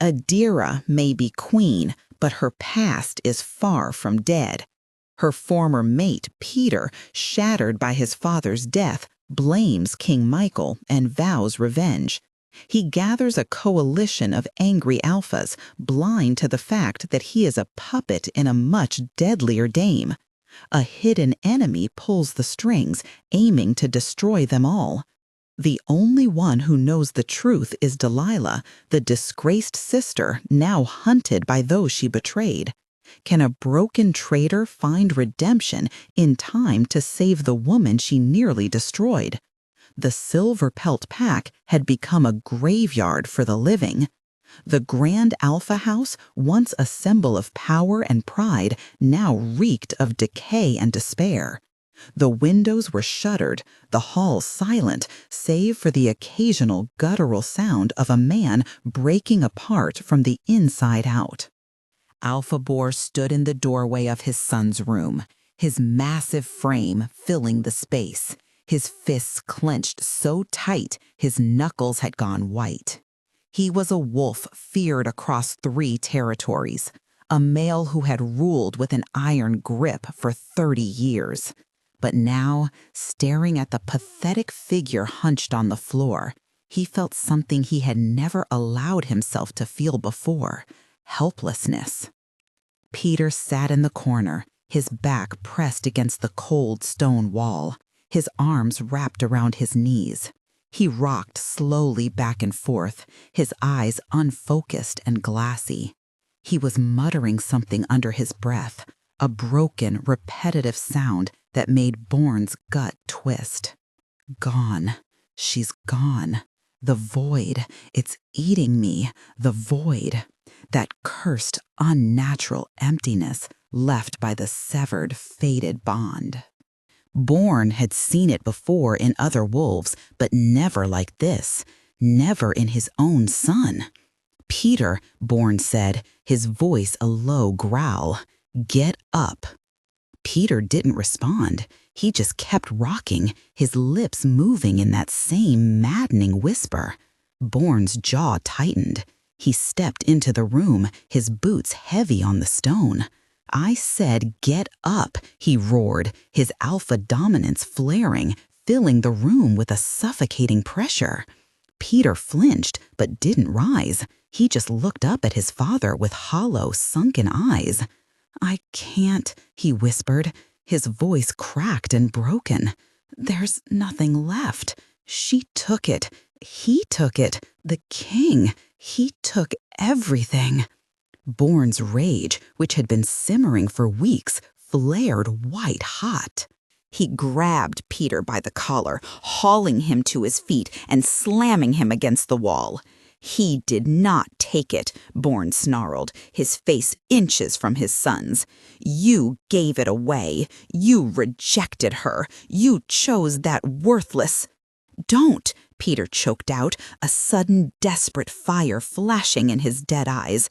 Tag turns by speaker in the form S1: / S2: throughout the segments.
S1: Adira may be queen, but her past is far from dead. Her former mate, Peter, shattered by his father's death, blames King Michael and vows revenge. He gathers a coalition of angry alphas, blind to the fact that he is a puppet in a much deadlier dame. A hidden enemy pulls the strings, aiming to destroy them all. The only one who knows the truth is Delilah, the disgraced sister now hunted by those she betrayed. Can a broken traitor find redemption in time to save the woman she nearly destroyed? The Silver Pelt Pack had become a graveyard for the living. The Grand Alpha House, once a symbol of power and pride, now reeked of decay and despair. The windows were shuttered, the hall silent, save for the occasional guttural sound of a man breaking apart from the inside out. Alpha Boar stood in the doorway of his son's room, his massive frame filling the space, his fists clenched so tight his knuckles had gone white. He was a wolf feared across 3 territories, a male who had ruled with an iron grip for 30 years. But now, staring at the pathetic figure hunched on the floor, he felt something he had never allowed himself to feel before: helplessness. Peter sat in the corner, his back pressed against the cold stone wall, his arms wrapped around his knees. He rocked slowly back and forth, his eyes unfocused and glassy. He was muttering something under his breath, a broken, repetitive sound that made Bourne's gut twist. Gone. She's gone. The void. It's eating me. The void. That cursed, unnatural emptiness left by the severed, fated bond. Bourne had seen it before in other wolves, but never like this. Never in his own son. "Peter," Bourne said, his voice a low growl. "Get up." Peter didn't respond. He just kept rocking, his lips moving in that same maddening whisper. Bourne's jaw tightened. He stepped into the room, his boots heavy on the stone. "I said get up," he roared, his alpha dominance flaring, filling the room with a suffocating pressure. Peter flinched, but didn't rise. He just looked up at his father with hollow, sunken eyes. "I can't," he whispered, his voice cracked and broken. "There's nothing left. She took it. He took it. The king. He took everything." Bourne's rage, which had been simmering for weeks, flared white hot. He grabbed Peter by the collar, hauling him to his feet and slamming him against the wall. "He did not take it," Bourne snarled, his face inches from his son's. "You gave it away. You rejected her. You chose that worthless—" "Don't," Peter choked out, a sudden desperate fire flashing in his dead eyes.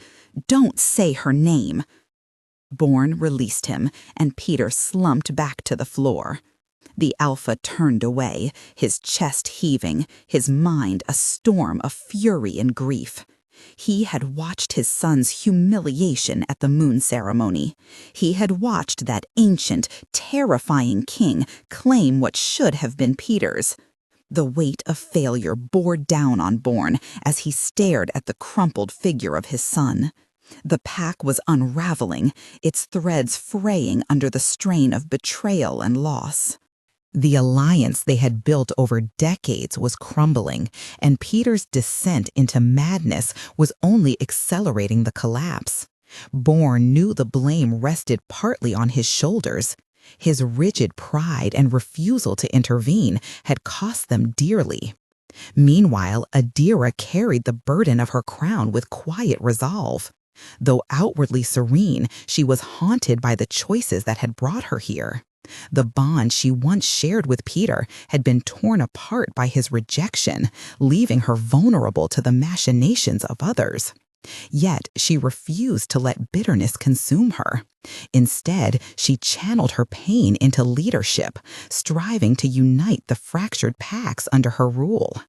S1: "Don't say her name." Bourne released him, and Peter slumped back to the floor. The alpha turned away, his chest heaving, his mind a storm of fury and grief. He had watched his son's humiliation at the moon ceremony. He had watched that ancient, terrifying king claim what should have been Peter's. The weight of failure bore down on Bourne as he stared at the crumpled figure of his son. The pack was unraveling, its threads fraying under the strain of betrayal and loss. The alliance they had built over decades was crumbling, and Peter's descent into madness was only accelerating the collapse. Bourne knew the blame rested partly on his shoulders. His rigid pride and refusal to intervene had cost them dearly. Meanwhile, Adira carried the burden of her crown with quiet resolve. Though outwardly serene, she was haunted by the choices that had brought her here. The bond she once shared with Peter had been torn apart by his rejection, leaving her vulnerable to the machinations of others. Yet she refused to let bitterness consume her. Instead, she channeled her pain into leadership, striving to unite the fractured packs under her rule.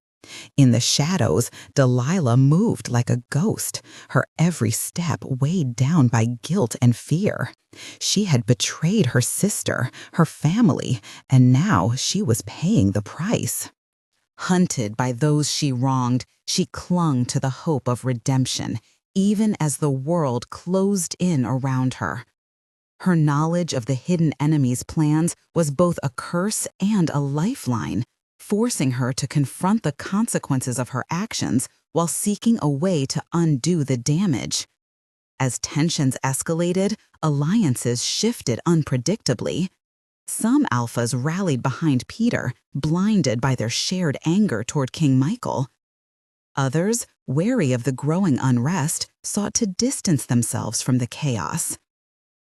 S1: In the shadows, Delilah moved like a ghost, her every step weighed down by guilt and fear. She had betrayed her sister, her family, and now she was paying the price. Hunted by those she wronged, she clung to the hope of redemption, even as the world closed in around her. Her knowledge of the hidden enemy's plans was both a curse and a lifeline, forcing her to confront the consequences of her actions while seeking a way to undo the damage. As tensions escalated, alliances shifted unpredictably. Some alphas rallied behind Peter, blinded by their shared anger toward King Michael. Others, wary of the growing unrest, sought to distance themselves from the chaos.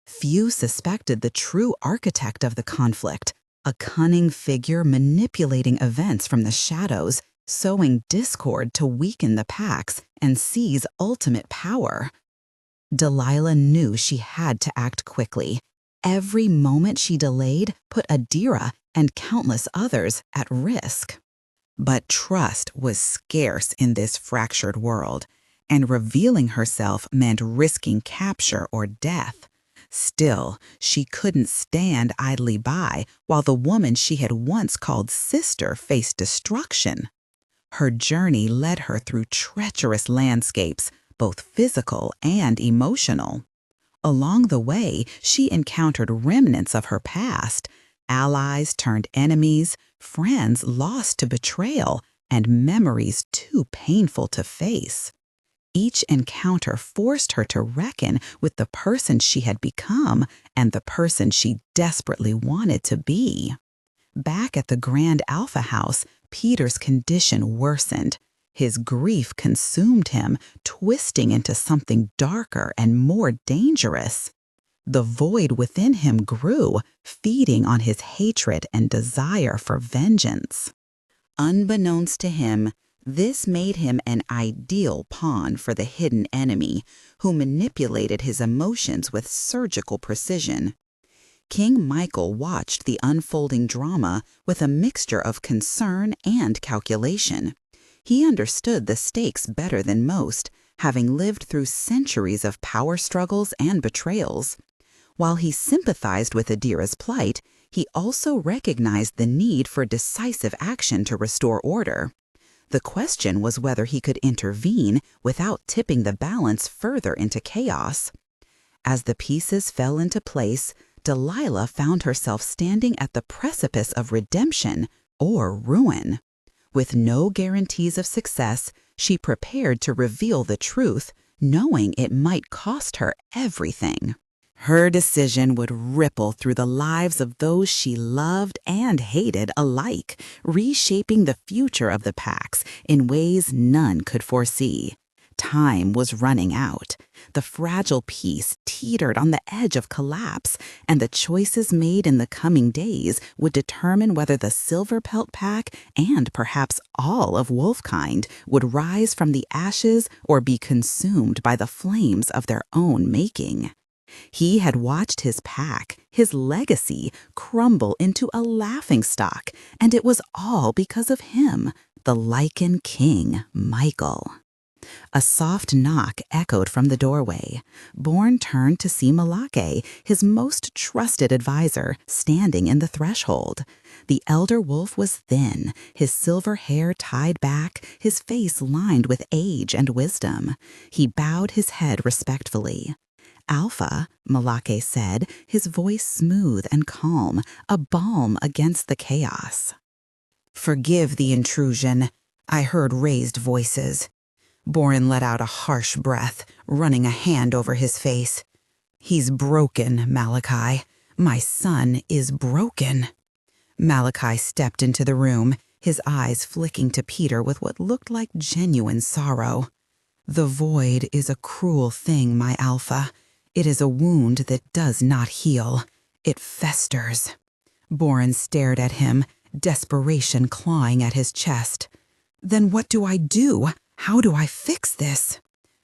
S1: Few suspected the true architect of the conflict, a cunning figure manipulating events from the shadows, sowing discord to weaken the packs and seize ultimate power. Delilah knew she had to act quickly. Every moment she delayed put Adira and countless others at risk. But trust was scarce in this fractured world, and revealing herself meant risking capture or death. Still, she couldn't stand idly by while the woman she had once called sister faced destruction. Her journey led her through treacherous landscapes, both physical and emotional. Along the way, she encountered remnants of her past, allies turned enemies, friends lost to betrayal, and memories too painful to face. Each encounter forced her to reckon with the person she had become and the person she desperately wanted to be. Back at the Grand Alpha House, Peter's condition worsened. His grief consumed him, twisting into something darker and more dangerous. The void within him grew, feeding on his hatred and desire for vengeance. Unbeknownst to him, this made him an ideal pawn for the hidden enemy, who manipulated his emotions with surgical precision. King Michael watched the unfolding drama with a mixture of concern and calculation. He understood the stakes better than most, having lived through centuries of power struggles and betrayals. While he sympathized with Adira's plight, he also recognized the need for decisive action to restore order. The question was whether he could intervene without tipping the balance further into chaos. As the pieces fell into place, Delilah found herself standing at the precipice of redemption or ruin. With no guarantees of success, she prepared to reveal the truth, knowing it might cost her everything. Her decision would ripple through the lives of those she loved and hated alike, reshaping the future of the packs in ways none could foresee. Time was running out. The fragile peace teetered on the edge of collapse, and the choices made in the coming days would determine whether the Silver Pelt Pack, and perhaps all of Wolfkind, would rise from the ashes or be consumed by the flames of their own making. He had watched his pack, his legacy, crumble into a laughingstock, and it was all because of him, the Lycan King, Michael. A soft knock echoed from the doorway. Born turned to see Malake, his most trusted advisor, standing in the threshold. The elder wolf was thin, his silver hair tied back, his face lined with age and wisdom. He bowed his head respectfully. "Alpha," Malake said, his voice smooth and calm, a balm against the chaos. "Forgive the intrusion," I heard raised voices. Boren let out a harsh breath, running a hand over his face. "He's broken, Malachi. My son is broken." Malachi stepped into the room, his eyes flicking to Peter with what looked like genuine sorrow. "The void is a cruel thing, my Alpha. It is a wound that does not heal. It festers." Boren stared at him, desperation clawing at his chest. "Then what do I do? How do I fix this?"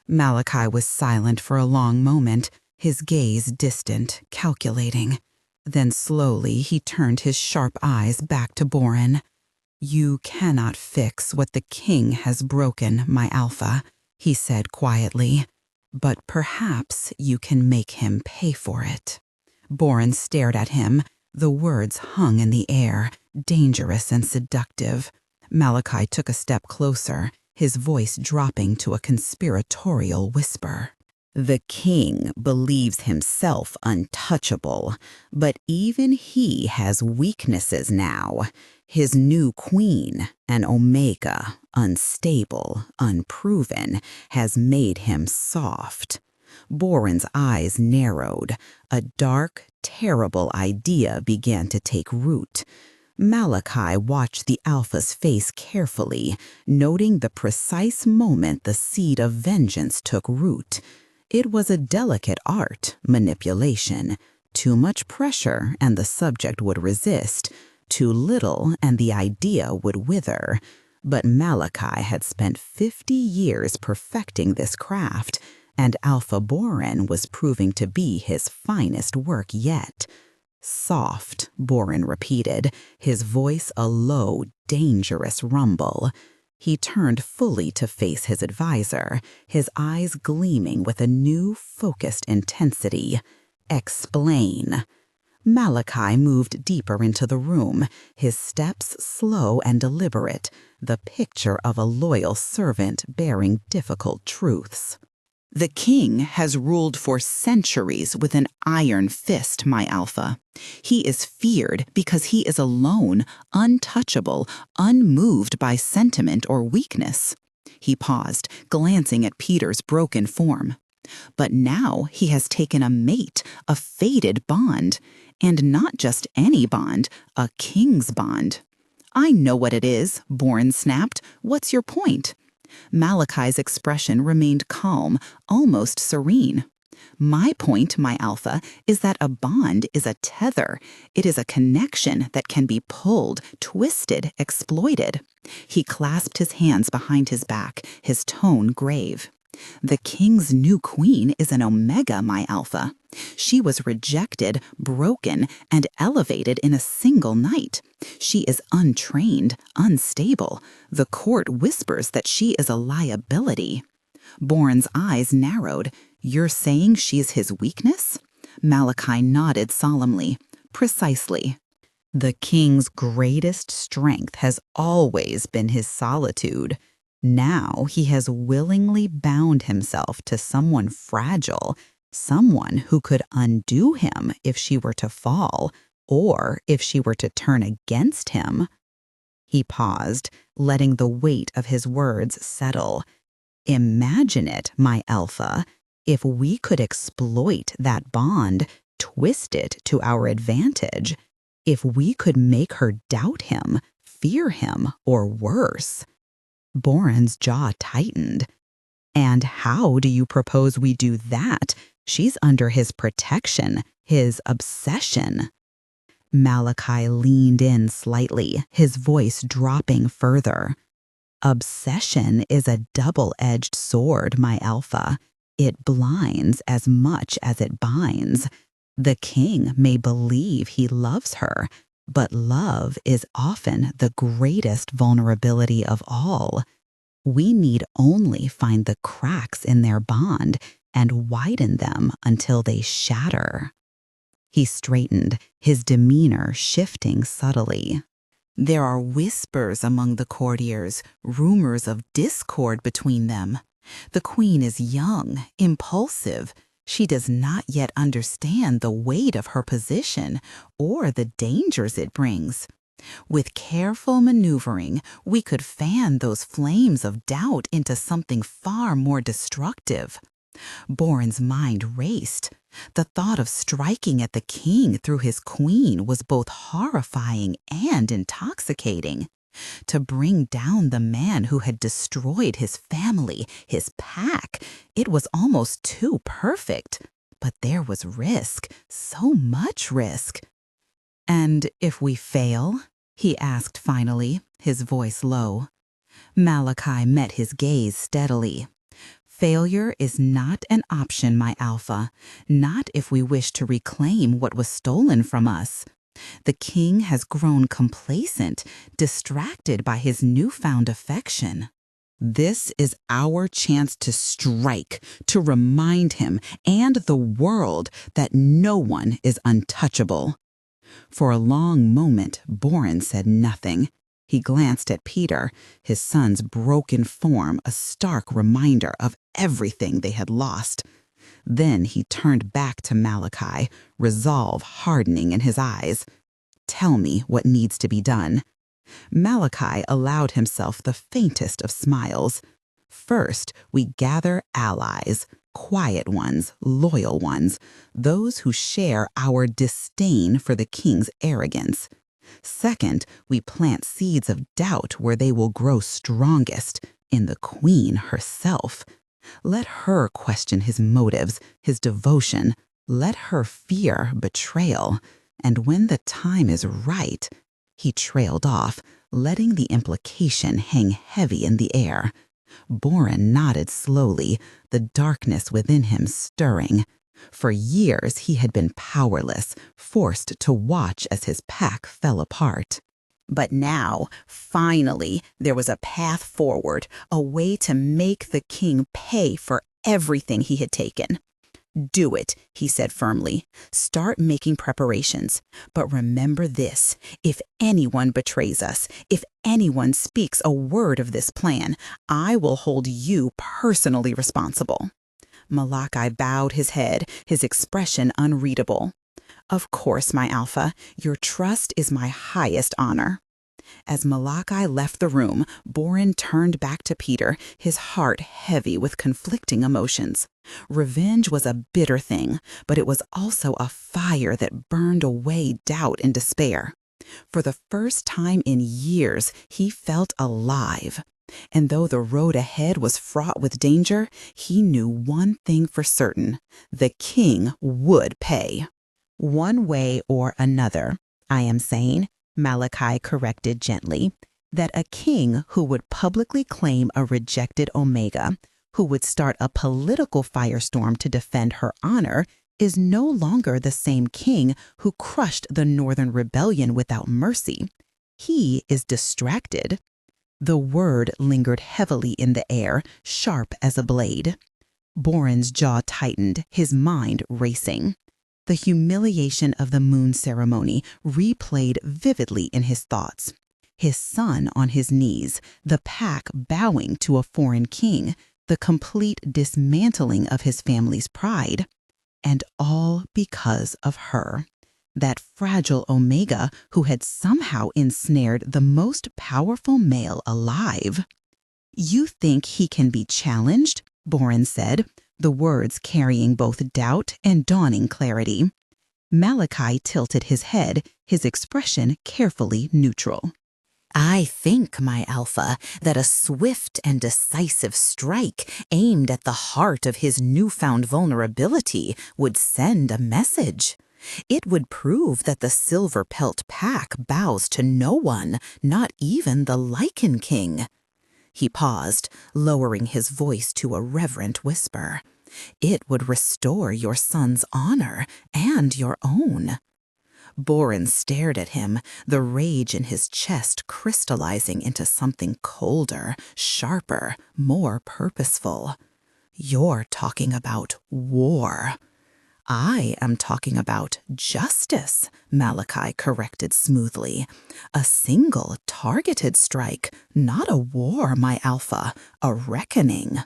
S1: Malachi was silent for a long moment, his gaze distant, calculating. Then slowly he turned his sharp eyes back to Boren. "You cannot fix what the king has broken, my Alpha," he said quietly, "but perhaps you can make him pay for it." Boren stared at him. The words hung in the air, dangerous and seductive. Malachi took a step closer, his voice dropping to a conspiratorial whisper. "The king believes himself untouchable, but even he has weaknesses now. His new queen, an Omega, unstable, unproven, has made him soft." Boren's eyes narrowed. A dark, terrible idea began to take root. Malachi watched the Alpha's face carefully, noting the precise moment the seed of vengeance took root. It was a delicate art, manipulation. Too much pressure and the subject would resist. Too little and the idea would wither. But Malachi had spent 50 years perfecting this craft, and Alpha Boren was proving to be his finest work yet. "Soft," Boren repeated, his voice a low, dangerous rumble. He turned fully to face his advisor, his eyes gleaming with a new, focused intensity. "Explain." Malachi moved deeper into the room, his steps slow and deliberate, the picture of a loyal servant bearing difficult truths. "The king has ruled for centuries with an iron fist, my Alpha. He is feared because he is alone, untouchable, unmoved by sentiment or weakness." He paused, glancing at Peter's broken form. "But now he has taken a mate, a fated bond, and not just any bond, a king's bond." "I know what it is," Boren snapped. "What's your point?" Malachi's expression remained calm, almost serene. "My point, my Alpha, is that a bond is a tether. It is a connection that can be pulled, twisted, exploited." He clasped his hands behind his back, his tone grave. "The king's new queen is an Omega, my Alpha. She was rejected, broken, and elevated in a single night. She is untrained, unstable. The court whispers that she is a liability." Boren's eyes narrowed. "You're saying she's his weakness?" Malachi nodded solemnly. "Precisely. The king's greatest strength has always been his solitude. Now he has willingly bound himself to someone fragile, someone who could undo him if she were to fall, or if she were to turn against him." He paused, letting the weight of his words settle. "Imagine it, my Alpha, if we could exploit that bond, twist it to our advantage, if we could make her doubt him, fear him, or worse." Boren's jaw tightened. "And how do you propose we do that? She's under his protection, his obsession." Malachi leaned in slightly, his voice dropping further. "Obsession is a double-edged sword, my Alpha. It blinds as much as it binds. The king may believe he loves her, but love is often the greatest vulnerability of all. We need only find the cracks in their bond and widen them until they shatter." He straightened, his demeanor shifting subtly. "There are whispers among the courtiers, rumors of discord between them. The queen is young, impulsive. She does not yet understand the weight of her position or the dangers it brings. With careful maneuvering, we could fan those flames of doubt into something far more destructive." Boren's mind raced. The thought of striking at the king through his queen was both horrifying and intoxicating. To bring down the man who had destroyed his family, his pack, it was almost too perfect. But there was risk, so much risk. "And if we fail?" he asked finally, his voice low. Malachi met his gaze steadily. "Failure is not an option, my Alpha, not if we wish to reclaim what was stolen from us. The king has grown complacent, distracted by his newfound affection. This is our chance to strike, to remind him and the world that no one is untouchable. For a long moment, Boren said nothing. He glanced at Peter, his son's broken form a stark reminder of everything they had lost. Then he turned back to Malachi, resolve hardening in his eyes. "Tell me what needs to be done." Malachi allowed himself the faintest of smiles. "First, we gather allies, quiet ones, loyal ones, those who share our disdain for the king's arrogance. Second, we plant seeds of doubt where they will grow strongest, in the queen herself. Let her question his motives, his devotion. Let her fear betrayal. And when the time is right—" He trailed off, letting the implication hang heavy in the air. Boren nodded slowly, the darkness within him stirring. For years he had been powerless, forced to watch as his pack fell apart. But now, finally, there was a path forward, a way to make the king pay for everything he had taken. "Do it," he said firmly. "Start making preparations. But remember this, if anyone betrays us, if anyone speaks a word of this plan, I will hold you personally responsible." Malachi bowed his head, his expression unreadable. "Of course, my Alpha, your trust is my highest honor." As Malachi left the room, Boren turned back to Peter, his heart heavy with conflicting emotions. Revenge was a bitter thing, but it was also a fire that burned away doubt and despair. For the first time in years, he felt alive. And though the road ahead was fraught with danger, he knew one thing for certain: the king would pay. "One way or another, I am saying," Malachi corrected gently, "that a king who would publicly claim a rejected Omega, who would start a political firestorm to defend her honor, is no longer the same king who crushed the Northern Rebellion without mercy. He is distracted." The word lingered heavily in the air, sharp as a blade. Boren's jaw tightened, his mind racing. The humiliation of the moon ceremony replayed vividly in his thoughts. His son on his knees, the pack bowing to a foreign king, the complete dismantling of his family's pride. And all because of her. That fragile Omega who had somehow ensnared the most powerful male alive. "You think he can be challenged?" Boren said, the words carrying both doubt and dawning clarity. Malachi tilted his head, his expression carefully neutral. "I think, my Alpha, that a swift and decisive strike aimed at the heart of his newfound vulnerability would send a message. It would prove that the Silver Pelt Pack bows to no one, not even the Lycan King." He paused, lowering his voice to a reverent whisper. "It would restore your son's honor and your own." Boren stared at him, the rage in his chest crystallizing into something colder, sharper, more purposeful. "You're talking about war." "I am talking about justice," Malachi corrected smoothly. "A single, targeted strike, not a war, my Alpha, a reckoning."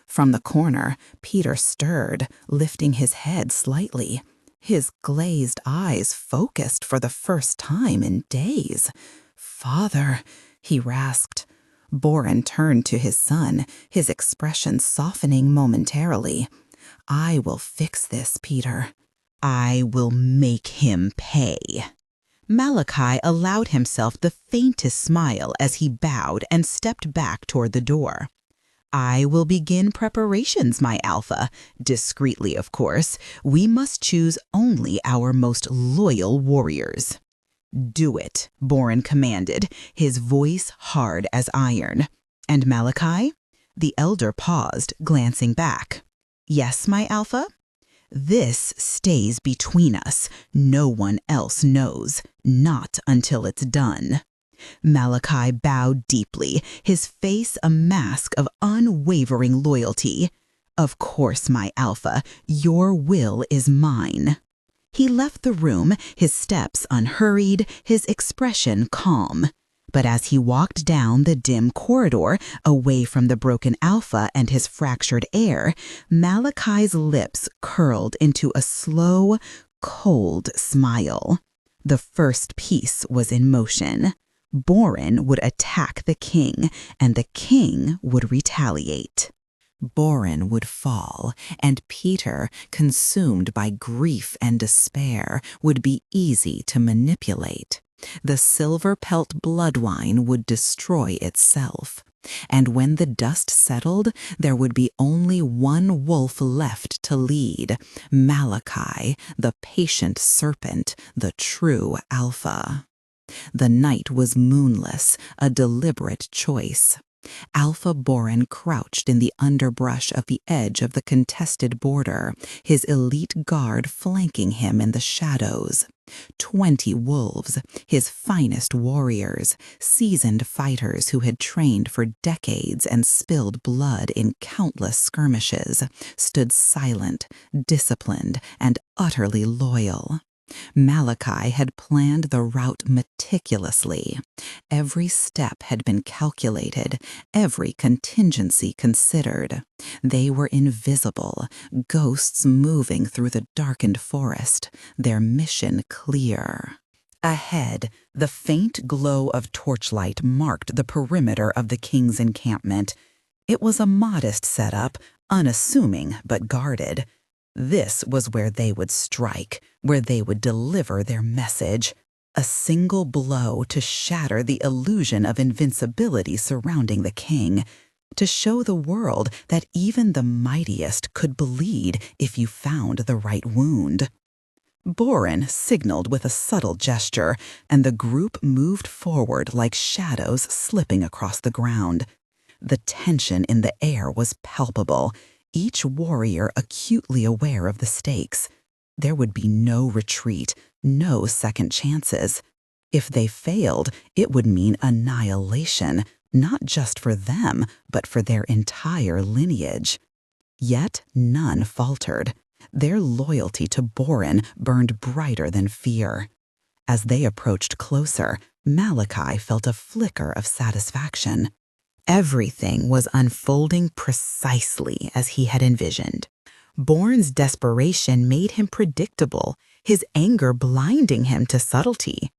S1: From the corner, Peter stirred, lifting his head slightly. His glazed eyes focused for the first time in days. "Father," he rasped. Boren turned to his son, his expression softening momentarily. "I will fix this, Peter. I will make him pay." Malachi allowed himself the faintest smile as he bowed and stepped back toward the door. "I will begin preparations, my Alpha. Discreetly, of course. We must choose only our most loyal warriors." "Do it," Boren commanded, his voice hard as iron. "And Malachi?" The elder paused, glancing back. "Yes, my Alpha?" "This stays between us. No one else knows, not until it's done." Malachi bowed deeply, his face a mask of unwavering loyalty. "Of course, my Alpha, your will is mine." He left the room, his steps unhurried, his expression calm. But as he walked down the dim corridor, away from the broken Alpha and his fractured heir, Malachi's lips curled into a slow, cold smile. The first piece was in motion. Boren would attack the king, and the king would retaliate. Boren would fall, and Peter, consumed by grief and despair, would be easy to manipulate. The silver pelt blood wine would destroy itself. And when the dust settled, there would be only one wolf left to lead, Malachi, the patient serpent, the true Alpha. The night was moonless, a deliberate choice. Alpha Boren crouched in the underbrush of the edge of the contested border, his elite guard flanking him in the shadows. 20 wolves, his finest warriors, seasoned fighters who had trained for decades and spilled blood in countless skirmishes, stood silent, disciplined, and utterly loyal. Malachi had planned the route meticulously. Every step had been calculated, every contingency considered. They were invisible, ghosts moving through the darkened forest, their mission clear. Ahead, the faint glow of torchlight marked the perimeter of the king's encampment. It was a modest setup, unassuming but guarded. This was where they would strike, where they would deliver their message. A single blow to shatter the illusion of invincibility surrounding the king, to show the world that even the mightiest could bleed if you found the right wound. Boren signaled with a subtle gesture, and the group moved forward like shadows slipping across the ground. The tension in the air was palpable, each warrior acutely aware of the stakes. There would be no retreat, no second chances. If they failed, it would mean annihilation, not just for them, but for their entire lineage. Yet none faltered. Their loyalty to Boren burned brighter than fear. As they approached closer, Malachi felt a flicker of satisfaction. Everything was unfolding precisely as he had envisioned. Boren's desperation made him predictable, his anger blinding him to subtlety.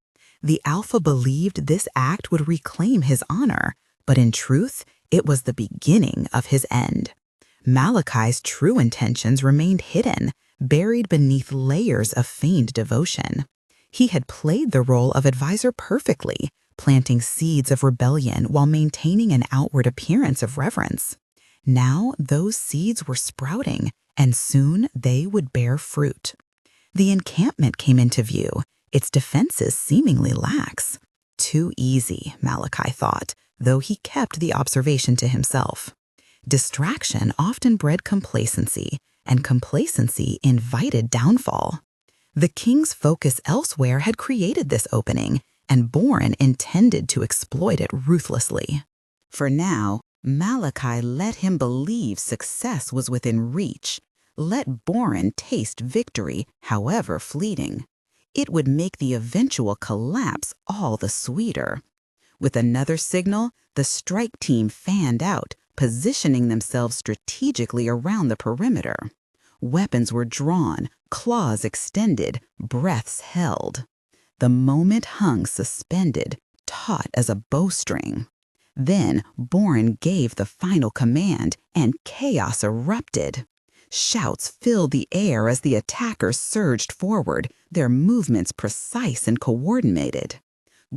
S1: The Alpha believed this act would reclaim his honor, but in truth, it was the beginning of his end. Malachi's true intentions remained hidden, buried beneath layers of feigned devotion. He had played the role of advisor perfectly, planting seeds of rebellion while maintaining an outward appearance of reverence. Now those seeds were sprouting, and soon they would bear fruit. The encampment came into view, its defenses seemingly lax. Too easy, Malachi thought, though he kept the observation to himself. Distraction often bred complacency, and complacency invited downfall. The king's focus elsewhere had created this opening, and Boren intended to exploit it ruthlessly. For now, Malachi let him believe success was within reach. Let Boren taste victory, however fleeting. It would make the eventual collapse all the sweeter. With another signal, the strike team fanned out, positioning themselves strategically around the perimeter. Weapons were drawn, claws extended, breaths held. The moment hung suspended, taut as a bowstring. Then Boren gave the final command, and chaos erupted. Shouts filled the air as the attackers surged forward, their movements precise and coordinated.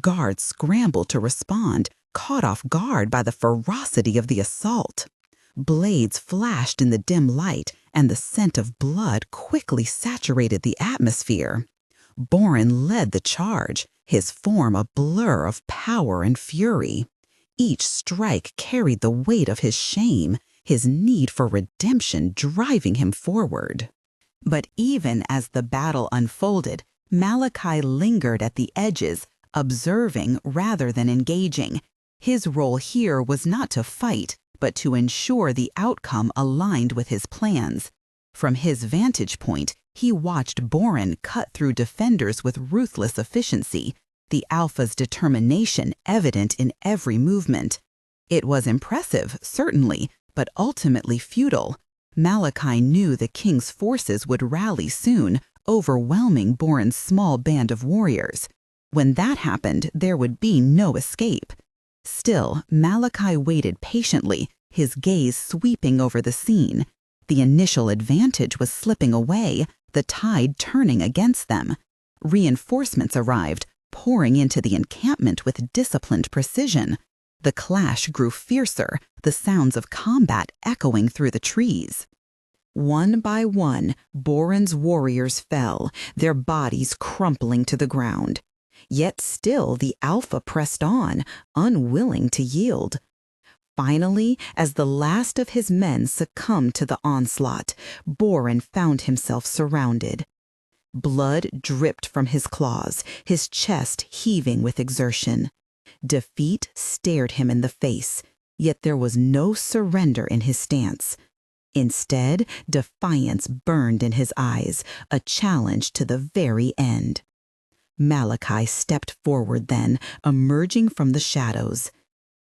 S1: Guards scrambled to respond, caught off guard by the ferocity of the assault. Blades flashed in the dim light, and the scent of blood quickly saturated the atmosphere. Boren led the charge, his form a blur of power and fury. Each strike carried the weight of his shame, his need for redemption driving him forward. But even as the battle unfolded, Malachi lingered at the edges, observing rather than engaging. His role here was not to fight, but to ensure the outcome aligned with his plans. From his vantage point, he watched Boren cut through defenders with ruthless efficiency, the Alpha's determination evident in every movement. It was impressive, certainly, but ultimately futile. Malachi knew the king's forces would rally soon, overwhelming Boren's small band of warriors. When that happened, there would be no escape. Still, Malachi waited patiently, his gaze sweeping over the scene. The initial advantage was slipping away, the tide turning against them. Reinforcements arrived, pouring into the encampment with disciplined precision. The clash grew fiercer, the sounds of combat echoing through the trees. One by one, Boren's warriors fell, their bodies crumpling to the ground. Yet still the Alpha pressed on, unwilling to yield. Finally, as the last of his men succumbed to the onslaught, Boren found himself surrounded. Blood dripped from his claws, his chest heaving with exertion. Defeat stared him in the face, yet there was no surrender in his stance. Instead, defiance burned in his eyes, a challenge to the very end. Malachi stepped forward then, emerging from the shadows.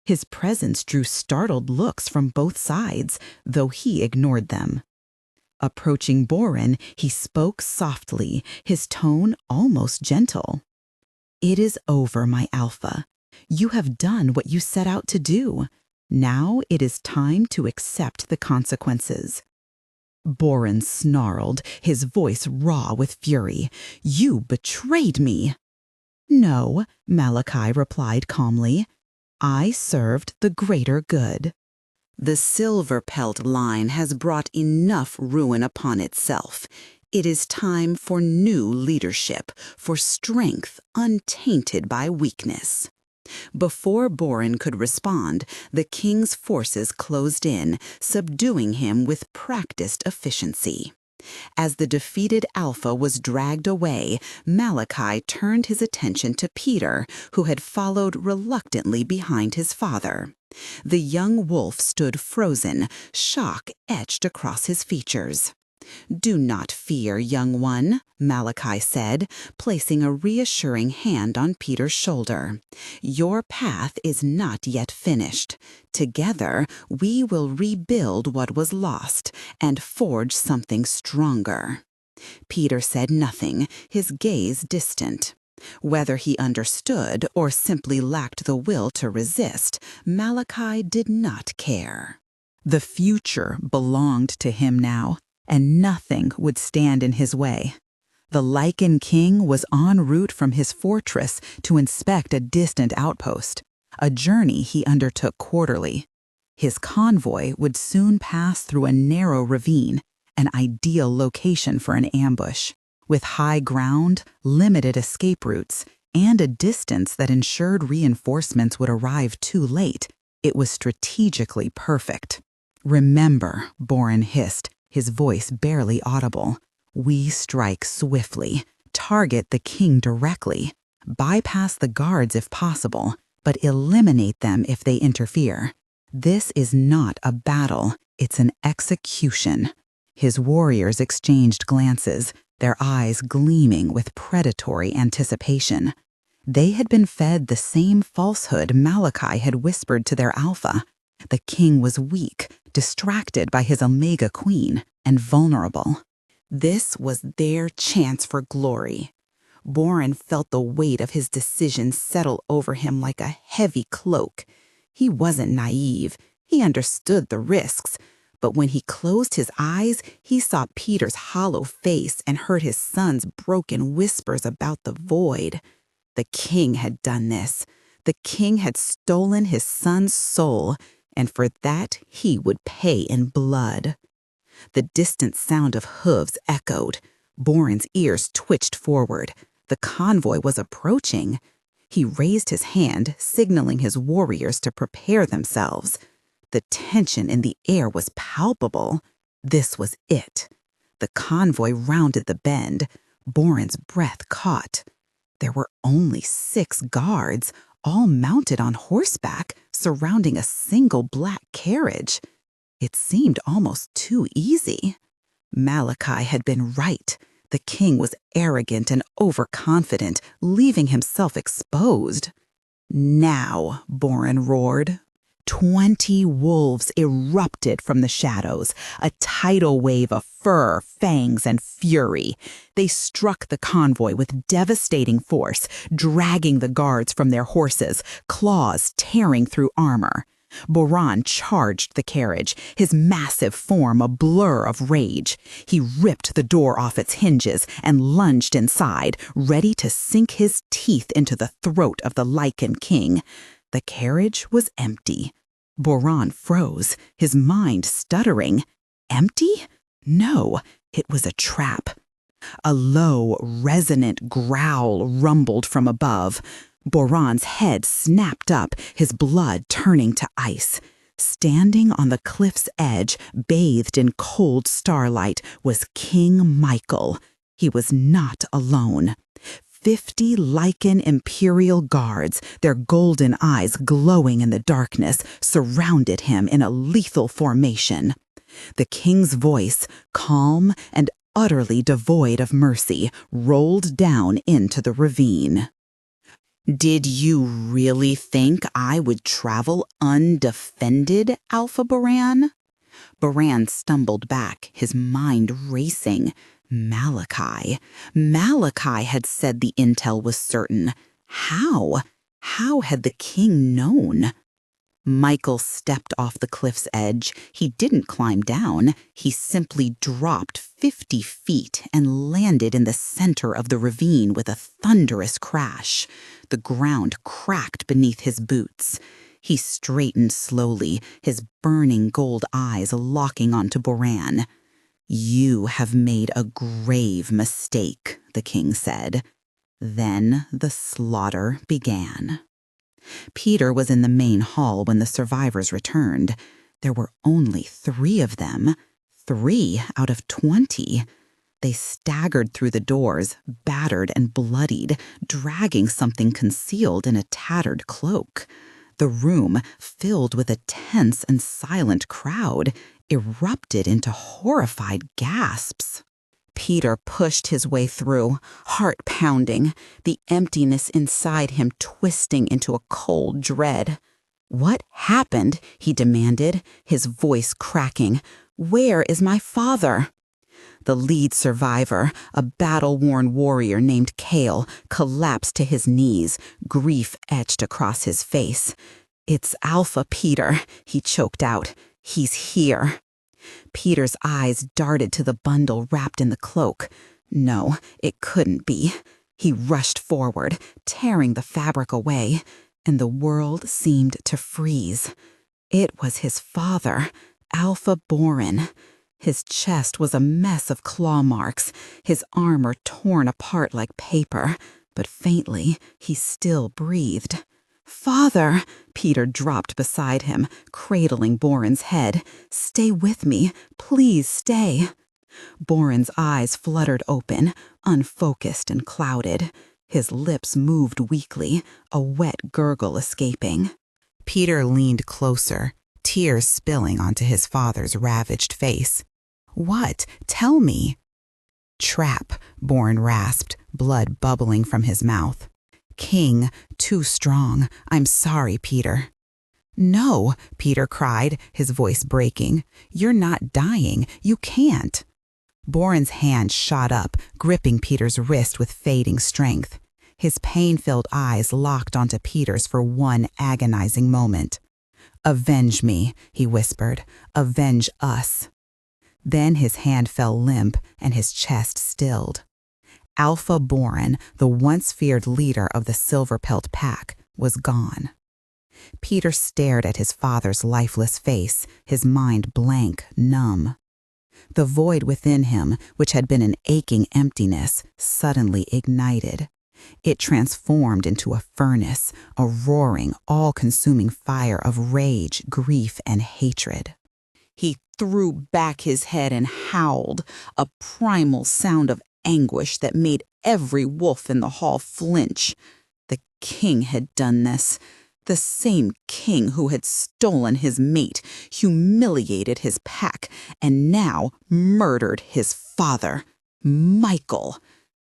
S1: His presence drew startled looks from both sides, though he ignored them. Approaching Boren, he spoke softly, his tone almost gentle. "It is over, my Alpha. You have done what you set out to do. Now it is time to accept the consequences." Boren snarled, his voice raw with fury. "You betrayed me." "No," Malachi replied calmly. "I served the greater good. The silver pelt line has brought enough ruin upon itself. It is time for new leadership, for strength untainted by weakness." Before Boren could respond, the king's forces closed in, subduing him with practiced efficiency. As the defeated Alpha was dragged away, Malachi turned his attention to Peter, who had followed reluctantly behind his father. The young wolf stood frozen, shock etched across his features. "Do not fear, young one," Malachi said, placing a reassuring hand on Peter's shoulder. "Your path is not yet finished. Together, we will rebuild what was lost and forge something stronger." Peter said nothing, his gaze distant. Whether he understood or simply lacked the will to resist, Malachi did not care. The future belonged to him now, and nothing would stand in his way. The Lycan King was en route from his fortress to inspect a distant outpost, a journey he undertook quarterly. His convoy would soon pass through a narrow ravine, an ideal location for an ambush. With high ground, limited escape routes, and a distance that ensured reinforcements would arrive too late, it was strategically perfect. "Remember," Boren hissed, his voice barely audible, "we strike swiftly, target the king directly, bypass the guards if possible, but eliminate them if they interfere. This is not a battle, it's an execution." His warriors exchanged glances, their eyes gleaming with predatory anticipation. They had been fed the same falsehood Malachi had whispered to their Alpha. The king was weak, distracted by his Omega Queen, and vulnerable. This was their chance for glory. Boren felt the weight of his decision settle over him like a heavy cloak. He wasn't naive. He understood the risks. But when he closed his eyes, he saw Peter's hollow face and heard his son's broken whispers about the void. The king had done this. The king had stolen his son's soul, and for that he would pay in blood. The distant sound of hooves echoed. Boren's ears twitched forward. The convoy was approaching. He raised his hand, signaling his warriors to prepare themselves. The tension in the air was palpable. This was it. The convoy rounded the bend. Boren's breath caught. There were only 6 guards, all mounted on horseback, surrounding a single black carriage. It seemed almost too easy. Malachi had been right. The king was arrogant and overconfident, leaving himself exposed. "Now," Boren roared. 20 wolves erupted from the shadows, a tidal wave of fur, fangs, and fury. They struck the convoy with devastating force, dragging the guards from their horses, claws tearing through armor. Boran charged the carriage, his massive form a blur of rage. He ripped the door off its hinges and lunged inside, ready to sink his teeth into the throat of the Lycan King. The carriage was empty. Boran froze, his mind stuttering. Empty? No, it was a trap. A low, resonant growl rumbled from above. Boran's head snapped up, his blood turning to ice. Standing on the cliff's edge, bathed in cold starlight, was King Michael. He was not alone. 50 Lycan imperial guards, their golden eyes glowing in the darkness, surrounded him in a lethal formation. The king's voice, calm and utterly devoid of mercy, rolled down into the ravine. "Did you really think I would travel undefended, Alpha Boran?" Boran stumbled back, his mind racing. Malachi had said the intel was certain. How? How had the king known? Michael stepped off the cliff's edge. He didn't climb down. He simply dropped 50 feet and landed in the center of the ravine with a thunderous crash. The ground cracked beneath his boots. He straightened slowly, his burning gold eyes locking onto Boran. "You have made a grave mistake," the king said. Then the slaughter began. Peter was in the main hall when the survivors returned. There were only 3 of them, 3 out of 20. They staggered through the doors, battered and bloodied, dragging something concealed in a tattered cloak. The room, filled with a tense and silent crowd, erupted into horrified gasps. Peter pushed his way through, heart pounding, the emptiness inside him twisting into a cold dread. "What happened?" he demanded, his voice cracking. "Where is my father?" The lead survivor, a battle-worn warrior named Kale, collapsed to his knees, grief etched across his face. "It's Alpha, Peter," he choked out. "He's here." Peter's eyes darted to the bundle wrapped in the cloak. No, it couldn't be. He rushed forward, tearing the fabric away, and the world seemed to freeze. It was his father, Alpha Boren. His chest was a mess of claw marks, his armor torn apart like paper, but faintly he still breathed. "Father!" Peter dropped beside him, cradling Boren's head. "Stay with me. Please stay." Boren's eyes fluttered open, unfocused and clouded. His lips moved weakly, a wet gurgle escaping. Peter leaned closer, tears spilling onto his father's ravaged face. "What? Tell me." "Trap," Boren rasped, blood bubbling from his mouth. "King, too strong. I'm sorry, Peter." "No," Peter cried, his voice breaking. "You're not dying. You can't." Boren's hand shot up, gripping Peter's wrist with fading strength. His pain-filled eyes locked onto Peter's for one agonizing moment. "Avenge me," he whispered. "Avenge us." Then his hand fell limp and his chest stilled. Alpha Boren, the once feared leader of the Silverpelt pack, was gone. Peter stared at his father's lifeless face, his mind blank, numb. The void within him, which had been an aching emptiness, suddenly ignited. It transformed into a furnace, a roaring, all-consuming fire of rage, grief, and hatred. He threw back his head and howled, a primal sound of anguish that made every wolf in the hall flinch. The king had done this. The same king who had stolen his mate, humiliated his pack, and now murdered his father, Michael.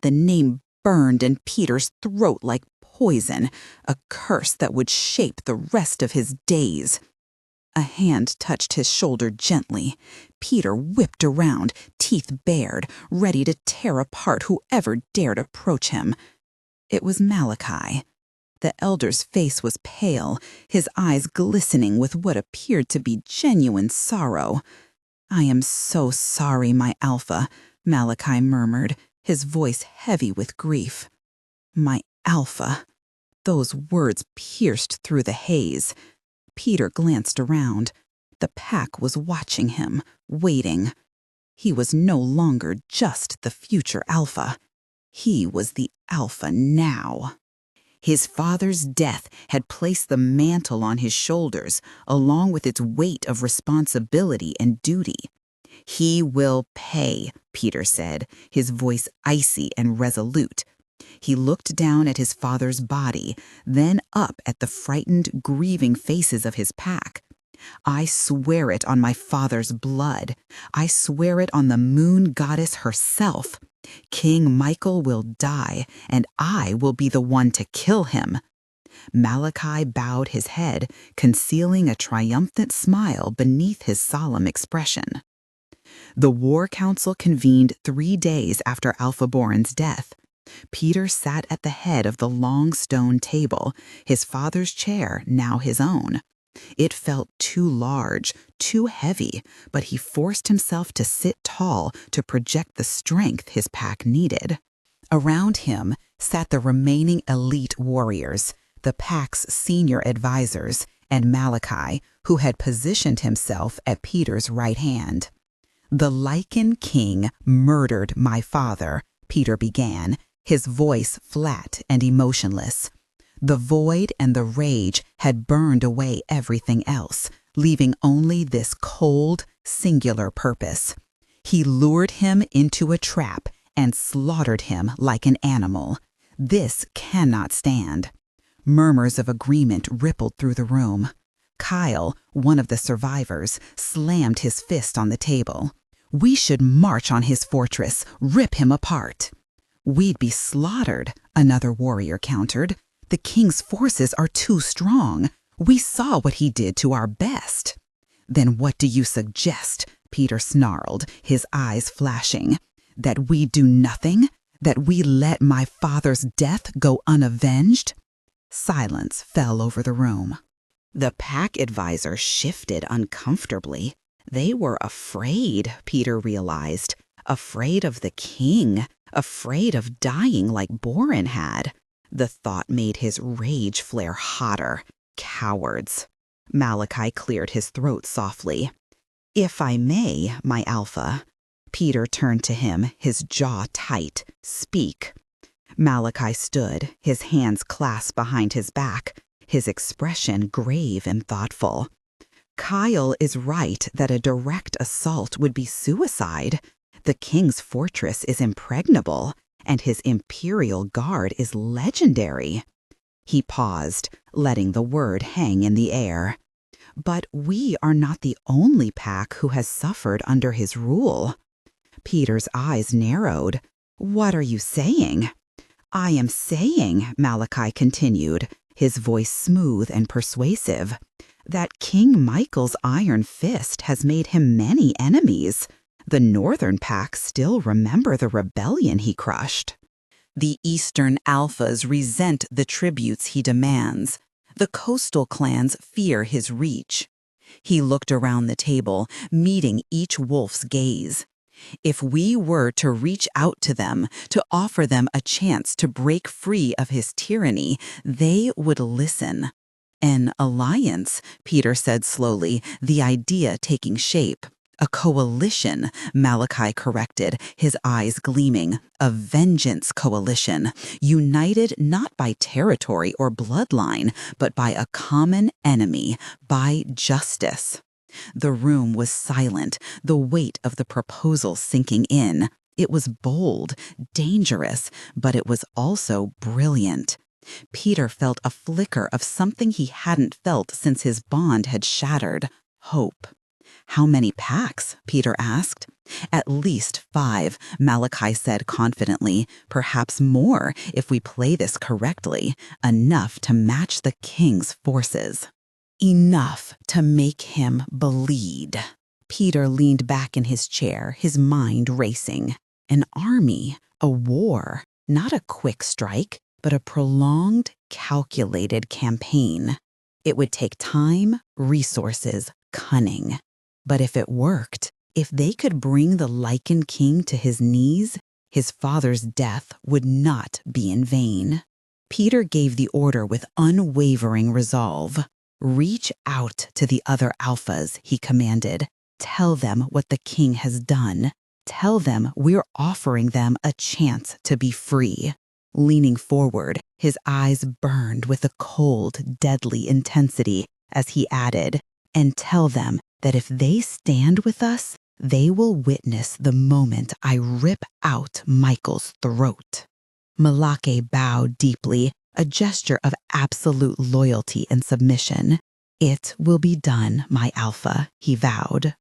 S1: The name burned in Peter's throat like poison, a curse that would shape the rest of his days. A hand touched his shoulder gently. Peter whipped around, teeth bared, ready to tear apart whoever dared approach him. It was Malachi. The elder's face was pale, his eyes glistening with what appeared to be genuine sorrow. "I am so sorry, my Alpha," Malachi murmured, his voice heavy with grief. "My Alpha." Those words pierced through the haze. Peter glanced around. The pack was watching him, waiting. He was no longer just the future Alpha. He was the Alpha now. His father's death had placed the mantle on his shoulders, along with its weight of responsibility and duty. "He will pay," Peter said, his voice icy and resolute. He looked down at his father's body, then up at the frightened, grieving faces of his pack. "I swear it on my father's blood. I swear it on the moon goddess herself. King Michael will die, and I will be the one to kill him." Malachi bowed his head, concealing a triumphant smile beneath his solemn expression. The War Council convened 3 days after Alphaboron's death. Peter sat at the head of the long stone table, his father's chair now his own. It felt too large, too heavy, but he forced himself to sit tall to project the strength his pack needed. Around him sat the remaining elite warriors, the pack's senior advisors, and Malachi, who had positioned himself at Peter's right hand. "The Lycan King murdered my father," Peter began, his voice flat and emotionless. The void and the rage had burned away everything else, leaving only this cold, singular purpose. He lured him into a trap and slaughtered him like an animal. This cannot stand. Murmurs of agreement rippled through the room. Kyle, one of the survivors, slammed his fist on the table. "We should march on his fortress, rip him apart." "We'd be slaughtered," another warrior countered. "The king's forces are too strong. We saw what he did to our best." "Then what do you suggest?" Peter snarled, his eyes flashing. "That we do nothing? That we let my father's death go unavenged?" Silence fell over the room. The pack advisors shifted uncomfortably. They were afraid, Peter realized. Afraid of the king. Afraid of dying like Boren had. The thought made his rage flare hotter. Cowards. Malachi cleared his throat softly. "If I may, my Alpha." Peter turned to him, his jaw tight. "Speak." Malachi stood, his hands clasped behind his back, his expression grave and thoughtful. "Kyle is right that a direct assault would be suicide. The king's fortress is impregnable, and his imperial guard is legendary." He paused, letting the word hang in the air. "But we are not the only pack who has suffered under his rule." Peter's eyes narrowed. "What are you saying?" "I am saying," Malachi continued, his voice smooth and persuasive, "that King Michael's iron fist has made him many enemies. The northern pack still remember the rebellion he crushed. The eastern alphas resent the tributes he demands. The coastal clans fear his reach." He looked around the table, meeting each wolf's gaze. "If we were to reach out to them, to offer them a chance to break free of his tyranny, they would listen." "An alliance," Peter said slowly, the idea taking shape. "A coalition," Malachi corrected, his eyes gleaming. "A vengeance coalition, united not by territory or bloodline, but by a common enemy, by justice." The room was silent, the weight of the proposal sinking in. It was bold, dangerous, but it was also brilliant. Peter felt a flicker of something he hadn't felt since his bond had shattered: hope. "How many packs?" Peter asked. "At least 5, Malachi said confidently. "Perhaps more, if we play this correctly. Enough to match the king's forces. Enough to make him bleed." Peter leaned back in his chair, his mind racing. An army, a war, not a quick strike, but a prolonged, calculated campaign. It would take time, resources, cunning. But if it worked, if they could bring the Lycan King to his knees, his father's death would not be in vain. Peter gave the order with unwavering resolve. "Reach out to the other alphas," he commanded. "Tell them what the king has done. Tell them we're offering them a chance to be free." Leaning forward, his eyes burned with a cold, deadly intensity as he added, "And tell them that if they stand with us, they will witness the moment I rip out Michael's throat." Malachi bowed deeply, a gesture of absolute loyalty and submission. "It will be done, my alpha," he vowed.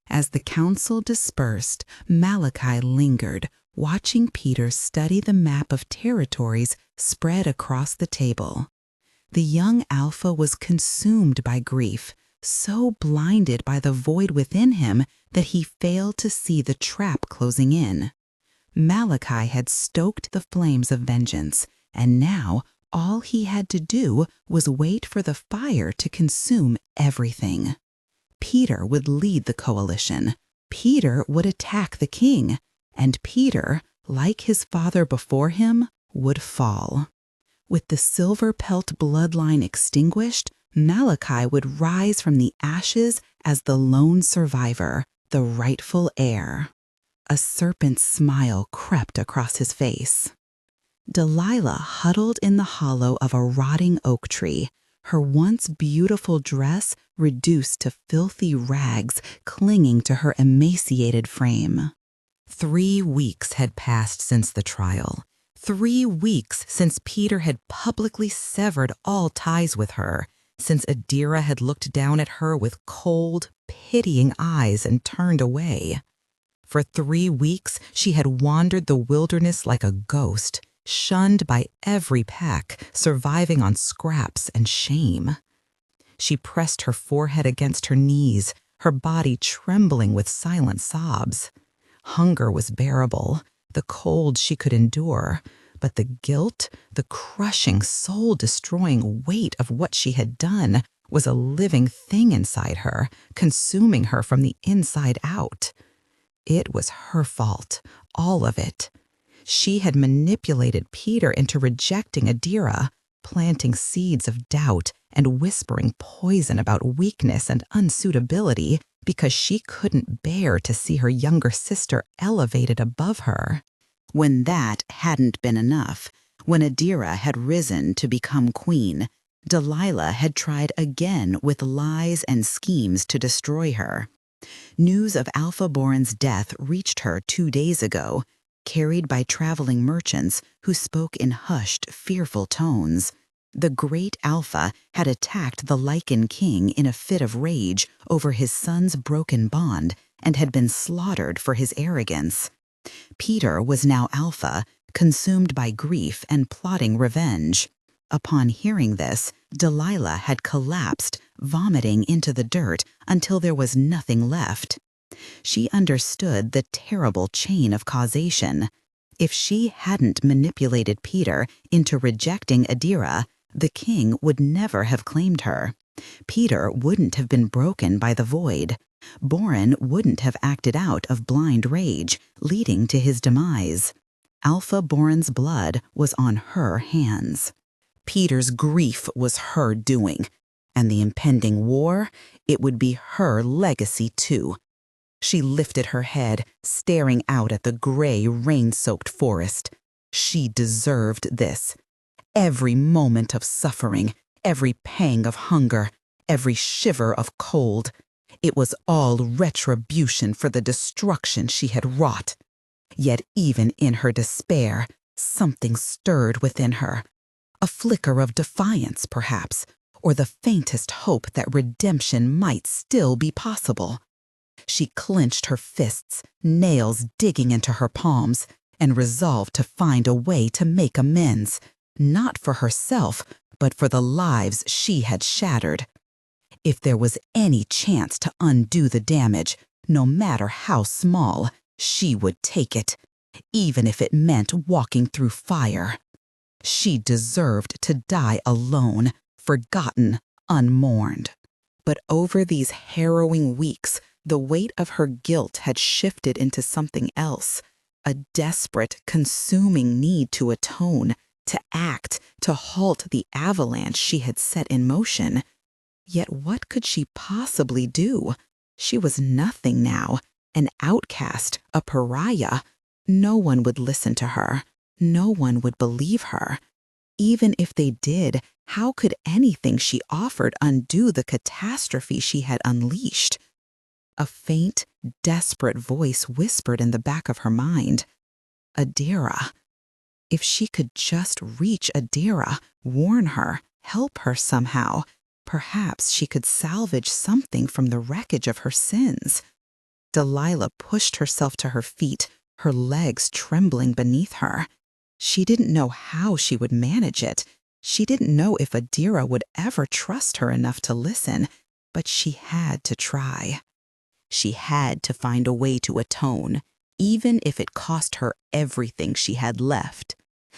S1: As the council dispersed, Malachi lingered, watching Peter study the map of territories spread across the table. The young alpha was consumed by grief, so blinded by the void within him that he failed to see the trap closing in. Malachi had stoked the flames of vengeance, and now all he had to do was wait for the fire to consume everything. Peter would lead the coalition. Peter would attack the king. And Peter, like his father before him, would fall. With the silver pelt bloodline extinguished, Malachi would rise from the ashes as the lone survivor, the rightful heir. A serpent's smile crept across his face. Delilah huddled in the hollow of a rotting oak tree, her once beautiful dress reduced to filthy rags clinging to her emaciated frame. 3 weeks had passed since the trial. 3 weeks since Peter had publicly severed all ties with her, since Adira had looked down at her with cold, pitying eyes and turned away. For 3 weeks, she had wandered the wilderness like a ghost, shunned by every pack, surviving on scraps and shame. She pressed her forehead against her knees, her body trembling with silent sobs. Hunger was bearable, the cold she could endure, but the guilt, the crushing, soul-destroying weight of what she had done was a living thing inside her, consuming her from the inside out. It was her fault, all of it. She had manipulated Peter into rejecting Adira, planting seeds of doubt and whispering poison about weakness and unsuitability because she couldn't bear to see her younger sister elevated above her. When that hadn't been enough, when Adira had risen to become queen, Delilah had tried again with lies and schemes to destroy her. News of Alpha Boren's death reached her 2 days ago, carried by traveling merchants who spoke in hushed, fearful tones. The great Alpha had attacked the Lycan King in a fit of rage over his son's broken bond and had been slaughtered for his arrogance. Peter was now Alpha, consumed by grief and plotting revenge. Upon hearing this, Delilah had collapsed, vomiting into the dirt until there was nothing left. She understood the terrible chain of causation. If she hadn't manipulated Peter into rejecting Adira, the king would never have claimed her. Peter wouldn't have been broken by the void. Boren wouldn't have acted out of blind rage, leading to his demise. Alpha Boren's blood was on her hands. Peter's grief was her doing, and the impending war, it would be her legacy too. She lifted her head, staring out at the gray, rain-soaked forest. She deserved this. Every moment of suffering, every pang of hunger, every shiver of cold. It was all retribution for the destruction she had wrought. Yet even in her despair, something stirred within her. A flicker of defiance, perhaps, or the faintest hope that redemption might still be possible. She clenched her fists, nails digging into her palms, and resolved to find a way to make amends, not for herself, but for the lives she had shattered. If there was any chance to undo the damage, no matter how small, she would take it, even if it meant walking through fire. She deserved to die alone, forgotten, unmourned. But over these harrowing weeks, the weight of her guilt had shifted into something else, a desperate, consuming need to atone, to act, to halt the avalanche she had set in motion. Yet what could she possibly do? She was nothing now, an outcast, a pariah. No one would listen to her. No one would believe her. Even if they did, how could anything she offered undo the catastrophe she had unleashed? A faint, desperate voice whispered in the back of her mind. Adira. If she could just reach Adira, warn her, help her somehow, perhaps she could salvage something from the wreckage of her sins. Delilah pushed herself to her feet, her legs trembling beneath her. She didn't know how she would manage it. She didn't know if Adira would ever trust her enough to listen, but she had to try. She had to find a way to atone, even if it cost her everything she had left.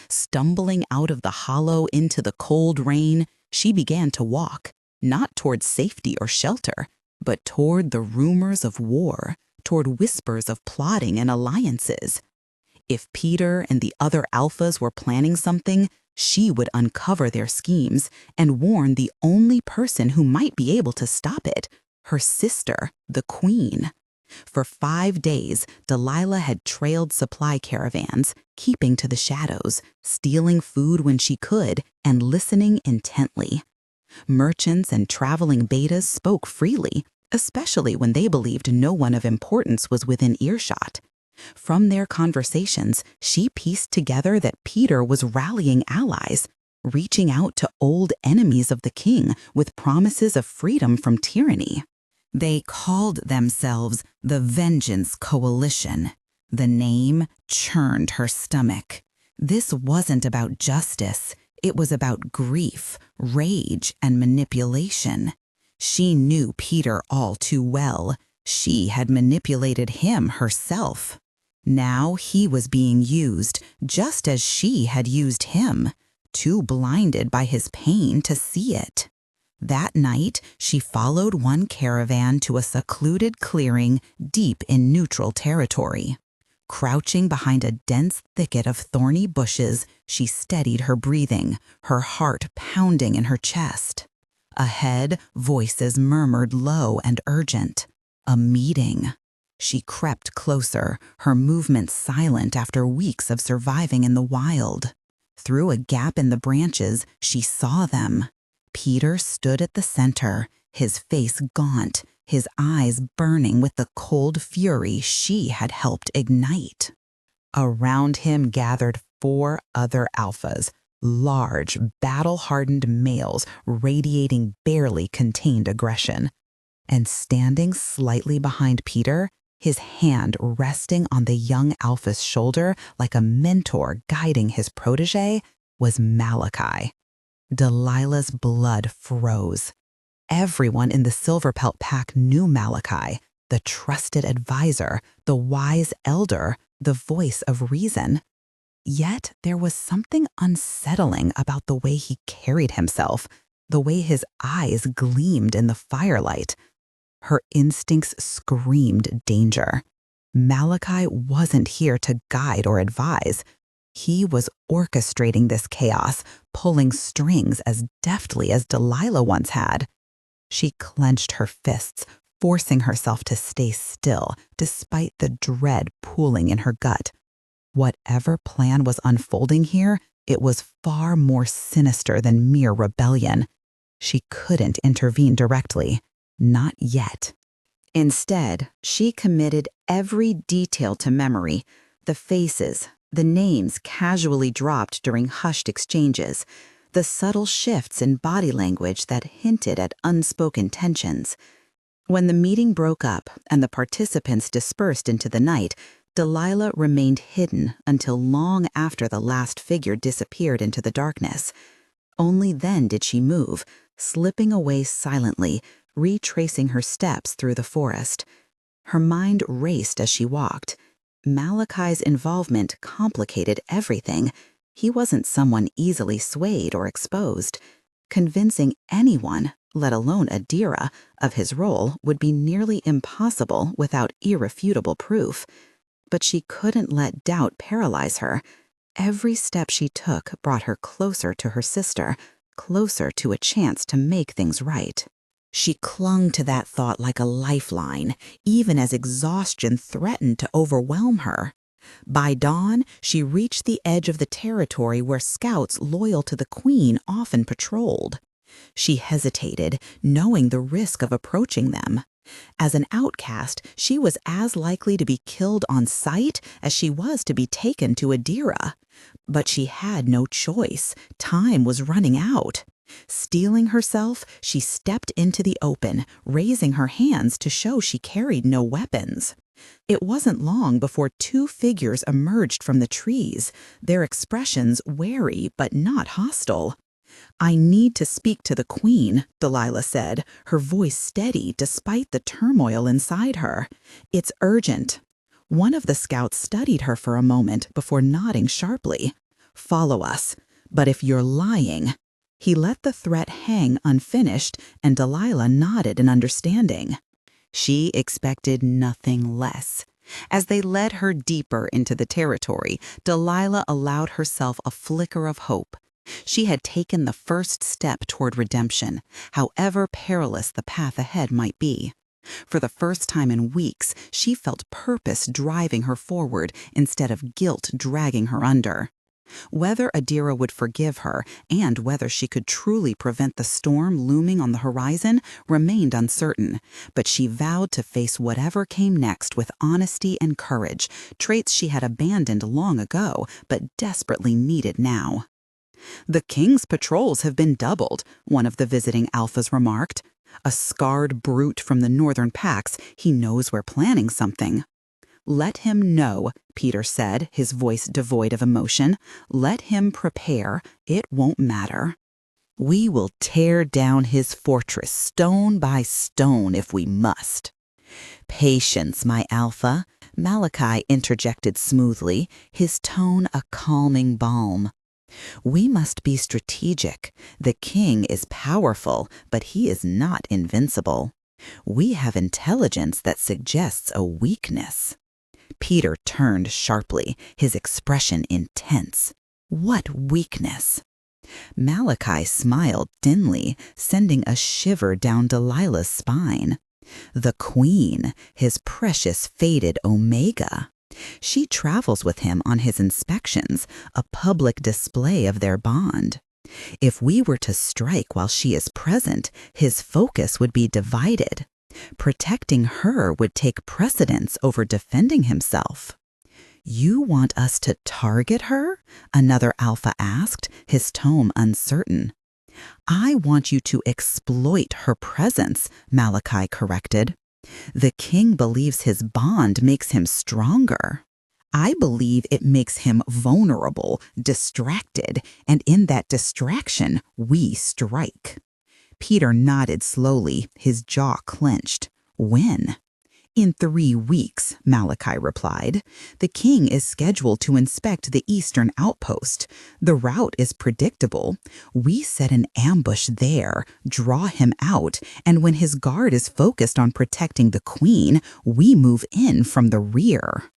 S1: Stumbling out of the hollow into the cold rain, she began to walk, not toward safety or shelter, but toward the rumors of war, toward whispers of plotting and alliances. If Peter and the other alphas were planning something, she would uncover their schemes and warn the only person who might be able to stop it, her sister, the queen. For 5 days, Delilah had trailed supply caravans, keeping to the shadows, stealing food when she could, and listening intently. Merchants and traveling betas spoke freely, especially when they believed no one of importance was within earshot. From their conversations, she pieced together that Peter was rallying allies, reaching out to old enemies of the king with promises of freedom from tyranny. They called themselves the Vengeance Coalition. The name churned her stomach. This wasn't about justice. It was about grief, rage, and manipulation. She knew Peter all too well. She had manipulated him herself. Now he was being used, just as she had used him, too blinded by his pain to see it. That night, she followed one caravan to a secluded clearing deep in neutral territory. Crouching behind a dense thicket of thorny bushes, she steadied her breathing, her heart pounding in her chest. Ahead, voices murmured low and urgent. A meeting. She crept closer, her movements silent after weeks of surviving in the wild. Through a gap in the branches, she saw them. Peter stood at the center, his face gaunt, his eyes burning with the cold fury she had helped ignite. Around him gathered 4 other alphas, large, battle-hardened males radiating barely contained aggression. And standing slightly behind Peter, his hand resting on the young alpha's shoulder like a mentor guiding his protege, was Malachi. Delilah's blood froze. Everyone in the Silverpelt pack knew Malachi, the trusted advisor, the wise elder, the voice of reason. Yet there was something unsettling about the way he carried himself, the way his eyes gleamed in the firelight. Her instincts screamed danger. Malachi wasn't here to guide or advise. He was orchestrating this chaos, pulling strings as deftly as Delilah once had. She clenched her fists, forcing herself to stay still, despite the dread pooling in her gut. Whatever plan was unfolding here, it was far more sinister than mere rebellion. She couldn't intervene directly. Not yet. Instead, she committed every detail to memory, the faces, the names casually dropped during hushed exchanges, the subtle shifts in body language that hinted at unspoken tensions. When the meeting broke up and the participants dispersed into the night, Delilah remained hidden until long after the last figure disappeared into the darkness. Only then did she move, slipping away silently, retracing her steps through the forest. Her mind raced as she walked. Malachi's involvement complicated everything. He wasn't someone easily swayed or exposed. Convincing anyone, let alone Adira, of his role would be nearly impossible without irrefutable proof. But she couldn't let doubt paralyze her. Every step she took brought her closer to her sister, closer to a chance to make things right. She clung to that thought like a lifeline, even as exhaustion threatened to overwhelm her. By dawn, she reached the edge of the territory where scouts loyal to the Queen often patrolled. She hesitated, knowing the risk of approaching them. As an outcast, she was as likely to be killed on sight as she was to be taken to Adira. But she had no choice. Time was running out. Steeling herself, she stepped into the open, raising her hands to show she carried no weapons. It wasn't long before two figures emerged from the trees, their expressions wary but not hostile. "I need to speak to the Queen," Delilah said, her voice steady despite the turmoil inside her. "It's urgent." One of the scouts studied her for a moment before nodding sharply. "Follow us. But if you're lying—" He let the threat hang unfinished, and Delilah nodded in understanding. She expected nothing less. As they led her deeper into the territory, Delilah allowed herself a flicker of hope. She had taken the first step toward redemption, however perilous the path ahead might be. For the first time in weeks, she felt purpose driving her forward instead of guilt dragging her under. Whether Adira would forgive her and whether she could truly prevent the storm looming on the horizon remained uncertain, but she vowed to face whatever came next with honesty and courage, traits she had abandoned long ago but desperately needed now. "The King's patrols have been doubled," one of the visiting alphas remarked. "A scarred brute from the northern packs, he knows we're planning something." "Let him know," Peter said, his voice devoid of emotion. "Let him prepare. It won't matter. We will tear down his fortress stone by stone if we must." "Patience, my alpha," Malachi interjected smoothly, his tone a calming balm. "We must be strategic. The King is powerful, but he is not invincible. We have intelligence that suggests a weakness." Peter turned sharply, his expression intense. "What weakness?" Malachi smiled thinly, sending a shiver down Delilah's spine. "The Queen, his precious faded Omega. She travels with him on his inspections, a public display of their bond. If we were to strike while she is present, his focus would be divided. Protecting her would take precedence over defending himself." "You want us to target her?" another alpha asked, his tone uncertain. "I want you to exploit her presence," Malachi corrected. "The King believes his bond makes him stronger. I believe it makes him vulnerable, distracted, and in that distraction, we strike." Peter nodded slowly, his jaw clenched. "When?" "In 3 weeks," Malachi replied. "The King is scheduled to inspect the eastern outpost. The route is predictable. We set an ambush there, draw him out, and when his guard is focused on protecting the Queen, we move in from the rear."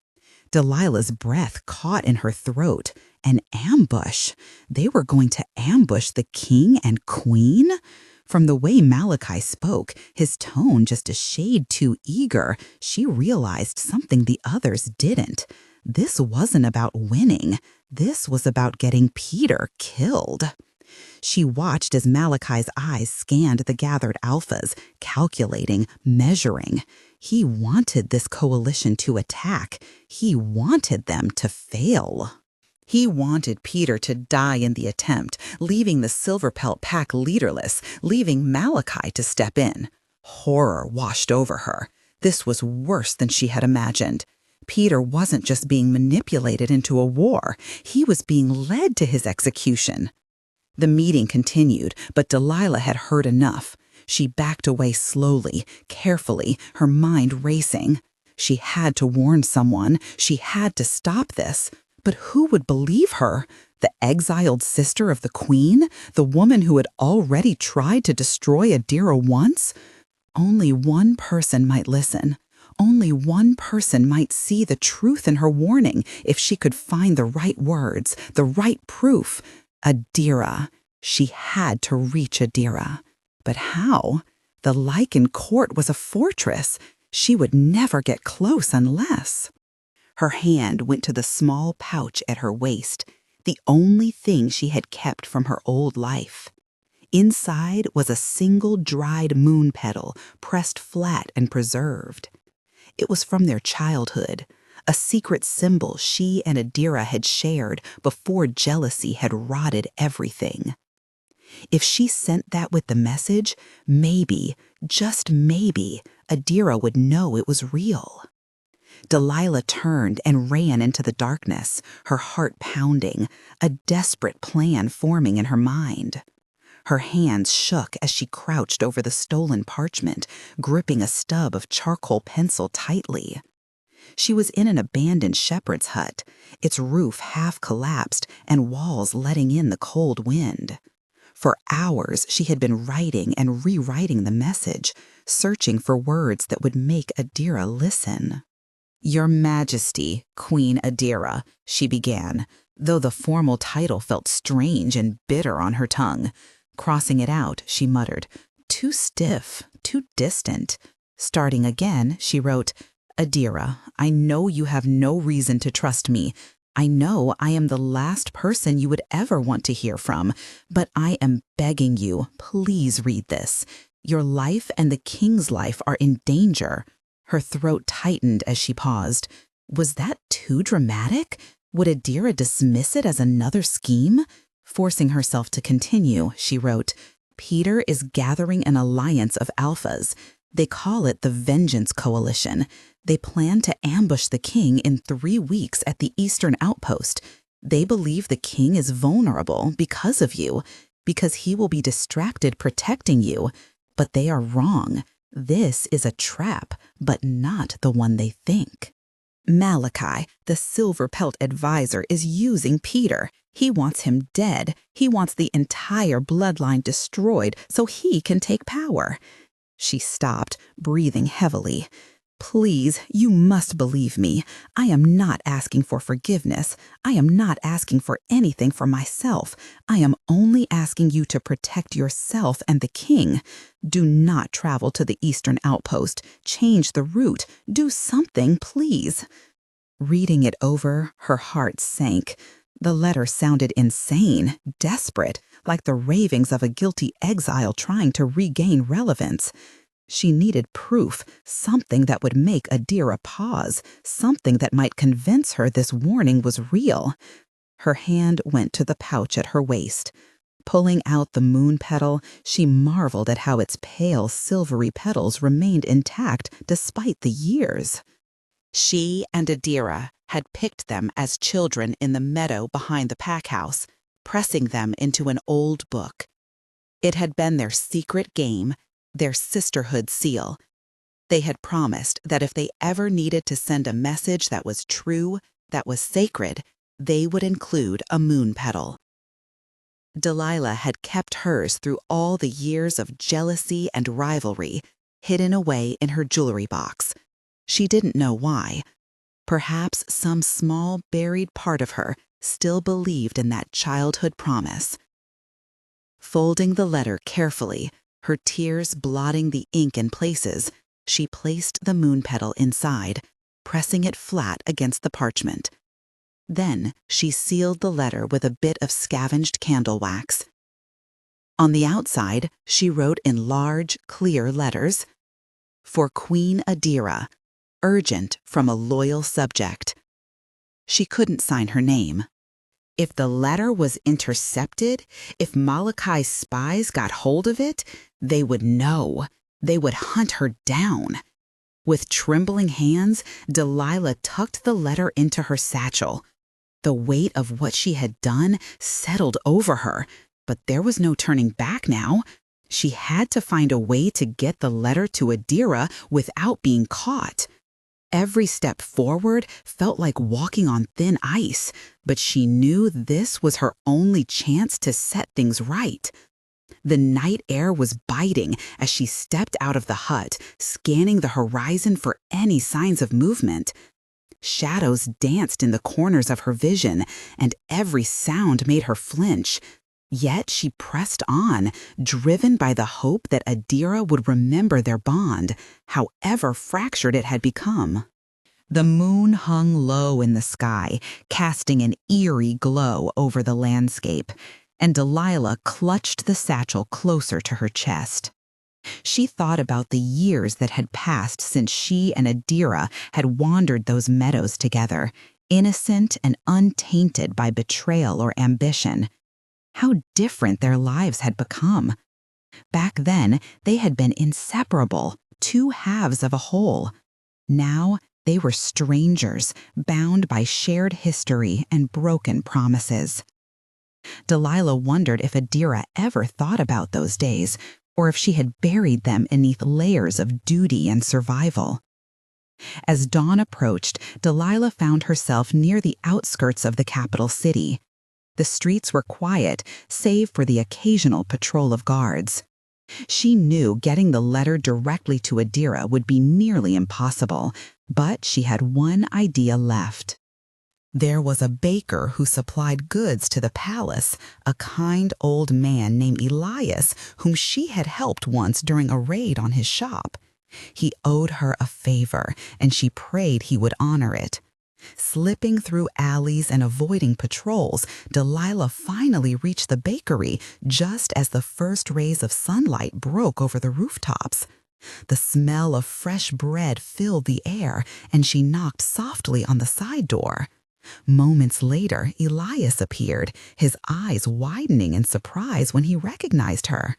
S1: Delilah's breath caught in her throat. An ambush? They were going to ambush the King and Queen? From the way Malachi spoke, his tone just a shade too eager, she realized something the others didn't. This wasn't about winning. This was about getting Peter killed. She watched as Malachi's eyes scanned the gathered alphas, calculating, measuring. He wanted this coalition to attack. He wanted them to fail. He wanted Peter to die in the attempt, leaving the Silverpelt pack leaderless, leaving Malachi to step in. Horror washed over her. This was worse than she had imagined. Peter wasn't just being manipulated into a war. He was being led to his execution. The meeting continued, but Delilah had heard enough. She backed away slowly, carefully, her mind racing. She had to warn someone. She had to stop this. But who would believe her? The exiled sister of the queen? The woman who had already tried to destroy Adira once? Only one person might listen. Only one person might see the truth in her warning if she could find the right words, the right proof. Adira. She had to reach Adira. But how? The Lycan court was a fortress. She would never get close unless. Her hand went to the small pouch at her waist, the only thing she had kept from her old life. Inside was a single dried moon petal, pressed flat and preserved. It was from their childhood, a secret symbol she and Adira had shared before jealousy had rotted everything. If she sent that with the message, maybe, just maybe, Adira would know it was real. Delilah turned and ran into the darkness, her heart pounding, a desperate plan forming in her mind. Her hands shook as she crouched over the stolen parchment, gripping a stub of charcoal pencil tightly. She was in an abandoned shepherd's hut, its roof half collapsed and walls letting in the cold wind. For hours she had been writing and rewriting the message, searching for words that would make Adira listen. "Your Majesty, Queen Adira," she began, though the formal title felt strange and bitter on her tongue. Crossing it out, she muttered, "Too stiff, too distant." Starting again, she wrote, "Adira, I know you have no reason to trust me. I know I am the last person you would ever want to hear from, but I am begging you, please read this. Your life and the king's life are in danger." Her throat tightened as she paused. Was that too dramatic? Would Adira dismiss it as another scheme? Forcing herself to continue, she wrote, "Peter is gathering an alliance of alphas. They call it the Vengeance Coalition. They plan to ambush the king in 3 weeks at the eastern outpost. They believe the king is vulnerable because of you, because he will be distracted protecting you. But they are wrong. This is a trap, but not the one they think. Malachi, the Silverpelt advisor, is using Peter. He wants him dead. He wants the entire bloodline destroyed so he can take power." She stopped, breathing heavily. "Please, you must believe me. I am not asking for forgiveness. I am not asking for anything for myself. I am only asking you to protect yourself and the king. Do not travel to the eastern outpost. Change the route. Do something, please." Reading it over, her heart sank. The letter sounded insane, desperate, like the ravings of a guilty exile trying to regain relevance. She needed proof, something that would make Adira pause, something that might convince her this warning was real. Her hand went to the pouch at her waist. Pulling out the moon petal, she marveled at how its pale, silvery petals remained intact despite the years. She and Adira had picked them as children in the meadow behind the pack house, pressing them into an old book. It had been their secret game, their sisterhood seal. They had promised that if they ever needed to send a message that was true, that was sacred, they would include a moon petal. Delilah had kept hers through all the years of jealousy and rivalry, hidden away in her jewelry box. She didn't know why. Perhaps some small buried part of her still believed in that childhood promise. Folding the letter carefully, her tears blotting the ink in places, she placed the moon petal inside, pressing it flat against the parchment. Then she sealed the letter with a bit of scavenged candle wax. On the outside, she wrote in large, clear letters, "For Queen Adira, urgent from a loyal subject." She couldn't sign her name. If the letter was intercepted, if Malachi's spies got hold of it, they would know. They would hunt her down. With trembling hands, Delilah tucked the letter into her satchel. The weight of what she had done settled over her, but there was no turning back now. She had to find a way to get the letter to Adira without being caught. Every step forward felt like walking on thin ice, but she knew this was her only chance to set things right. The night air was biting as she stepped out of the hut, scanning the horizon for any signs of movement. Shadows danced in the corners of her vision, and every sound made her flinch. Yet she pressed on, driven by the hope that Adira would remember their bond, however fractured it had become. The moon hung low in the sky, casting an eerie glow over the landscape, and Delilah clutched the satchel closer to her chest. She thought about the years that had passed since she and Adira had wandered those meadows together, innocent and untainted by betrayal or ambition. How different their lives had become. Back then, they had been inseparable, two halves of a whole. Now, they were strangers, bound by shared history and broken promises. Delilah wondered if Adira ever thought about those days, or if she had buried them beneath layers of duty and survival. As dawn approached, Delilah found herself near the outskirts of the capital city. The streets were quiet, save for the occasional patrol of guards. She knew getting the letter directly to Adira would be nearly impossible, but she had one idea left. There was a baker who supplied goods to the palace, a kind old man named Elias, whom she had helped once during a raid on his shop. He owed her a favor, and she prayed he would honor it. Slipping through alleys and avoiding patrols, Delilah finally reached the bakery just as the first rays of sunlight broke over the rooftops. The smell of fresh bread filled the air, and she knocked softly on the side door. Moments later, Elias appeared, his eyes widening in surprise when he recognized her.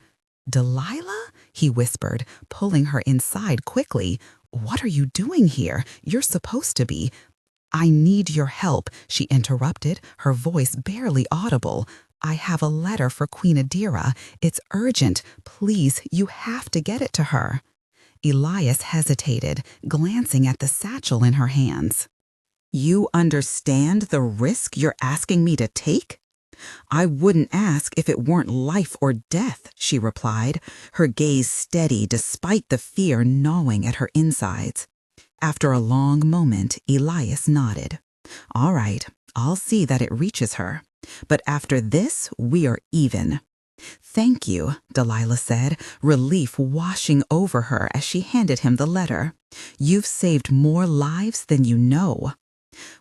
S1: "Delilah?" he whispered, pulling her inside quickly. "What are you doing here? You're supposed to be—" "I need your help," she interrupted, her voice barely audible. "I have a letter for Queen Adira. It's urgent. Please, you have to get it to her." Elias hesitated, glancing at the satchel in her hands. "You understand the risk you're asking me to take?" "I wouldn't ask if it weren't life or death," she replied, her gaze steady despite the fear gnawing at her insides. After a long moment, Elias nodded. "All right, I'll see that it reaches her. But after this, we are even." "Thank you," Delilah said, relief washing over her as she handed him the letter. "You've saved more lives than you know."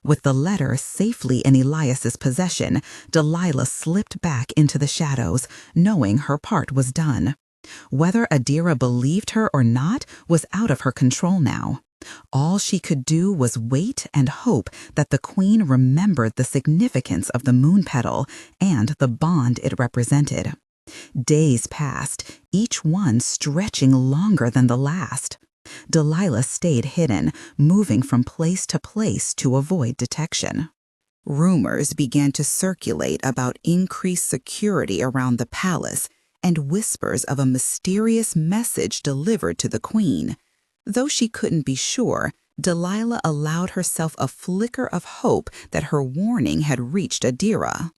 S1: With the letter safely in Elias's possession, Delilah slipped back into the shadows, knowing her part was done. Whether Adira believed her or not was out of her control now. All she could do was wait and hope that the queen remembered the significance of the moon petal and the bond it represented. Days passed, each one stretching longer than the last. Delilah stayed hidden, moving from place to avoid detection. Rumors began to circulate about increased security around the palace and whispers of a mysterious message delivered to the queen. Though she couldn't be sure, Delilah allowed herself a flicker of hope that her warning had reached Adira.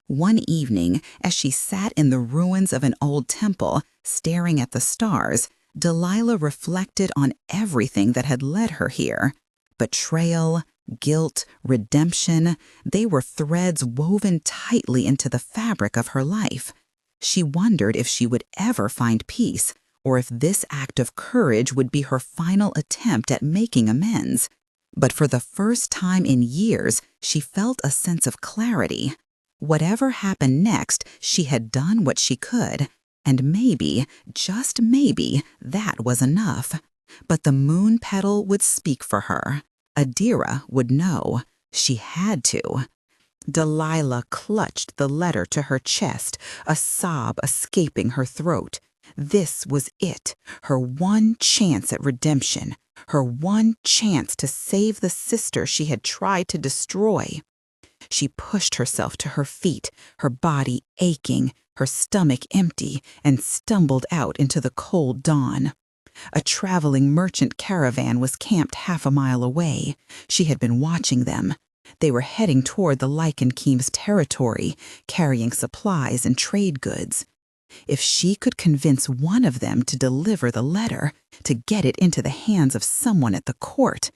S1: One evening, as she sat in the ruins of an old temple, staring at the stars, Delilah reflected on everything that had led her here. Betrayal, guilt, redemption, they were threads woven tightly into the fabric of her life. She wondered if she would ever find peace, or if this act of courage would be her final attempt at making amends. But for the first time in years, she felt a sense of clarity. Whatever happened next, she had done what she could. And maybe, just maybe, that was enough. But the moon petal would speak for her. Adira would know. She had to. Delilah clutched the letter to her chest, a sob escaping her throat. This was it, her one chance at redemption, her one chance to save the sister she had tried to destroy. She pushed herself to her feet, her body aching, her stomach empty, and stumbled out into the cold dawn. A traveling merchant caravan was camped half a mile away. She had been watching them. They were heading toward the Lycan King's territory, carrying supplies and trade goods. If she could convince one of them to deliver the letter, to get it into the hands of someone at the court.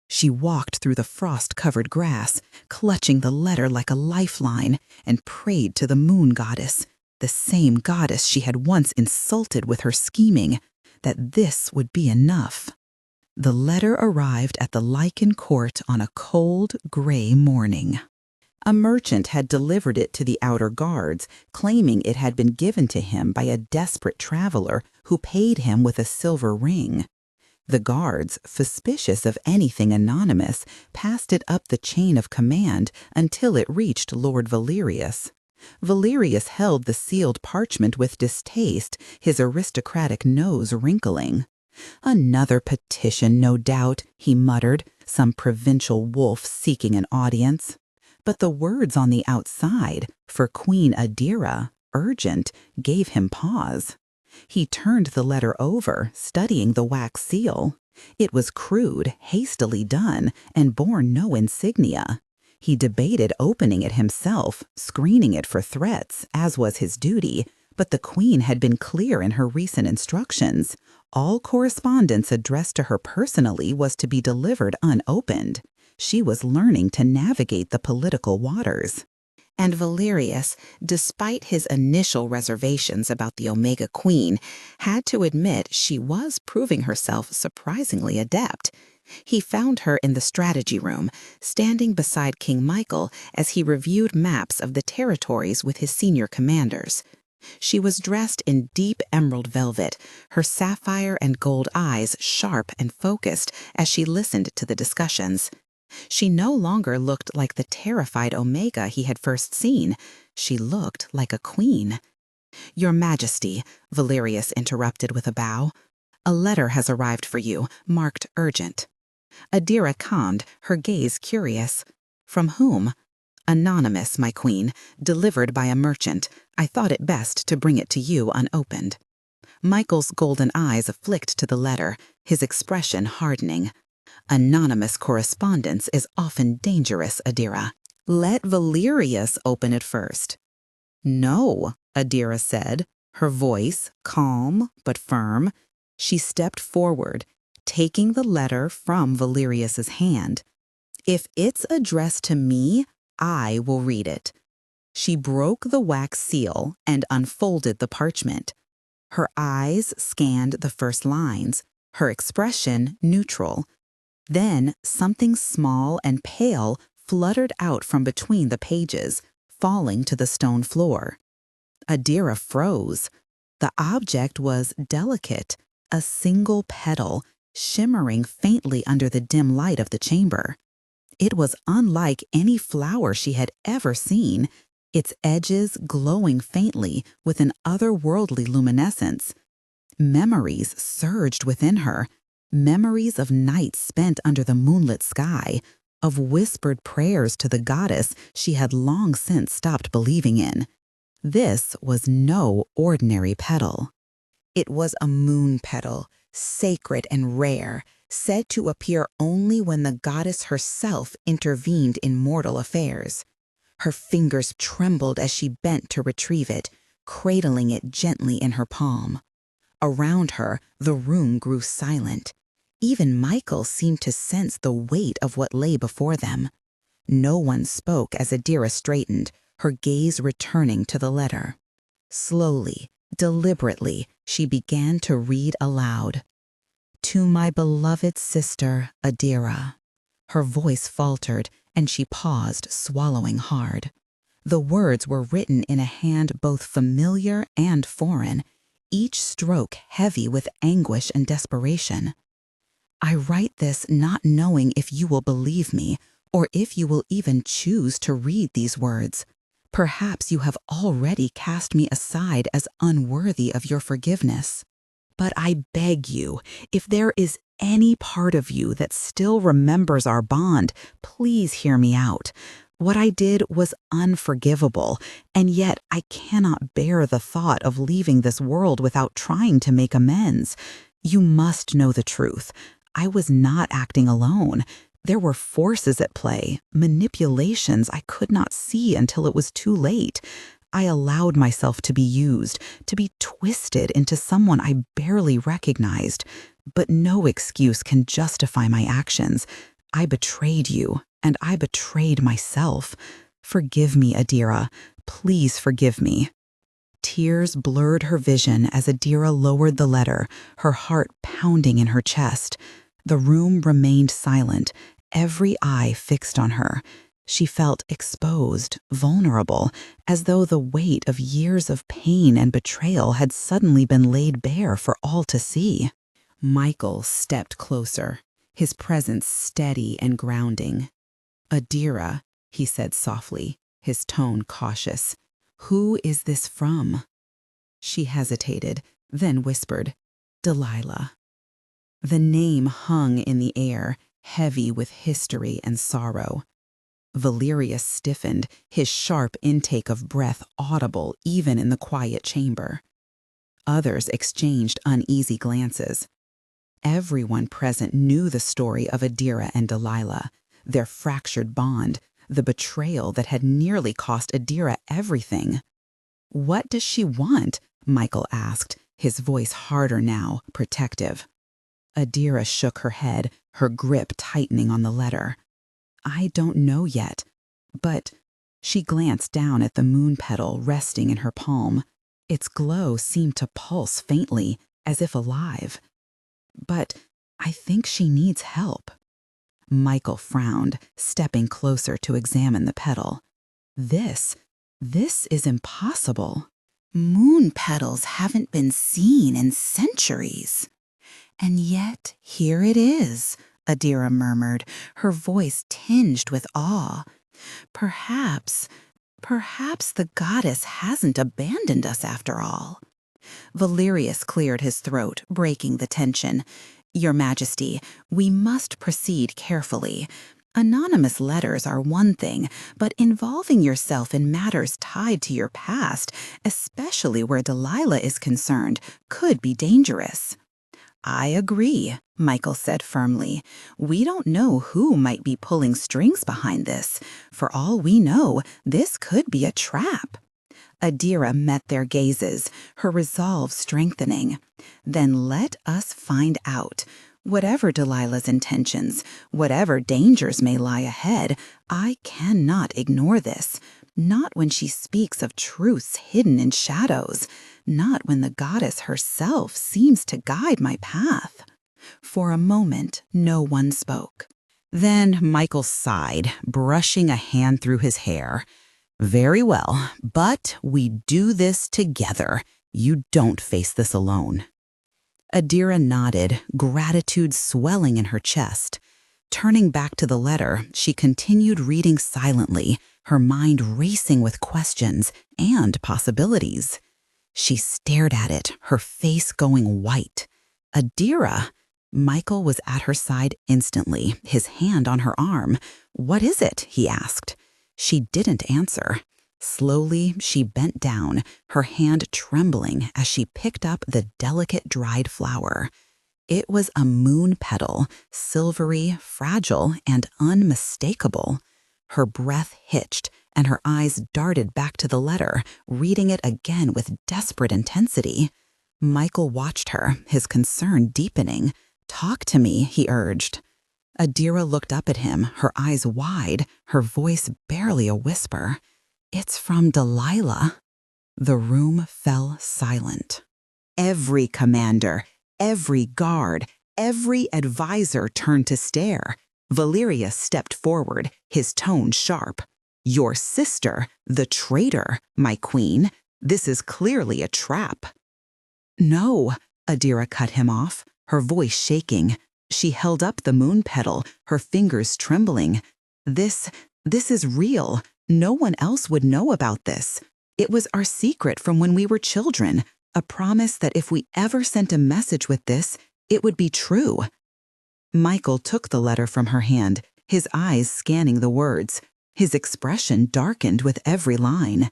S1: She walked through the frost-covered grass, clutching the letter like a lifeline, and prayed to the moon goddess, the same goddess she had once insulted with her scheming, that this would be enough. The letter arrived at the Lycan court on a cold, gray morning. A merchant had delivered it to the outer guards, claiming it had been given to him by a desperate traveler who paid him with a silver ring. The guards, suspicious of anything anonymous, passed it up the chain of command until it reached Lord Valerius. Valerius held the sealed parchment with distaste, his aristocratic nose wrinkling. "Another petition, no doubt," he muttered, some provincial wolf seeking an audience. But the words on the outside, for Queen Adira, urgent, gave him pause. He turned the letter over, studying the wax seal. It was crude, hastily done, and bore no insignia. He debated opening it himself, screening it for threats, as was his duty, but the Queen had been clear in her recent instructions. All correspondence addressed to her personally was to be delivered unopened. She was learning to navigate the political waters. And Valerius, despite his initial reservations about the Omega Queen, had to admit she was proving herself surprisingly adept. He found her in the strategy room, standing beside King Michael as he reviewed maps of the territories with his senior commanders. She was dressed in deep emerald velvet, her sapphire and gold eyes sharp and focused as she listened to the discussions. She no longer looked like the terrified Omega he had first seen. She looked like a queen. "Your Majesty," Valerius interrupted with a bow, "a letter has arrived for you, marked urgent." Adira calmed, her gaze curious. "From whom?" "Anonymous, my queen, delivered by a merchant. I thought it best to bring it to you unopened." Michael's golden eyes flicked to the letter, his expression hardening. "Anonymous correspondence is often dangerous, Adira. Let Valerius open it first." "No," Adira said, her voice calm but firm. She stepped forward, taking the letter from Valerius's hand. "If it's addressed to me, I will read it." She broke the wax seal and unfolded the parchment. Her eyes scanned the first lines, her expression neutral. Then something small and pale fluttered out from between the pages, falling to the stone floor. Adira froze. The object was delicate, a single petal, shimmering faintly under the dim light of the chamber. It was unlike any flower she had ever seen, its edges glowing faintly with an otherworldly luminescence. Memories surged within her, memories of nights spent under the moonlit sky, of whispered prayers to the goddess she had long since stopped believing in. This was no ordinary petal. It was a moon petal, sacred and rare, said to appear only when the goddess herself intervened in mortal affairs. Her fingers trembled as she bent to retrieve it, cradling it gently in her palm. Around her, the room grew silent. Even Michael seemed to sense the weight of what lay before them. No one spoke as Adira straightened, her gaze returning to the letter. Slowly, deliberately, she began to read aloud. "To my beloved sister, Adira." Her voice faltered, and she paused, swallowing hard. The words were written in a hand both familiar and foreign, each stroke heavy with anguish and desperation. I write this not knowing if you will believe me, or if you will even choose to read these words. Perhaps you have already cast me aside as unworthy of your forgiveness. But I beg you, if there is any part of you that still remembers our bond, please hear me out. What I did was unforgivable, and yet I cannot bear the thought of leaving this world without trying to make amends. You must know the truth. I was not acting alone. There were forces at play, manipulations I could not see until it was too late. I allowed myself to be used, to be twisted into someone I barely recognized. But no excuse can justify my actions. I betrayed you, and I betrayed myself. Forgive me, Adira. Please forgive me. Tears blurred her vision as Adira lowered the letter, her heart pounding in her chest. The room remained silent, every eye fixed on her. She felt exposed, vulnerable, as though the weight of years of pain and betrayal had suddenly been laid bare for all to see. Michael stepped closer, his presence steady and grounding. "Adira," he said softly, his tone cautious. "Who is this from?" She hesitated, then whispered, "Delilah." The name hung in the air, heavy with history and sorrow. Valerius stiffened, his sharp intake of breath audible even in the quiet chamber. Others exchanged uneasy glances. Everyone present knew the story of Adira and Delilah, their fractured bond, the betrayal that had nearly cost Adira everything. "What does she want?" Michael asked, his voice harder now, protective. Adira shook her head, her grip tightening on the letter. "I don't know yet, but—" She glanced down at the moon petal resting in her palm. Its glow seemed to pulse faintly, as if alive. "But I think she needs help." Michael frowned, stepping closer to examine the petal. This is impossible. Moon petals haven't been seen in centuries. "And yet here it is," Adira murmured, her voice tinged with awe. Perhaps the goddess hasn't abandoned us after all." Valerius cleared his throat, breaking the tension. "Your Majesty, we must proceed carefully. Anonymous letters are one thing, but involving yourself in matters tied to your past, especially where Delilah is concerned, could be dangerous." "I agree," Michael said firmly. "We don't know who might be pulling strings behind this. For all we know, this could be a trap." Adira met their gazes, her resolve strengthening. "Then let us find out. Whatever Delilah's intentions, whatever dangers may lie ahead, I cannot ignore this. Not when she speaks of truths hidden in shadows. Not when the goddess herself seems to guide my path." For a moment, no one spoke. Then Michael sighed, brushing a hand through his hair. "Very well, but we do this together. You don't face this alone." Adira nodded, gratitude swelling in her chest. Turning back to the letter, she continued reading silently, her mind racing with questions and possibilities. She stared at it, her face going white. "Adira!" Michael was at her side instantly, his hand on her arm. "What is it?" he asked. She didn't answer. Slowly, she bent down, her hand trembling as she picked up the delicate dried flower. It was a moon petal, silvery, fragile, and unmistakable. Her breath hitched, and her eyes darted back to the letter, reading it again with desperate intensity. Michael watched her, his concern deepening. "Talk to me," he urged. Adira looked up at him, her eyes wide, her voice barely a whisper. "It's from Delilah." The room fell silent. Every commander, every guard, every advisor turned to stare. Valerius stepped forward, his tone sharp. Your sister, the traitor, my queen. This is clearly a trap." "No," Adira cut him off, her voice shaking. She held up the moon petal, her fingers trembling. This is real. No one else would know about this. It was our secret from when we were children, a promise that if we ever sent a message with this, it would be true." Michael took the letter from her hand, his eyes scanning the words. His expression darkened with every line.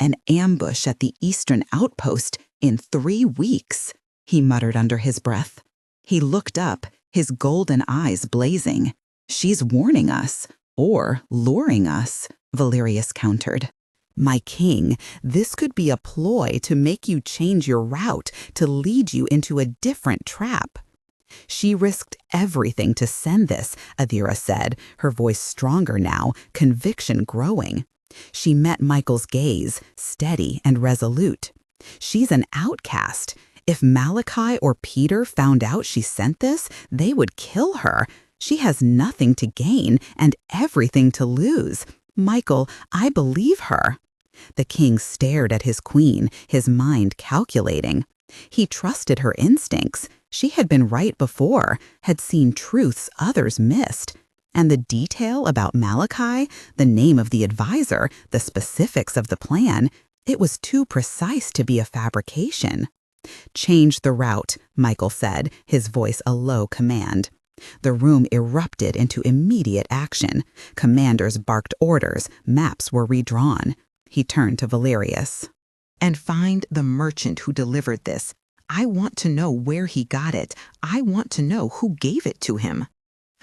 S1: "An ambush at the eastern outpost in 3 weeks," he muttered under his breath. He looked up, his golden eyes blazing. "She's warning us, or luring us," Valerius countered. "My king, this could be a ploy to make you change your route, to lead you into a different trap." "She risked everything to send this," Adira said, her voice stronger now, conviction growing. She met Michael's gaze, steady and resolute. "She's an outcast. If Malachi or Peter found out she sent this, they would kill her. She has nothing to gain and everything to lose. Michael, I believe her." The king stared at his queen, his mind calculating. He trusted her instincts. She had been right before, had seen truths others missed. And the detail about Malachi, the name of the advisor, the specifics of the plan, it was too precise to be a fabrication. "Change the route," Michael said, his voice a low command. The room erupted into immediate action. Commanders barked orders, maps were redrawn. He turned to Valerius. "And find the merchant who delivered this. I want to know where he got it. I want to know who gave it to him."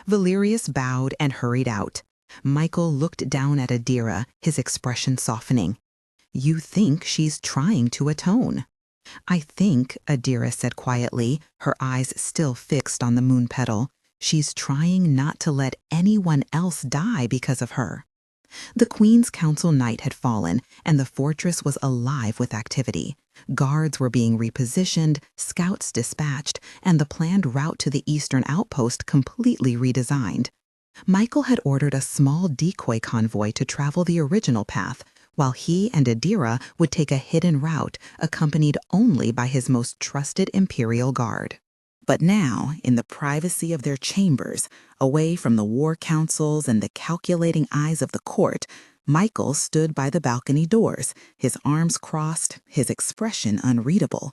S1: Valerius bowed and hurried out. Michael looked down at Adira, his expression softening. "You think she's trying to atone." "I think," Adira said quietly, her eyes still fixed on the moon petal, "she's trying not to let anyone else die because of her." The Queen's Council night had fallen, and the fortress was alive with activity. Guards were being repositioned, scouts dispatched, and the planned route to the eastern outpost completely redesigned. Michael had ordered a small decoy convoy to travel the original path, while he and Adira would take a hidden route, accompanied only by his most trusted Imperial Guard. But now, in the privacy of their chambers, away from the war councils and the calculating eyes of the court, Michael stood by the balcony doors, his arms crossed, his expression unreadable.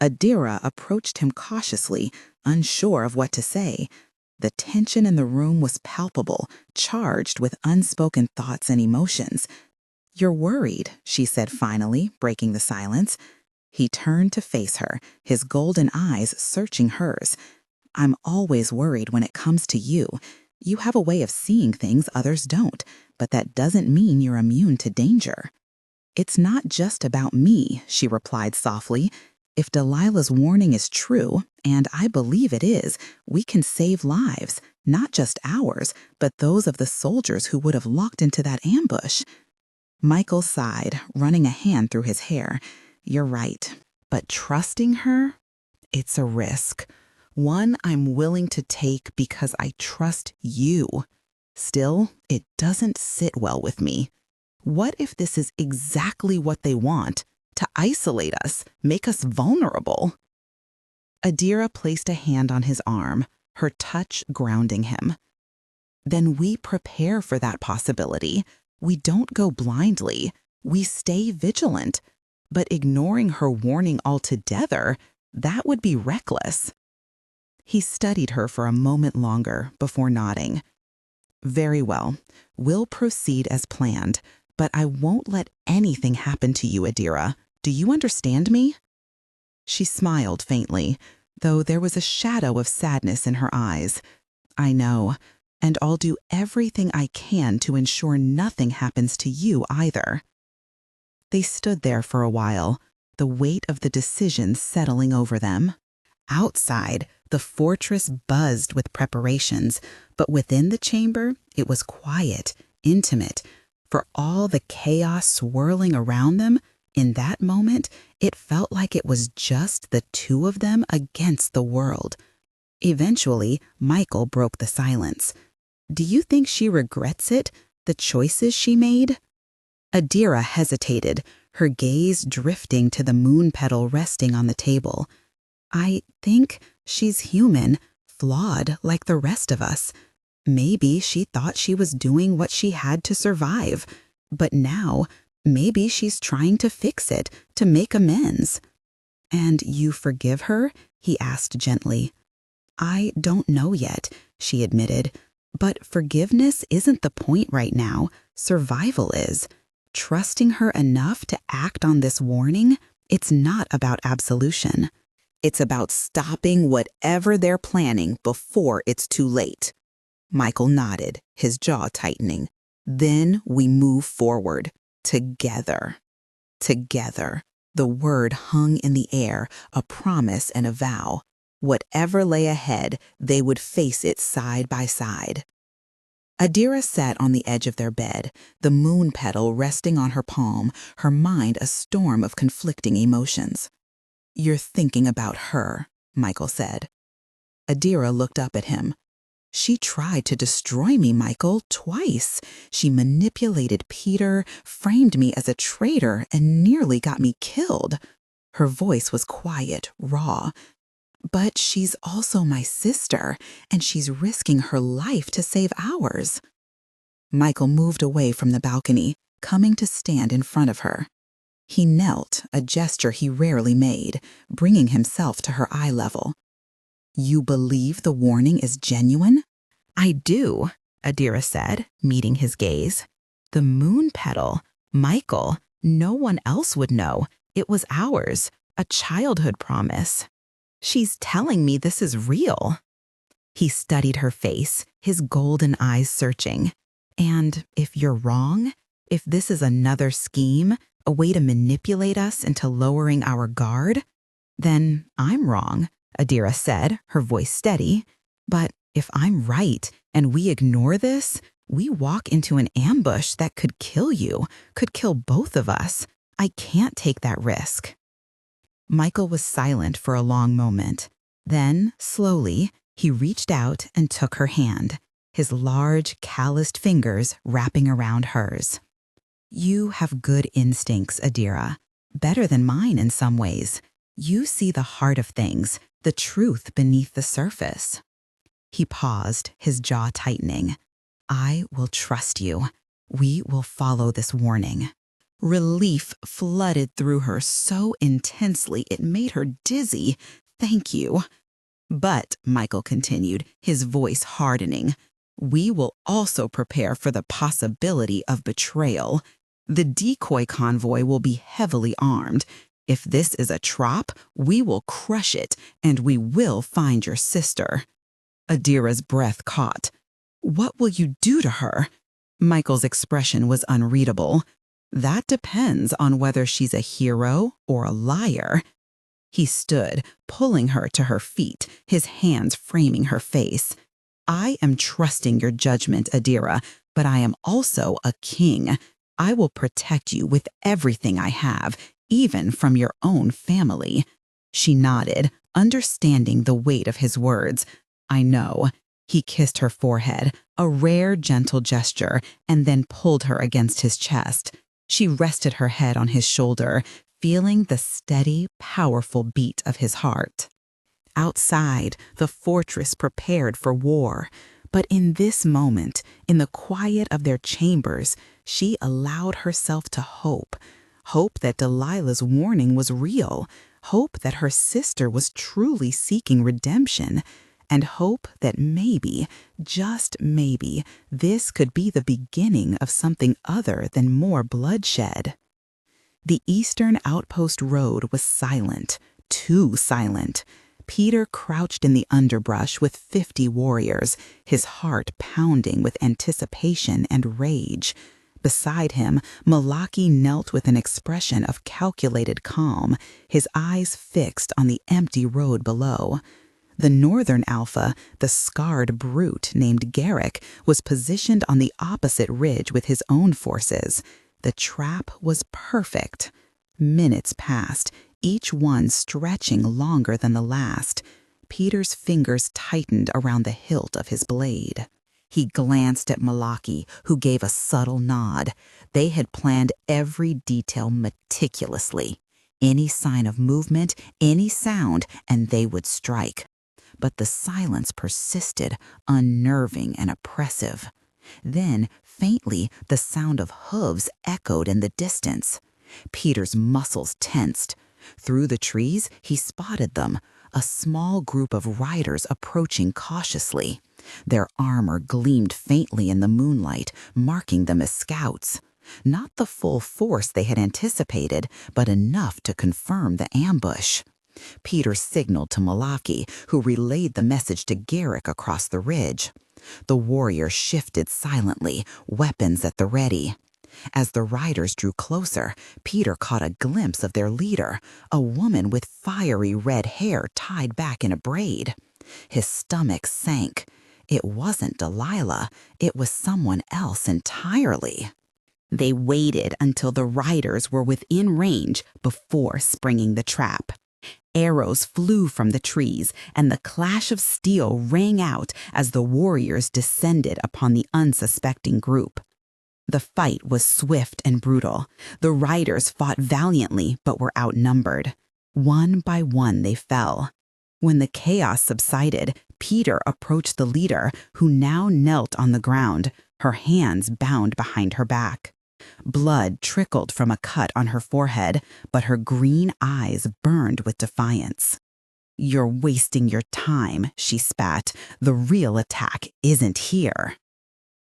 S1: Adira approached him cautiously, unsure of what to say. The tension in the room was palpable, charged with unspoken thoughts and emotions. "You're worried," she said finally, breaking the silence. He turned to face her, his golden eyes searching hers. "I'm always worried when it comes to you. You have a way of seeing things others don't, but that doesn't mean you're immune to danger." "It's not just about me," she replied softly. "If Delilah's warning is true, and I believe it is, we can save lives, not just ours, but those of the soldiers who would have walked into that ambush." Michael sighed, running a hand through his hair. "You're right. But trusting her? It's a risk. One I'm willing to take because I trust you. Still, it doesn't sit well with me. What if this is exactly what they want? To isolate us, make us vulnerable?" Adira placed a hand on his arm, her touch grounding him. "Then we prepare for that possibility. We don't go blindly. We stay vigilant. But ignoring her warning altogether, that would be reckless." He studied her for a moment longer before nodding. "Very well. We'll proceed as planned, but I won't let anything happen to you, Adira. Do you understand me?" She smiled faintly, though there was a shadow of sadness in her eyes. "I know, and I'll do everything I can to ensure nothing happens to you either." They stood there for a while, the weight of the decision settling over them. Outside, the fortress buzzed with preparations, but within the chamber, it was quiet, intimate. For all the chaos swirling around them, in that moment, it felt like it was just the two of them against the world. Eventually, Michael broke the silence. "Do you think she regrets it? The choices she made? Adira hesitated, her gaze drifting to the moon petal resting on the table. I think she's human, flawed like the rest of us. Maybe she thought she was doing what she had to survive, but now maybe she's trying to fix it, to make amends. And you forgive her? He asked gently. I don't know yet, she admitted, but forgiveness isn't the point right now. Survival is. Trusting her enough to act on this warning, it's not about absolution. It's about stopping whatever they're planning before it's too late. Michael nodded, his jaw tightening. Then we move forward, together. Together. The word hung in the air, a promise and a vow. Whatever lay ahead, they would face it side by side. Adira sat on the edge of their bed, the moon petal resting on her palm, her mind a storm of conflicting emotions. You're thinking about her, Michael said. Adira looked up at him. She tried to destroy me, Michael, twice. She manipulated Peter, framed me as a traitor, and nearly got me killed. Her voice was quiet, raw. But she's also my sister, and she's risking her life to save ours. Michael moved away from the balcony, coming to stand in front of her. He knelt, a gesture he rarely made, bringing himself to her eye level. You believe the warning is genuine? I do, Adira said, meeting his gaze. The moon petal, Michael, no one else would know. It was ours, a childhood promise. She's telling me this is real. He studied her face, his golden eyes searching. And if you're wrong, if this is another scheme, a way to manipulate us into lowering our guard, then I'm wrong, Adira said, her voice steady. But if I'm right and we ignore this, we walk into an ambush that could kill you, could kill both of us. I can't take that risk. Michael was silent for a long moment. Then, slowly, he reached out and took her hand, his large, calloused fingers wrapping around hers. You have good instincts, Adira, better than mine in some ways. You see the heart of things, the truth beneath the surface. He paused, his jaw tightening. I will trust you. We will follow this warning. Relief flooded through her so intensely it made her dizzy. Thank you. But, Michael continued, his voice hardening, we will also prepare for the possibility of betrayal. The decoy convoy will be heavily armed. If this is a trap, we will crush it, and we will find your sister. Adira's breath caught. What will you do to her? Michael's expression was unreadable. That depends on whether she's a hero or a liar. He stood, pulling her to her feet, his hands framing her face. I am trusting your judgment, Adira, but I am also a king. I will protect you with everything I have, even from your own family. She nodded, understanding the weight of his words. I know. He kissed her forehead, a rare, gentle gesture, and then pulled her against his chest. She rested her head on his shoulder, feeling the steady, powerful beat of his heart. Outside, the fortress prepared for war. But in this moment, in the quiet of their chambers, she allowed herself to hope. Hope that Delilah's warning was real. Hope that her sister was truly seeking redemption. And hope that maybe, just maybe, this could be the beginning of something other than more bloodshed. The eastern outpost road was silent, too silent. Peter crouched in the underbrush with 50 warriors, his heart pounding with anticipation and rage. Beside him, Malaki knelt with an expression of calculated calm, his eyes fixed on the empty road below. The northern alpha, the scarred brute named Garrick, was positioned on the opposite ridge with his own forces. The trap was perfect. Minutes passed, each one stretching longer than the last. Peter's fingers tightened around the hilt of his blade. He glanced at Malaki, who gave a subtle nod. They had planned every detail meticulously. Any sign of movement, any sound, and they would strike. But the silence persisted, unnerving and oppressive. Then, faintly, the sound of hooves echoed in the distance. Peter's muscles tensed. Through the trees, he spotted them, a small group of riders approaching cautiously. Their armor gleamed faintly in the moonlight, marking them as scouts. Not the full force they had anticipated, but enough to confirm the ambush. Peter signaled to Malaki, who relayed the message to Garrick across the ridge. The warriors shifted silently, weapons at the ready. As the riders drew closer, Peter caught a glimpse of their leader, a woman with fiery red hair tied back in a braid. His stomach sank. It wasn't Delilah, it was someone else entirely. They waited until the riders were within range before springing the trap. Arrows flew from the trees, and the clash of steel rang out as the warriors descended upon the unsuspecting group. The fight was swift and brutal. The riders fought valiantly but were outnumbered. One by one they fell. When the chaos subsided, Peter approached the leader, who now knelt on the ground, her hands bound behind her back. Blood trickled from a cut on her forehead, but her green eyes burned with defiance. "You're wasting your time," she spat. "The real attack isn't here."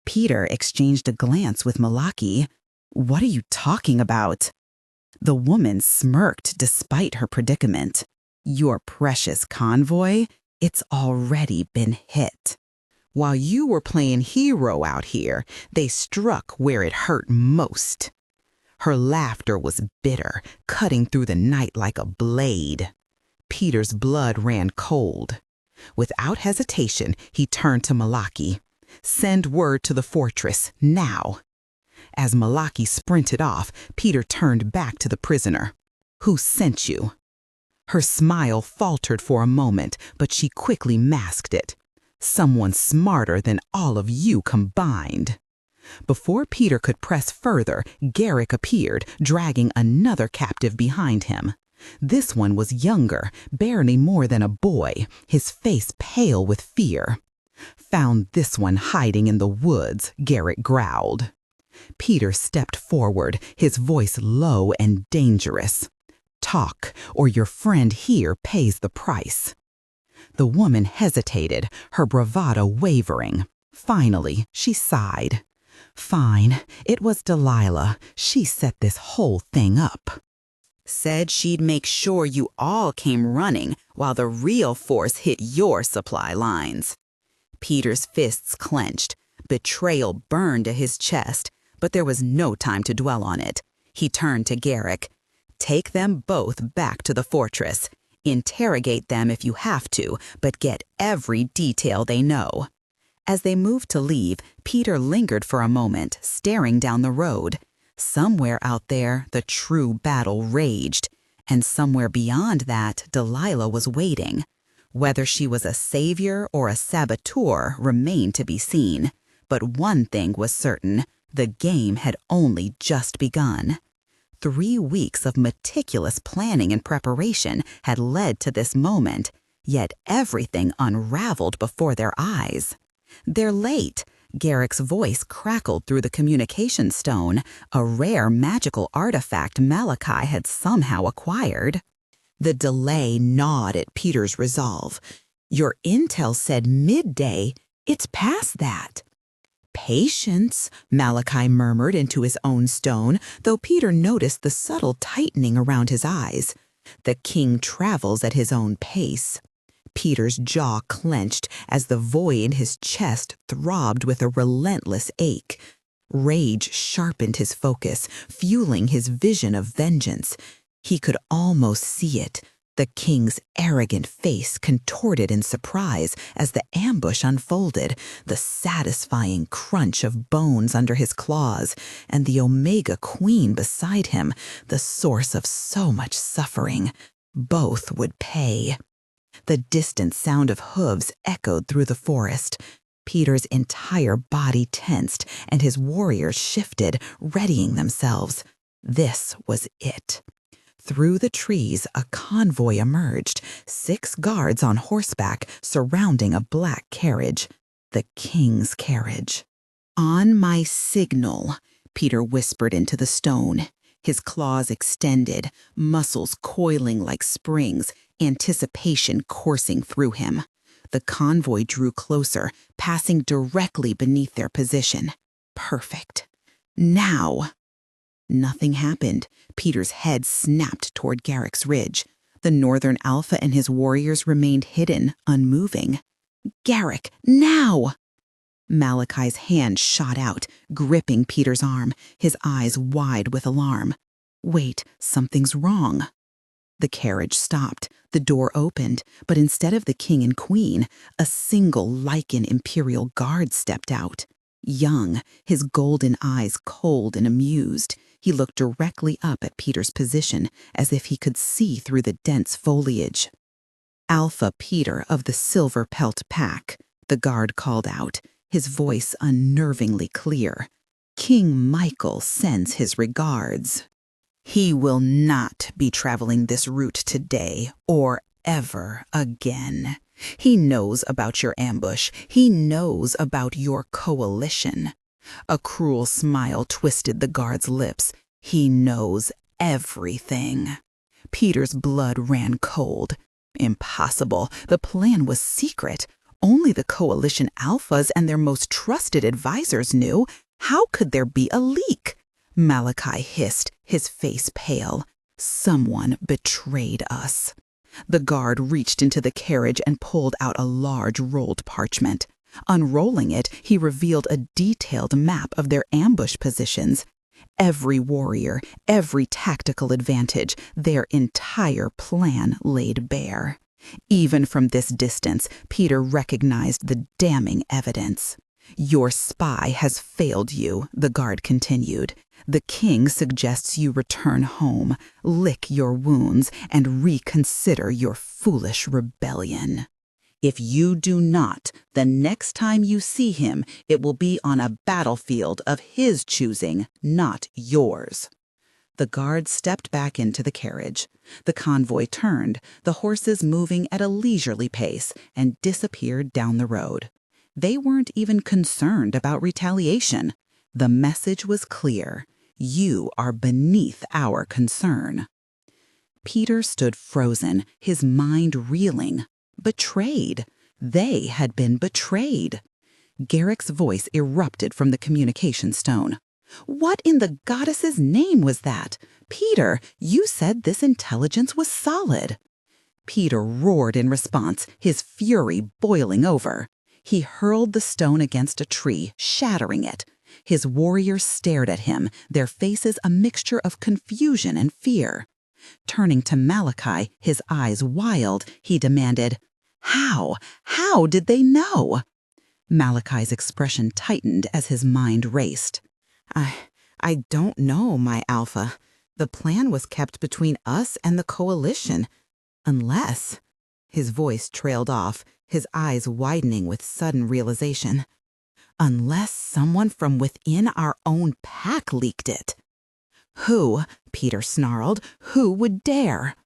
S1: Peter exchanged a glance with Malaki. "What are you talking about?" The woman smirked despite her predicament. "Your precious convoy? It's already been hit. While you were playing hero out here, they struck where it hurt most." Her laughter was bitter, cutting through the night like a blade. Peter's blood ran cold. Without hesitation, he turned to Malaki. "Send word to the fortress, now." As Malaki sprinted off, Peter turned back to the prisoner. "Who sent you?" Her smile faltered for a moment, but she quickly masked it. "Someone smarter than all of you combined." Before Peter could press further, Garrick appeared, dragging another captive behind him. This one was younger, barely more than a boy, his face pale with fear. "Found this one hiding in the woods," Garrick growled. Peter stepped forward, his voice low and dangerous. "Talk, or your friend here pays the price." The woman hesitated, her bravado wavering. Finally, she sighed. "Fine, it was Delilah. She set this whole thing up. Said she'd make sure you all came running while the real force hit your supply lines." Peter's fists clenched. Betrayal burned to his chest, but there was no time to dwell on it. He turned to Garrick. "Take them both back to the fortress. Interrogate them if you have to, but get every detail they know." As they moved to leave, Peter lingered for a moment, staring down the road. Somewhere out there, the true battle raged, and somewhere beyond that, Delilah was waiting. Whether she was a savior or a saboteur remained to be seen. But one thing was certain, the game had only just begun. 3 weeks of meticulous planning and preparation had led to this moment, yet everything unraveled before their eyes. "They're late." Garrick's voice crackled through the communication stone, a rare magical artifact Malachi had somehow acquired. The delay gnawed at Peter's resolve. "Your intel said midday. It's past that." "Patience," Malachi murmured into his own stone, though Peter noticed the subtle tightening around his eyes. "The king travels at his own pace." Peter's jaw clenched as the void in his chest throbbed with a relentless ache. Rage sharpened his focus, fueling his vision of vengeance. He could almost see it, the king's arrogant face contorted in surprise as the ambush unfolded, the satisfying crunch of bones under his claws, and the Omega Queen beside him, the source of so much suffering. Both would pay. The distant sound of hooves echoed through the forest. Peter's entire body tensed, and his warriors shifted, readying themselves. This was it. Through the trees, a convoy emerged, 6 guards on horseback surrounding a black carriage, the king's carriage. "On my signal," Peter whispered into the stone, his claws extended, muscles coiling like springs, anticipation coursing through him. The convoy drew closer, passing directly beneath their position. Perfect. Now! Nothing happened. Peter's head snapped toward Garrick's Ridge. The Northern Alpha and his warriors remained hidden, unmoving. "Garrick, now!" Malachi's hand shot out, gripping Peter's arm, his eyes wide with alarm. Wait, something's wrong. The carriage stopped, the door opened, but instead of the king and queen, a single Lycan Imperial guard stepped out. Young, his golden eyes cold and amused, he looked directly up at Peter's position as if he could see through the dense foliage. "Alpha Peter of the Silver Pelt Pack," the guard called out, his voice unnervingly clear. "King Michael sends his regards. He will not be traveling this route today or ever again. He knows about your ambush. He knows about your coalition." A cruel smile twisted the guard's lips. "He knows everything." Peter's blood ran cold. Impossible. The plan was secret. Only the coalition alphas and their most trusted advisors knew. How could there be a leak? Malachi hissed, his face pale. "Someone betrayed us." The guard reached into the carriage and pulled out a large rolled parchment. Unrolling it, he revealed a detailed map of their ambush positions. Every warrior, every tactical advantage, their entire plan laid bare. Even from this distance, Peter recognized the damning evidence. "Your spy has failed you," the guard continued. "The king suggests you return home, lick your wounds, and reconsider your foolish rebellion. If you do not, the next time you see him, it will be on a battlefield of his choosing, not yours." The guard stepped back into the carriage. The convoy turned, the horses moving at a leisurely pace, and disappeared down the road. They weren't even concerned about retaliation. The message was clear. You are beneath our concern. Peter stood frozen, his mind reeling. Betrayed. They had been betrayed. Garrick's voice erupted from the communication stone. "What in the goddess's name was that? Peter, you said this intelligence was solid." Peter roared in response, his fury boiling over. He hurled the stone against a tree, shattering it. His warriors stared at him, their faces a mixture of confusion and fear. Turning to Malachi, his eyes wild, he demanded, How did they know?" Malachi's expression tightened as his mind raced. I don't know, my Alpha. The plan was kept between us and the coalition. Unless—" his voice trailed off, his eyes widening with sudden realization. "Unless someone from within our own pack leaked it." "Who?" Peter snarled. "Who would dare?"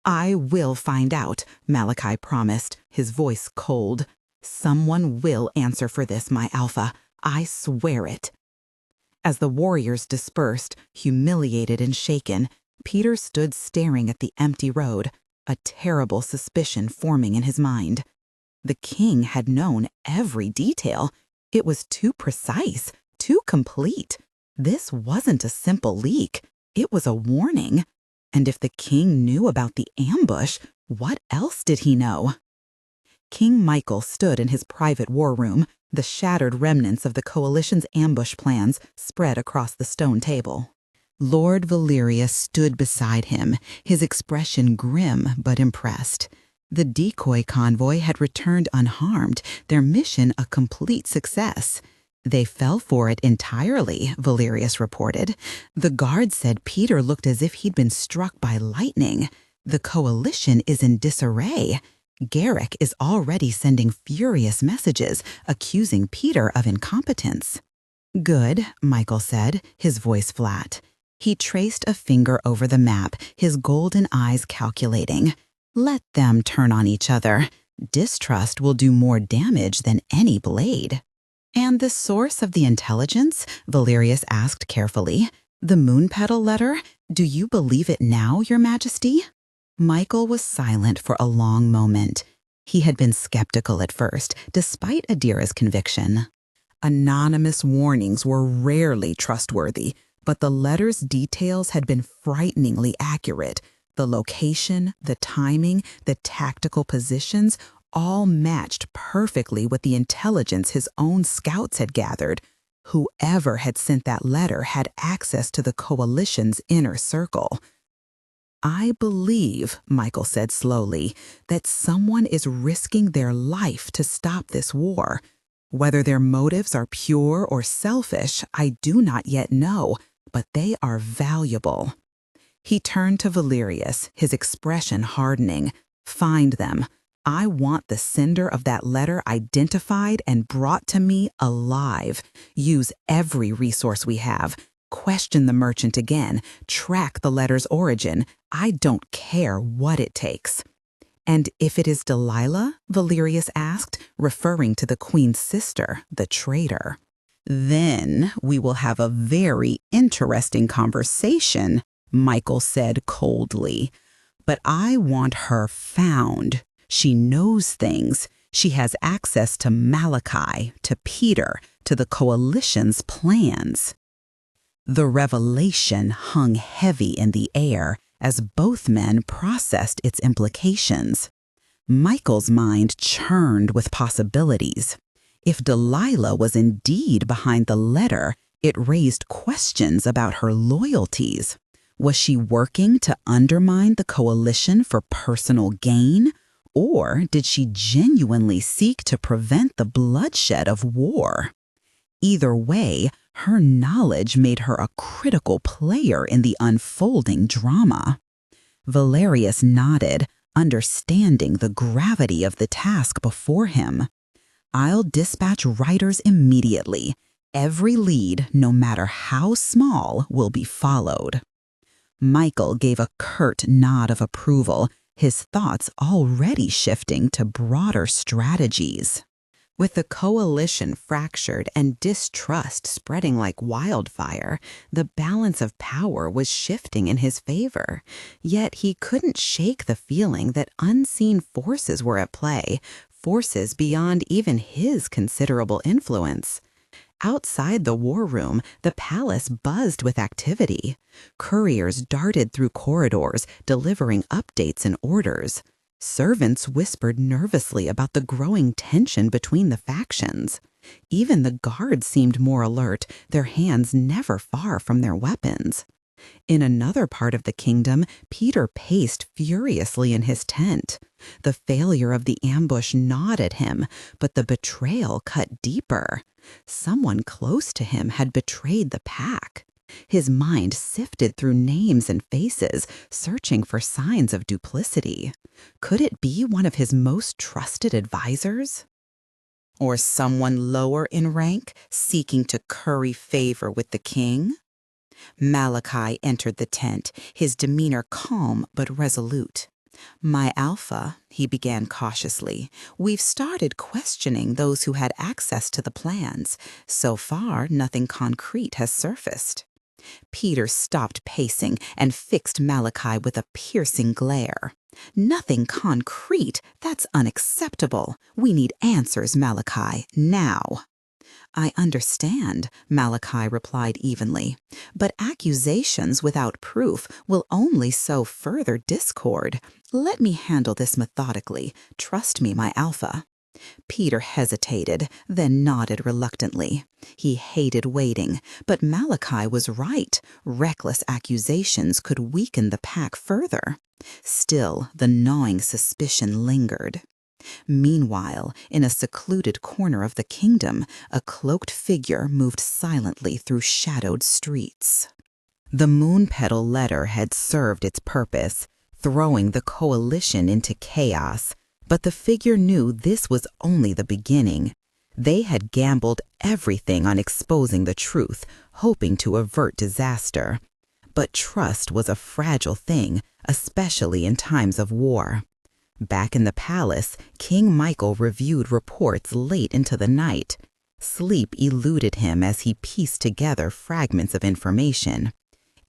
S1: "I will find out," Malachi promised, his voice cold. "Someone will answer for this, my Alpha. I swear it." As the warriors dispersed, humiliated and shaken, Peter stood staring at the empty road, a terrible suspicion forming in his mind. The king had known every detail. It was too precise, too complete. This wasn't a simple leak. It was a warning. And if the king knew about the ambush, what else did he know? King Michael stood in his private war room, the shattered remnants of the coalition's ambush plans spread across the stone table. Lord Valerius stood beside him, his expression grim but impressed. The decoy convoy had returned unharmed, their mission a complete success. "They fell for it entirely," Valerius reported. "The guard said Peter looked as if he'd been struck by lightning. The coalition is in disarray. Garrick is already sending furious messages accusing Peter of incompetence. Good, Michael said, his voice flat. He traced a finger over the map, his golden eyes calculating. Let them turn on each other. Distrust will do more damage than any blade. And the source of the intelligence? Valerius asked carefully. The moon petal letter? Do you believe it now, Your Majesty? Michael was silent for a long moment. He had been skeptical at first, despite Adira's conviction. Anonymous warnings were rarely trustworthy, but the letter's details had been frighteningly accurate. The location, the timing, the tactical positions all matched perfectly with the intelligence his own scouts had gathered. Whoever had sent that letter had access to the coalition's inner circle. I believe, Michael said slowly, that someone is risking their life to stop this war. Whether their motives are pure or selfish, I do not yet know, but they are valuable. He turned to Valerius, his expression hardening. Find them. I want the sender of that letter identified and brought to me alive. Use every resource we have. Question the merchant again. Track the letter's origin. I don't care what it takes. And if it is Delilah? Valerius asked, referring to the queen's sister, the traitor. Then we will have a very interesting conversation, Michael said coldly. But I want her found. She knows things. She has access to Malachi, to Peter, to the coalition's plans. The revelation hung heavy in the air as both men processed its implications. Michael's mind churned with possibilities. If Delilah was indeed behind the letter, it raised questions about her loyalties. Was she working to undermine the coalition for personal gain? Or did she genuinely seek to prevent the bloodshed of war? Either way, her knowledge made her a critical player in the unfolding drama. Valerius nodded, understanding the gravity of the task before him. I'll dispatch writers immediately. Every lead, no matter how small, will be followed. Michael gave a curt nod of approval, his thoughts already shifting to broader strategies. With the coalition fractured and distrust spreading like wildfire, the balance of power was shifting in his favor. Yet he couldn't shake the feeling that unseen forces were at play, forces beyond even his considerable influence. Outside the war room, the palace buzzed with activity. Couriers darted through corridors, delivering updates and orders. Servants whispered nervously about the growing tension between the factions. Even the guards seemed more alert, their hands never far from their weapons. In another part of the kingdom, Peter paced furiously in his tent. The failure of the ambush gnawed at him, but the betrayal cut deeper. Someone close to him had betrayed the pack. His mind sifted through names and faces, searching for signs of duplicity. Could it be one of his most trusted advisors? Or someone lower in rank, seeking to curry favor with the king? Malachi entered the tent, his demeanor calm but resolute. My Alpha, he began cautiously, we've started questioning those who had access to the plans. So far, nothing concrete has surfaced. Peter stopped pacing and fixed Malachi with a piercing glare. Nothing concrete? That's unacceptable. We need answers, Malachi, now. I understand, Malachi replied evenly, but accusations without proof will only sow further discord. Let me handle this methodically. Trust me, my Alpha. Peter hesitated, then nodded reluctantly. He hated waiting, but Malachi was right. Reckless accusations could weaken the pack further. Still, the gnawing suspicion lingered. Meanwhile, in a secluded corner of the kingdom, a cloaked figure moved silently through shadowed streets. The moon petal letter had served its purpose, throwing the coalition into chaos, But the figure knew this was only the beginning. They had gambled everything on exposing the truth, hoping to avert disaster. But trust was a fragile thing, especially in times of war. Back in the palace, King Michael reviewed reports late into the night. Sleep eluded him as he pieced together fragments of information.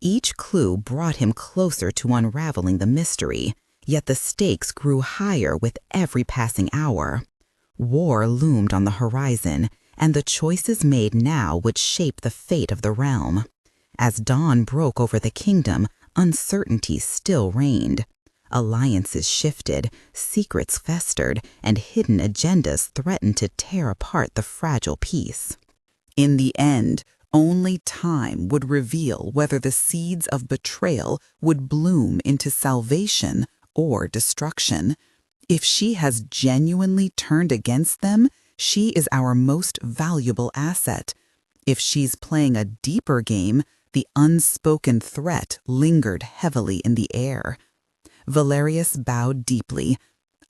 S1: Each clue brought him closer to unraveling the mystery, yet the stakes grew higher with every passing hour. War loomed on the horizon, and the choices made now would shape the fate of the realm. As dawn broke over the kingdom, uncertainty still reigned. Alliances shifted, secrets festered, and hidden agendas threatened to tear apart the fragile peace. In the end, only time would reveal whether the seeds of betrayal would bloom into salvation or destruction. If she has genuinely turned against them, she is our most valuable asset. If she's playing a deeper game, the unspoken threat lingered heavily in the air. Valerius bowed deeply.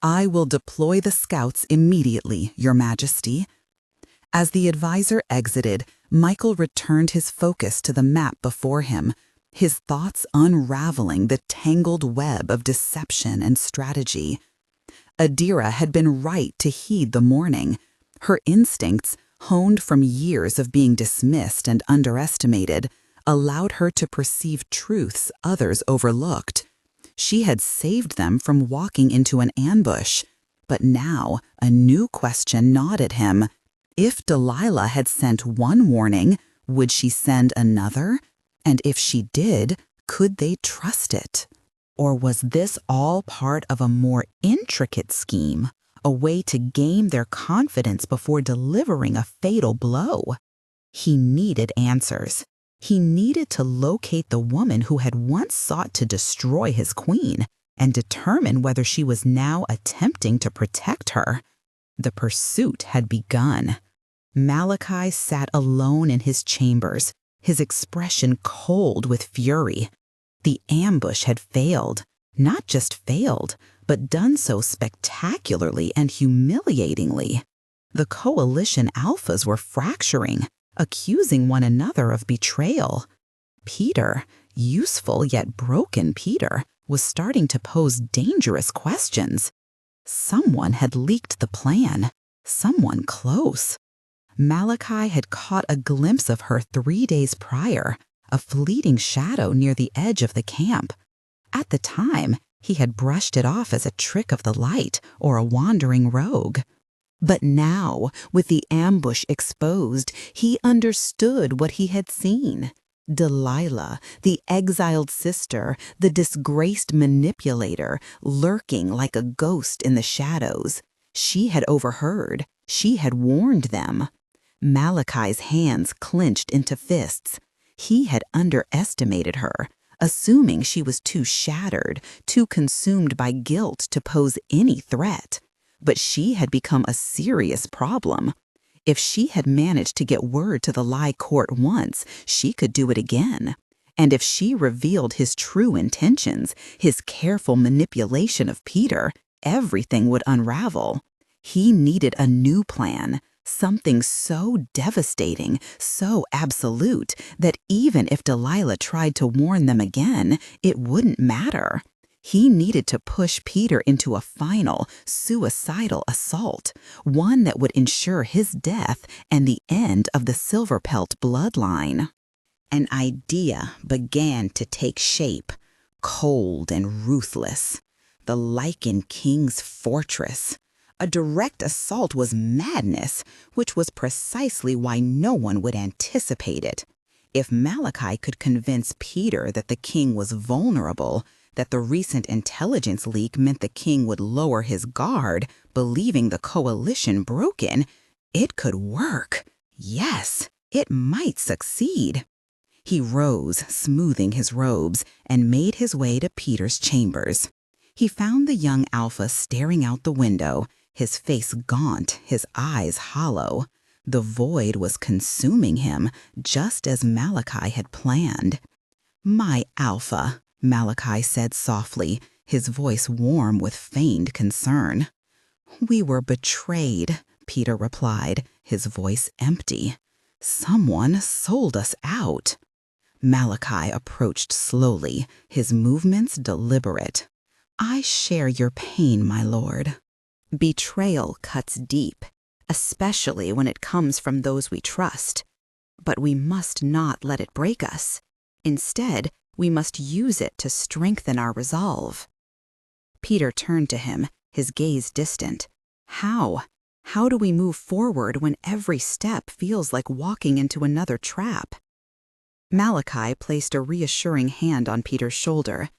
S1: "I will deploy the scouts immediately, Your Majesty." As the advisor exited, Michael returned his focus to the map before him, his thoughts unraveling the tangled web of deception and strategy. Adira had been right to heed the warning. Her instincts, honed from years of being dismissed and underestimated, allowed her to perceive truths others overlooked. She had saved them from walking into an ambush. But now a new question gnawed at him. If Delilah had sent one warning, would she send another? And if she did, could they trust it? Or was this all part of a more intricate scheme, a way to game their confidence before delivering a fatal blow? He needed answers. He needed to locate the woman who had once sought to destroy his queen and determine whether she was now attempting to protect her. The pursuit had begun. Malachi sat alone in his chambers, his expression cold with fury. The ambush had failed, not just failed, but done so spectacularly and humiliatingly. The coalition alphas were fracturing, accusing one another of betrayal. Peter, useful yet broken Peter, was starting to pose dangerous questions. Someone had leaked the plan, someone close. Malachi had caught a glimpse of her 3 days prior, a fleeting shadow near the edge of the camp. At the time, he had brushed it off as a trick of the light or a wandering rogue. But now, with the ambush exposed, he understood what he had seen. Delilah, the exiled sister, the disgraced manipulator, lurking like a ghost in the shadows. She had overheard. She had warned them. Malachi's hands clenched into fists. He had underestimated her, assuming she was too shattered, too consumed by guilt to pose any threat. But she had become a serious problem. If she had managed to get word to the Lie court once, she could do it again. And if she revealed his true intentions, his careful manipulation of Peter, everything would unravel. He needed a new plan, something so devastating, so absolute, that even if Delilah tried to warn them again, it wouldn't matter. He needed to push Peter into a final, suicidal assault, one that would ensure his death and the end of the Silverpelt bloodline. An idea began to take shape, cold and ruthless. The Lycan King's fortress. A direct assault was madness, which was precisely why no one would anticipate it. If Malachi could convince Peter that the king was vulnerable, that the recent intelligence leak meant the king would lower his guard, believing the coalition broken, it could work. Yes, it might succeed. He rose, smoothing his robes, and made his way to Peter's chambers. He found the young alpha staring out the window, his face gaunt, his eyes hollow. The void was consuming him, just as Malachi had planned. "My alpha," Malachi said softly, his voice warm with feigned concern. "We were betrayed," Peter replied, his voice empty. "Someone sold us out." Malachi approached slowly, his movements deliberate. "I share your pain, my lord." Betrayal cuts deep, especially when it comes from those we trust. But we must not let it break us. Instead, we must use it to strengthen our resolve. Peter turned to him, his gaze distant. How? How do we move forward when every step feels like walking into another trap? Malachi placed a reassuring hand on Peter's shoulder.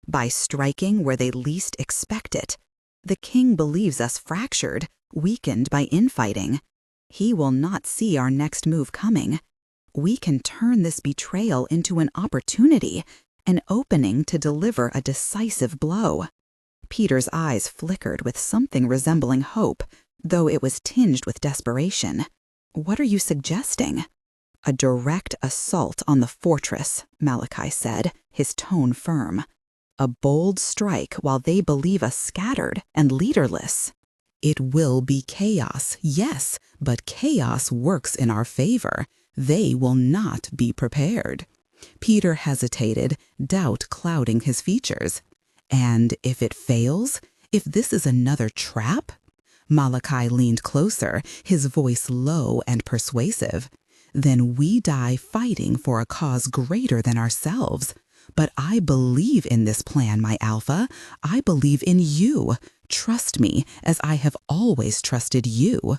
S1: By striking where they least expect it, the king believes us fractured, weakened by infighting. He will not see our next move coming. We can turn this betrayal into an opportunity, an opening to deliver a decisive blow. Peter's eyes flickered with something resembling hope, though it was tinged with desperation. "What are you suggesting?" "A direct assault on the fortress," Malachi said, his tone firm. "A bold strike while they believe us scattered and leaderless. It will be chaos, yes, but chaos works in our favor. They will not be prepared." Peter hesitated, doubt clouding his features. "And if it fails? If this is another trap?" Malachi leaned closer, his voice low and persuasive. "Then we die fighting for a cause greater than ourselves. But I believe in this plan, my Alpha. I believe in you. Trust me, as I have always trusted you."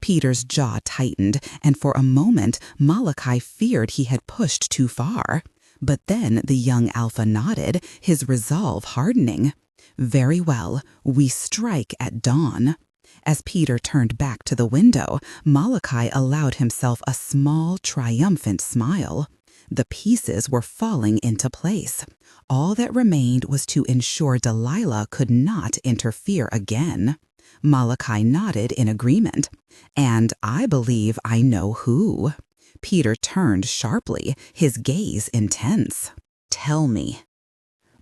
S1: Peter's jaw tightened, and for a moment Malachi feared he had pushed too far. But then the young Alpha nodded, his resolve hardening. "Very well, we strike at dawn." As Peter turned back to the window, Malachi allowed himself a small, triumphant smile. The pieces were falling into place. All that remained was to ensure Delilah could not interfere again. Malachi nodded in agreement. "And I believe I know who." Peter turned sharply, his gaze intense. "Tell me."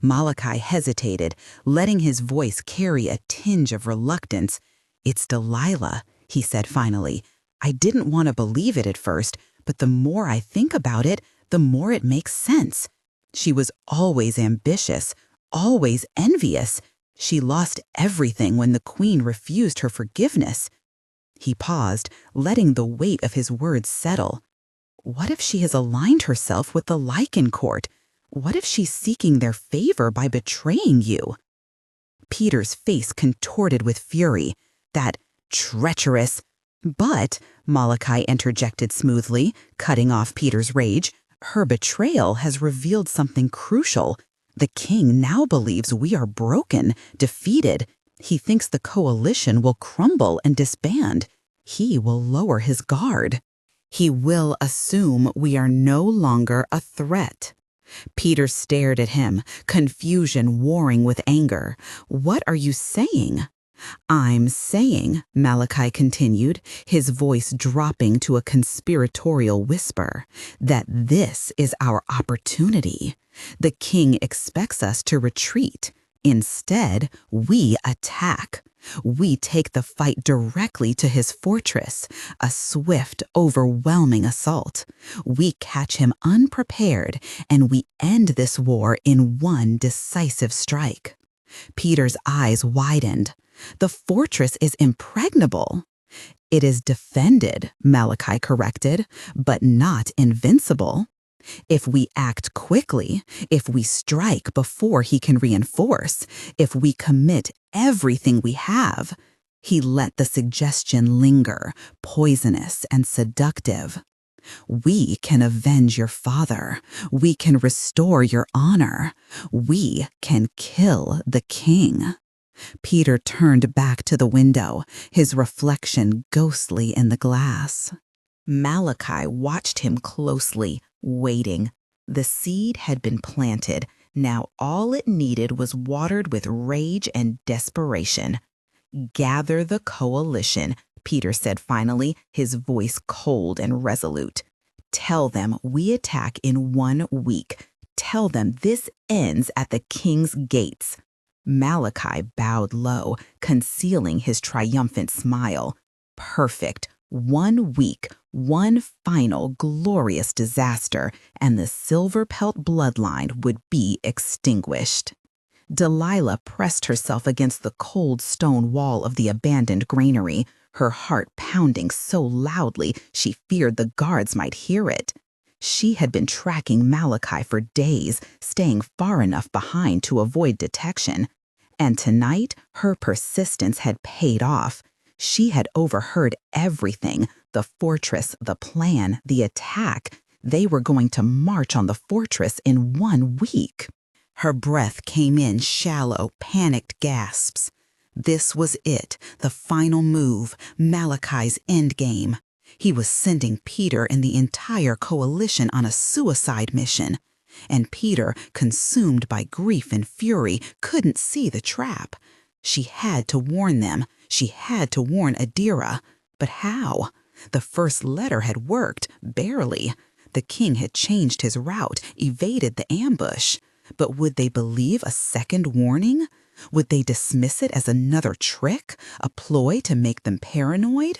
S1: Malachi hesitated, letting his voice carry a tinge of reluctance. "It's Delilah," he said finally. "I didn't want to believe it at first, but the more I think about it, the more it makes sense. She was always ambitious, always envious. She lost everything when the queen refused her forgiveness." He paused, letting the weight of his words settle. "What if she has aligned herself with the Lycan court? What if she's seeking their favor by betraying you?" Peter's face contorted with fury. "That treacherous—" "But," Malachi interjected smoothly, cutting off Peter's rage, "her betrayal has revealed something crucial. The king now believes we are broken, defeated. He thinks the coalition will crumble and disband. He will lower his guard. He will assume we are no longer a threat." Peter stared at him, confusion warring with anger. "What are you saying?" "I'm saying," Malachi continued, his voice dropping to a conspiratorial whisper, "that this is our opportunity. The king expects us to retreat. Instead, we attack. We take the fight directly to his fortress, a swift, overwhelming assault. We catch him unprepared, and we end this war in one decisive strike." Peter's eyes widened. "The fortress is impregnable." "It is defended," Malachi corrected, "but not invincible. If we act quickly, if we strike before he can reinforce, if we commit everything we have—" He let the suggestion linger, poisonous and seductive. "We can avenge your father. We can restore your honor. We can kill the king." Peter turned back to the window, his reflection ghostly in the glass. Malachi watched him closely, waiting. The seed had been planted. Now all it needed was watered with rage and desperation. "Gather the coalition," Peter said finally, his voice cold and resolute. "Tell them we attack in 1 week. Tell them this ends at the king's gates." Malachi bowed low, concealing his triumphant smile. Perfect. 1 week, one final glorious disaster, and the silver pelt bloodline would be extinguished. Delilah pressed herself against the cold stone wall of the abandoned granary, her heart pounding so loudly she feared the guards might hear it. She had been tracking Malachi for days, staying far enough behind to avoid detection. And tonight, her persistence had paid off. She had overheard everything: the fortress, the plan, the attack. They were going to march on the fortress in 1 week. Her breath came in shallow, panicked gasps. This was it, the final move, Malachi's endgame. He was sending Peter and the entire coalition on a suicide mission. And Peter, consumed by grief and fury, couldn't see the trap. She had to warn them. She had to warn Adira. But how? The first letter had worked, barely. The king had changed his route, evaded the ambush. But would they believe a second warning? Would they dismiss it as another trick, a ploy to make them paranoid?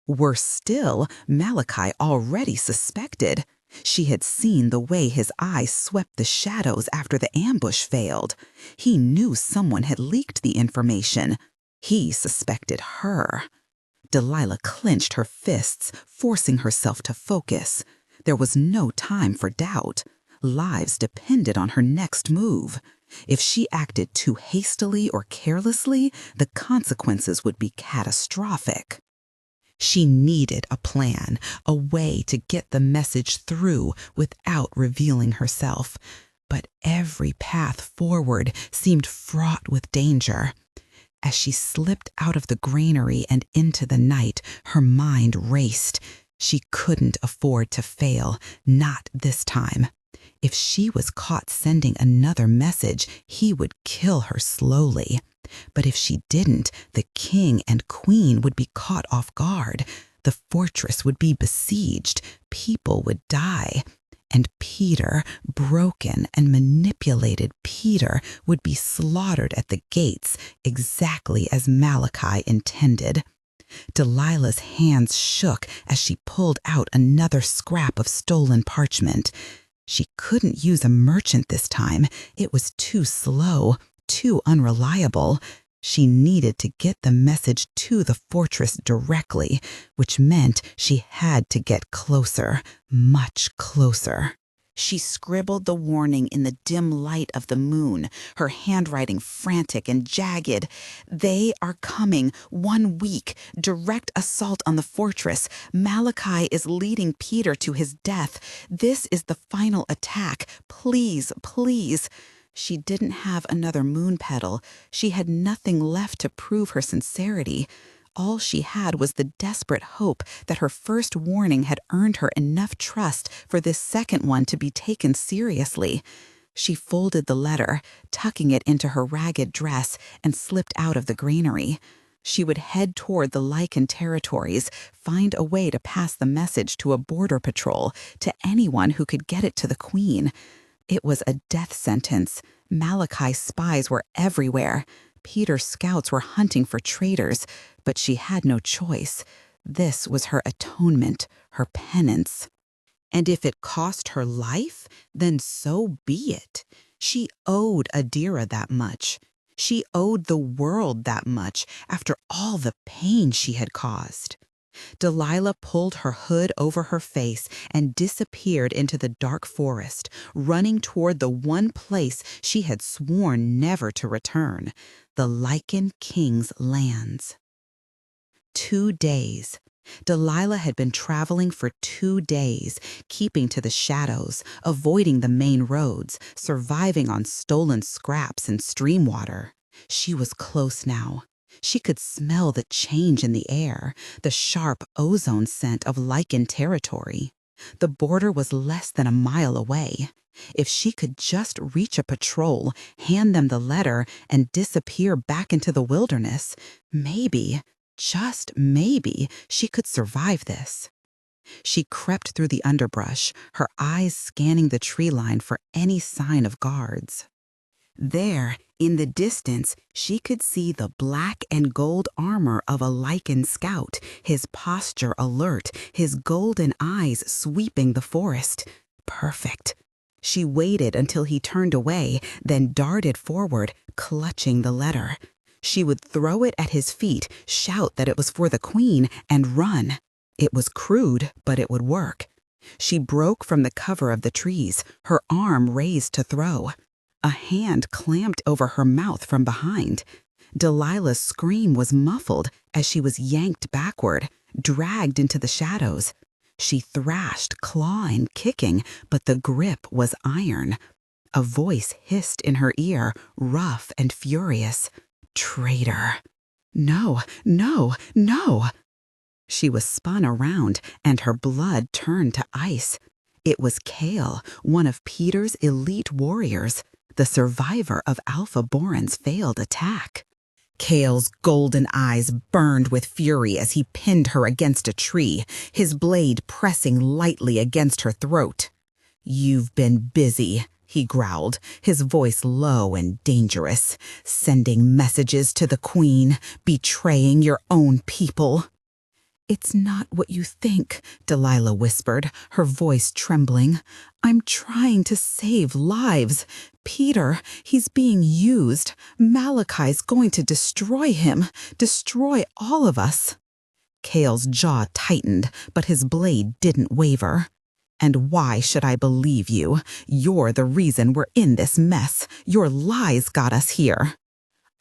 S1: Worse still, Malachi already suspected. She had seen the way his eyes swept the shadows after the ambush failed. He knew someone had leaked the information. He suspected her. Delilah clenched her fists, forcing herself to focus. There was no time for doubt. Lives depended on her next move. If she acted too hastily or carelessly, the consequences would be catastrophic. She needed a plan, a way to get the message through without revealing herself. But every path forward seemed fraught with danger. As she slipped out of the granary and into the night, her mind raced. She couldn't afford to fail, not this time. If she was caught sending another message, he would kill her slowly. But if she didn't, the king and queen would be caught off guard. The fortress would be besieged. People would die. And Peter, broken and manipulated Peter, would be slaughtered at the gates, exactly as Malachi intended. Delilah's hands shook as she pulled out another scrap of stolen parchment. She couldn't use a merchant this time. It was too slow, too unreliable. She needed to get the message to the fortress directly, which meant she had to get closer, much closer. She scribbled the warning in the dim light of the moon, her handwriting frantic and jagged. They are coming. 1 week. Direct assault on the fortress. Malachi is leading Peter to his death. This is the final attack. Please, please. She didn't have another moon petal. She had nothing left to prove her sincerity. All she had was the desperate hope that her first warning had earned her enough trust for this second one to be taken seriously. She folded the letter, tucking it into her ragged dress, and slipped out of the granary. She would head toward the Lycan territories, find a way to pass the message to a border patrol, to anyone who could get it to the queen. It was a death sentence. Malachi's spies were everywhere. Peter's scouts were hunting for traitors, but she had no choice. This was her atonement, her penance. And if it cost her life, then so be it. She owed Adira that much. She owed the world that much after all the pain she had caused. Delilah pulled her hood over her face and disappeared into the dark forest, running toward the one place she had sworn never to return, the Lycan King's lands. 2 days. Delilah had been traveling for 2 days, keeping to the shadows, avoiding the main roads, surviving on stolen scraps and stream water. She was close now. She could smell the change in the air, the sharp ozone scent of Lycan territory. The border was less than a mile away. If she could just reach a patrol, hand them the letter, and disappear back into the wilderness, maybe, just maybe, she could survive this. She crept through the underbrush, her eyes scanning the tree line for any sign of guards.
S2: There, in the distance, she could see the black and gold armor of a Lycan scout, his posture alert, his golden eyes sweeping the forest. Perfect. She waited until he turned away, then darted forward, clutching the letter. She would throw it at his feet, shout that it was for the queen, and run. It was crude, but it would work. She broke from the cover of the trees, her arm raised to throw. A hand clamped over her mouth from behind. Delilah's scream was muffled as she was yanked backward, dragged into the shadows. She thrashed, clawing, kicking, but the grip was iron. A voice hissed in her ear, rough and furious. Traitor. No, no, no. She was spun around, and her blood turned to ice. It was Cale, one of Peter's elite warriors, the survivor of Alpha Boron's failed attack. Cale's golden eyes burned with fury as he pinned her against a tree, his blade pressing lightly against her throat. "You've been busy," he growled, his voice low and dangerous, "sending messages to the queen, betraying your own people." "It's not what you think," Delilah whispered, her voice trembling. "I'm trying to save lives. Peter, he's being used. Malachi's going to destroy him, destroy all of us." Cale's jaw tightened, but his blade didn't waver. "And why should I believe you? You're the reason we're in this mess. Your lies got us here."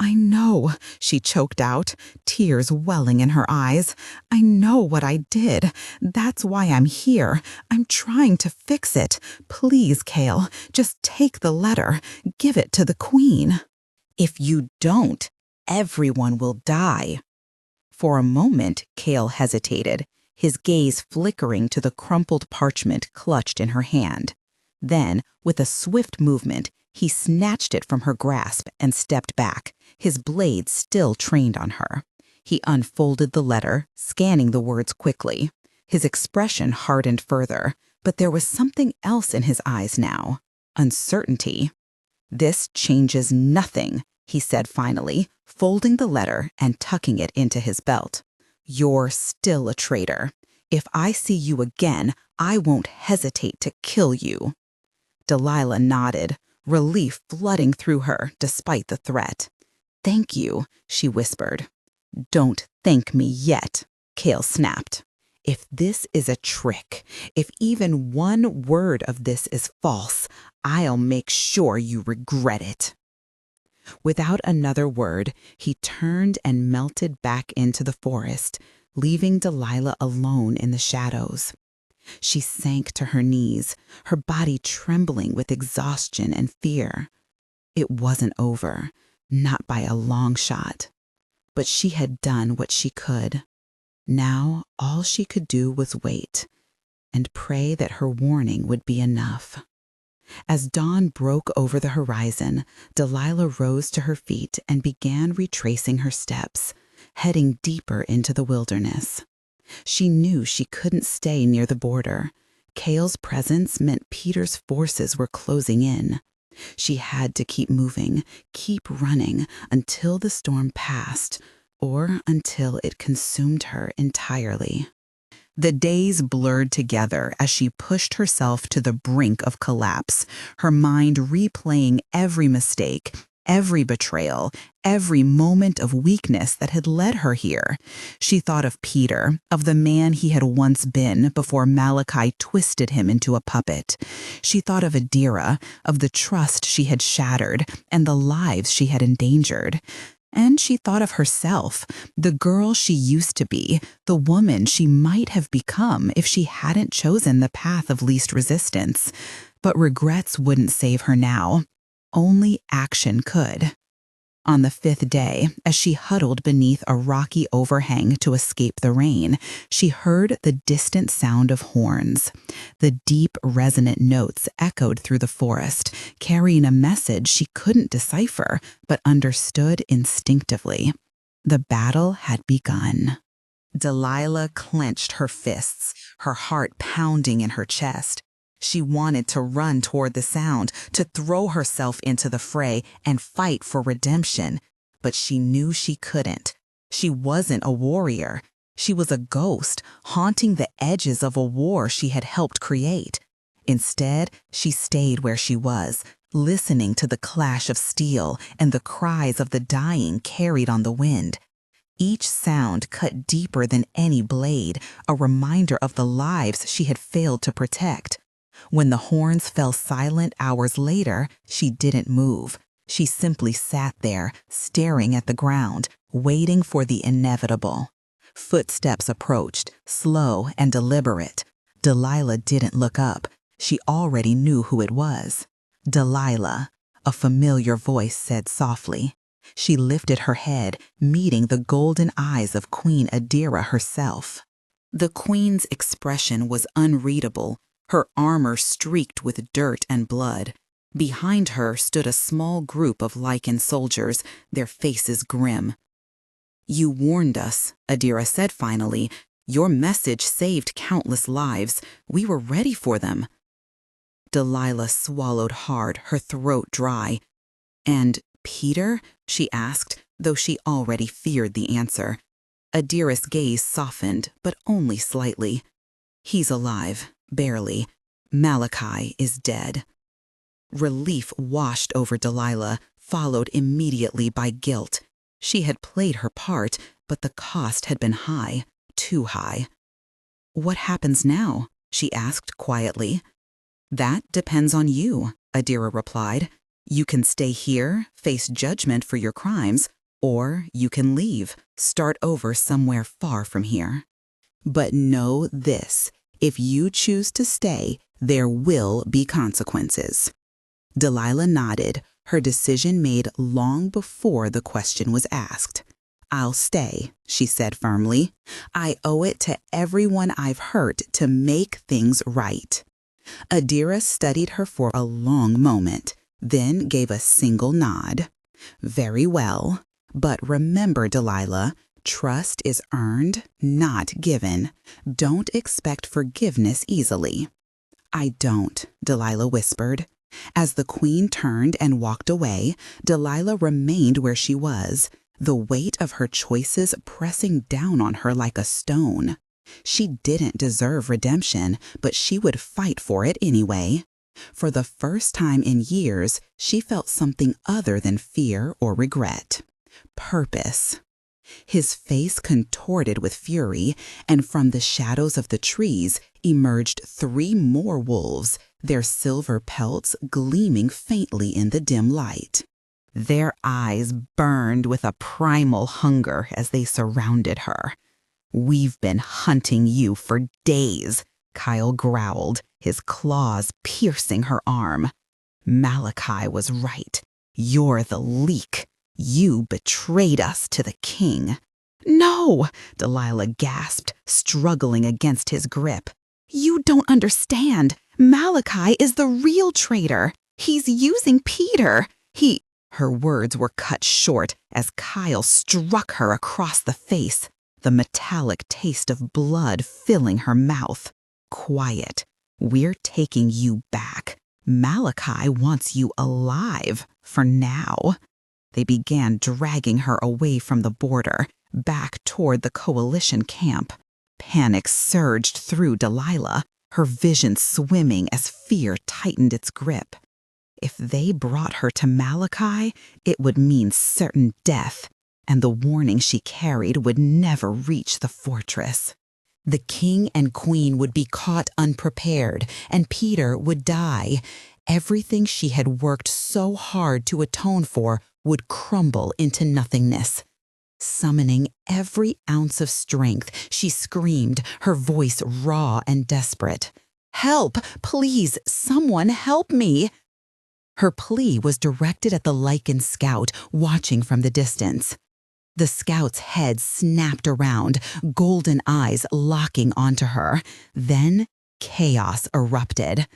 S2: "I know," she choked out, tears welling in her eyes. "I know what I did. That's why I'm here. I'm trying to fix it. Please, Cale, just take the letter. Give it to the queen." "If you don't, everyone will die." For a moment, Cale hesitated, his gaze flickering to the crumpled parchment clutched in her hand. Then, with a swift movement, he snatched it from her grasp and stepped back, his blade still trained on her. He unfolded the letter, scanning the words quickly. His expression hardened further, but there was something else in his eyes now. Uncertainty. "This changes nothing," he said finally, folding the letter and tucking it into his belt. "You're still a traitor. If I see you again, I won't hesitate to kill you." Delilah nodded, relief flooding through her despite the threat. "Thank you," she whispered. "Don't thank me yet," Cale snapped. "If this is a trick, if even one word of this is false, I'll make sure you regret it." Without another word, he turned and melted back into the forest, leaving Delilah alone in the shadows. She sank to her knees, her body trembling with exhaustion and fear. It wasn't over, not by a long shot. But she had done what she could. Now all she could do was wait and pray that her warning would be enough. As dawn broke over the horizon, Delilah rose to her feet and began retracing her steps, heading deeper into the wilderness. She knew she couldn't stay near the border. Cale's presence meant Peter's forces were closing in. She had to keep moving, keep running until the storm passed, or until it consumed her entirely. The days blurred together as she pushed herself to the brink of collapse, her mind replaying every mistake, every betrayal, every moment of weakness that had led her here. She thought of Peter, of the man he had once been before Malachi twisted him into a puppet. She thought of Adira, of the trust she had shattered and the lives she had endangered. And she thought of herself, the girl she used to be, the woman she might have become if she hadn't chosen the path of least resistance. But regrets wouldn't save her now. Only action could. On the 5th day, as she huddled beneath a rocky overhang to escape the rain, she heard the distant sound of horns. The deep, resonant notes echoed through the forest, carrying a message she couldn't decipher, but understood instinctively. The battle had begun. Delilah clenched her fists, her heart pounding in her chest.
S1: She wanted to run toward the sound, to throw herself into the fray and fight for redemption, but she knew she couldn't. She wasn't a warrior. She was a ghost, haunting the edges of a war she had helped create. Instead, she stayed where she was, listening to the clash of steel and the cries of the dying carried on the wind. Each sound cut deeper than any blade, a reminder of the lives she had failed to protect. When the horns fell silent hours later, she didn't move. She simply sat there, staring at the ground, waiting for the inevitable. Footsteps approached, slow and deliberate. Delilah didn't look up. She already knew who it was. Delilah, a familiar voice said softly. She lifted her head, meeting the golden eyes of Queen Adira herself. The queen's expression was unreadable, her armor streaked with dirt and blood. Behind her stood a small group of Lycan soldiers, their faces grim. "You warned us," Adira said finally. "Your message saved countless lives. We were ready for them." Delilah swallowed hard, her throat dry. "And Peter?" she asked, though she already feared the answer. Adira's gaze softened, but only slightly. "He's alive, barely. Malachi is dead." Relief washed over Delilah, followed immediately by guilt. She had played her part, but the cost had been high, too high. "What happens now?" she asked quietly. "That depends on you," Adira replied. "You can stay here, face judgment for your crimes, or you can leave, start over somewhere far from here. But know this, if you choose to stay, there will be consequences." Delilah nodded, her decision made long before the question was asked. "I'll stay," she said firmly. "I owe it to everyone I've hurt to make things right." Adira studied her for a long moment, then gave a single nod. "Very well. But remember, Delilah, trust is earned, not given. Don't expect forgiveness easily." "I don't," Delilah whispered. As the queen turned and walked away, Delilah remained where she was, the weight of her choices pressing down on her like a stone. She didn't deserve redemption, but she would fight for it anyway. For the first time in years, she felt something other than fear or regret. Purpose. His face contorted with fury, and from the shadows of the trees emerged 3 more wolves, their silver pelts gleaming faintly in the dim light. Their eyes burned with a primal hunger as they surrounded her. "We've been hunting you for days," Kyle growled, his claws piercing her arm. "Malachi was right. You're the leak. You betrayed us to the king." "No!" Delilah gasped, struggling against his grip. "You don't understand. Malachi is the real traitor. He's using Peter. Her words were cut short as Kyle struck her across the face, the metallic taste of blood filling her mouth. "Quiet. We're taking you back. Malachi wants you alive, for now." They began dragging her away from the border, back toward the coalition camp. Panic surged through Delilah, her vision swimming as fear tightened its grip. If they brought her to Malachi, it would mean certain death, and the warning she carried would never reach the fortress. The king and queen would be caught unprepared, and Peter would die. Everything she had worked so hard to atone for would crumble into nothingness. Summoning every ounce of strength, she screamed, her voice raw and desperate. "Help! Please, someone help me!" Her plea was directed at the Lycan scout watching from the distance. The scout's head snapped around, golden eyes locking onto her. Then chaos erupted.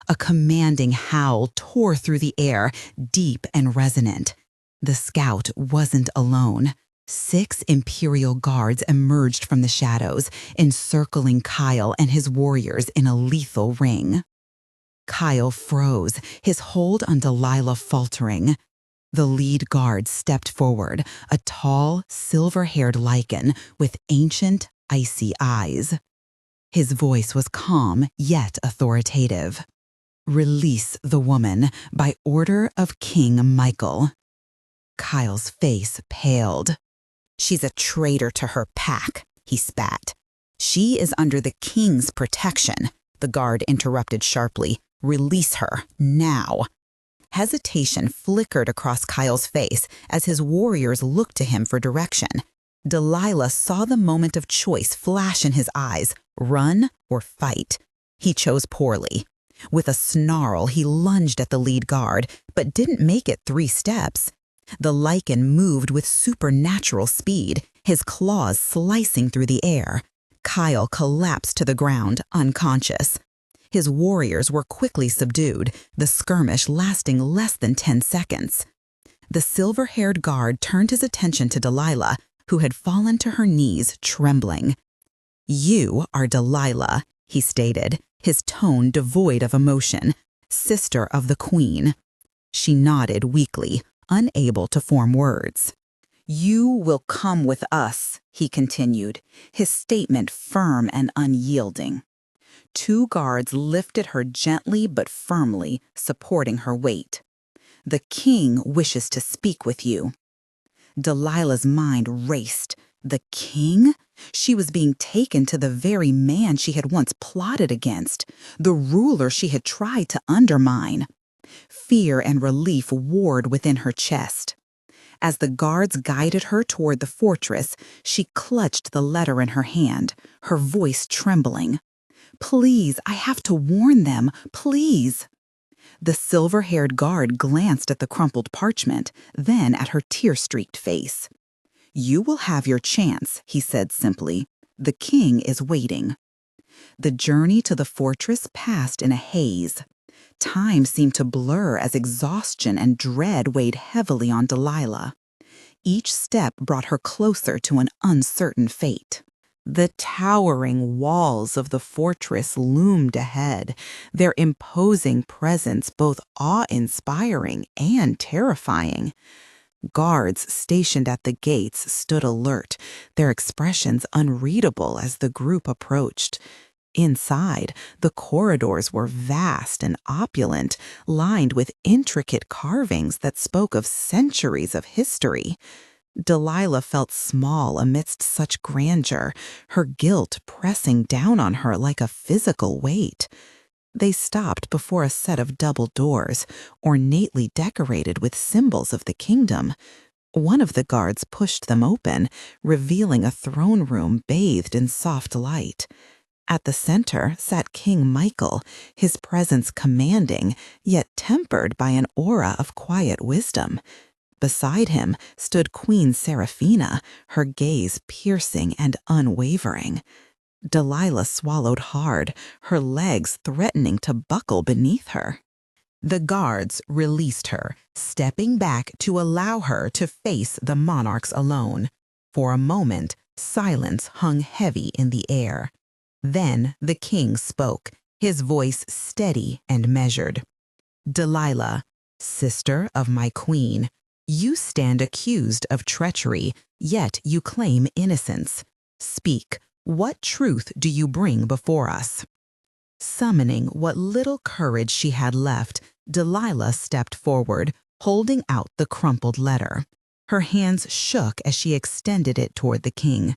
S1: A commanding howl tore through the air, deep and resonant. The scout wasn't alone. 6 Imperial guards emerged from the shadows, encircling Kyle and his warriors in a lethal ring.
S2: Kyle froze, his hold on Delilah faltering. The lead guard stepped forward, a tall, silver-haired Lycan with ancient, icy eyes. His voice was calm, yet authoritative. "Release the woman by order of King Michael." Kyle's face paled. "She's a traitor to her pack," he spat. "She is under the king's protection," the guard interrupted sharply. "Release her, now." Hesitation flickered across Kyle's face as his warriors looked to him for direction. Delilah saw the moment of choice flash in his eyes, run or fight. He chose poorly. With a snarl, he lunged at the lead guard, but didn't make it 3 steps. The Lycan moved with supernatural speed, his claws slicing through the air. Kyle collapsed to the ground, unconscious. His warriors were quickly subdued, the skirmish lasting less than 10 seconds. The silver-haired guard turned his attention to Delilah, who had fallen to her knees, trembling. "You are Delilah," he stated, his tone devoid of emotion, "sister of the queen." She nodded weakly, unable to form words. "You will come with us," he continued, his statement firm and unyielding. 2 guards lifted her gently but firmly, supporting her weight. "The king wishes to speak with you." Delilah's mind raced. The king? She was being taken to the very man she had once plotted against, the ruler she had tried to undermine. Fear and relief warred within her chest. As the guards guided her toward the fortress, she clutched the letter in her hand, her voice trembling. "Please, I have to warn them, please." The silver-haired guard glanced at the crumpled parchment, then at her tear-streaked face. "You will have your chance," he said simply. "The king is waiting." The journey to the fortress passed in a haze. Time seemed to blur as exhaustion and dread weighed heavily on Delilah. Each step brought her closer to an uncertain fate. The towering walls of the fortress loomed ahead, their imposing presence both awe-inspiring and terrifying. Guards stationed at the gates stood alert, their expressions unreadable as the group approached. Inside, the corridors were vast and opulent, lined with intricate carvings that spoke of centuries of history. Delilah felt small amidst such grandeur, her guilt pressing down on her like a physical weight. They stopped before a set of double doors, ornately decorated with symbols of the kingdom. One of the guards pushed them open, revealing a throne room bathed in soft light. At the center sat King Michael, his presence commanding, yet tempered by an aura of quiet wisdom. Beside him stood Queen Seraphina, her gaze piercing and unwavering. Delilah swallowed hard, her legs threatening to buckle beneath her. The guards released her, stepping back to allow her to face the monarchs alone. For a moment, silence hung heavy in the air. Then the king spoke, his voice steady and measured. "Delilah, sister of my queen, you stand accused of treachery, yet you claim innocence. Speak, what truth do you bring before us?" Summoning what little courage she had left, Delilah stepped forward, holding out the crumpled letter. Her hands shook as she extended it toward the king.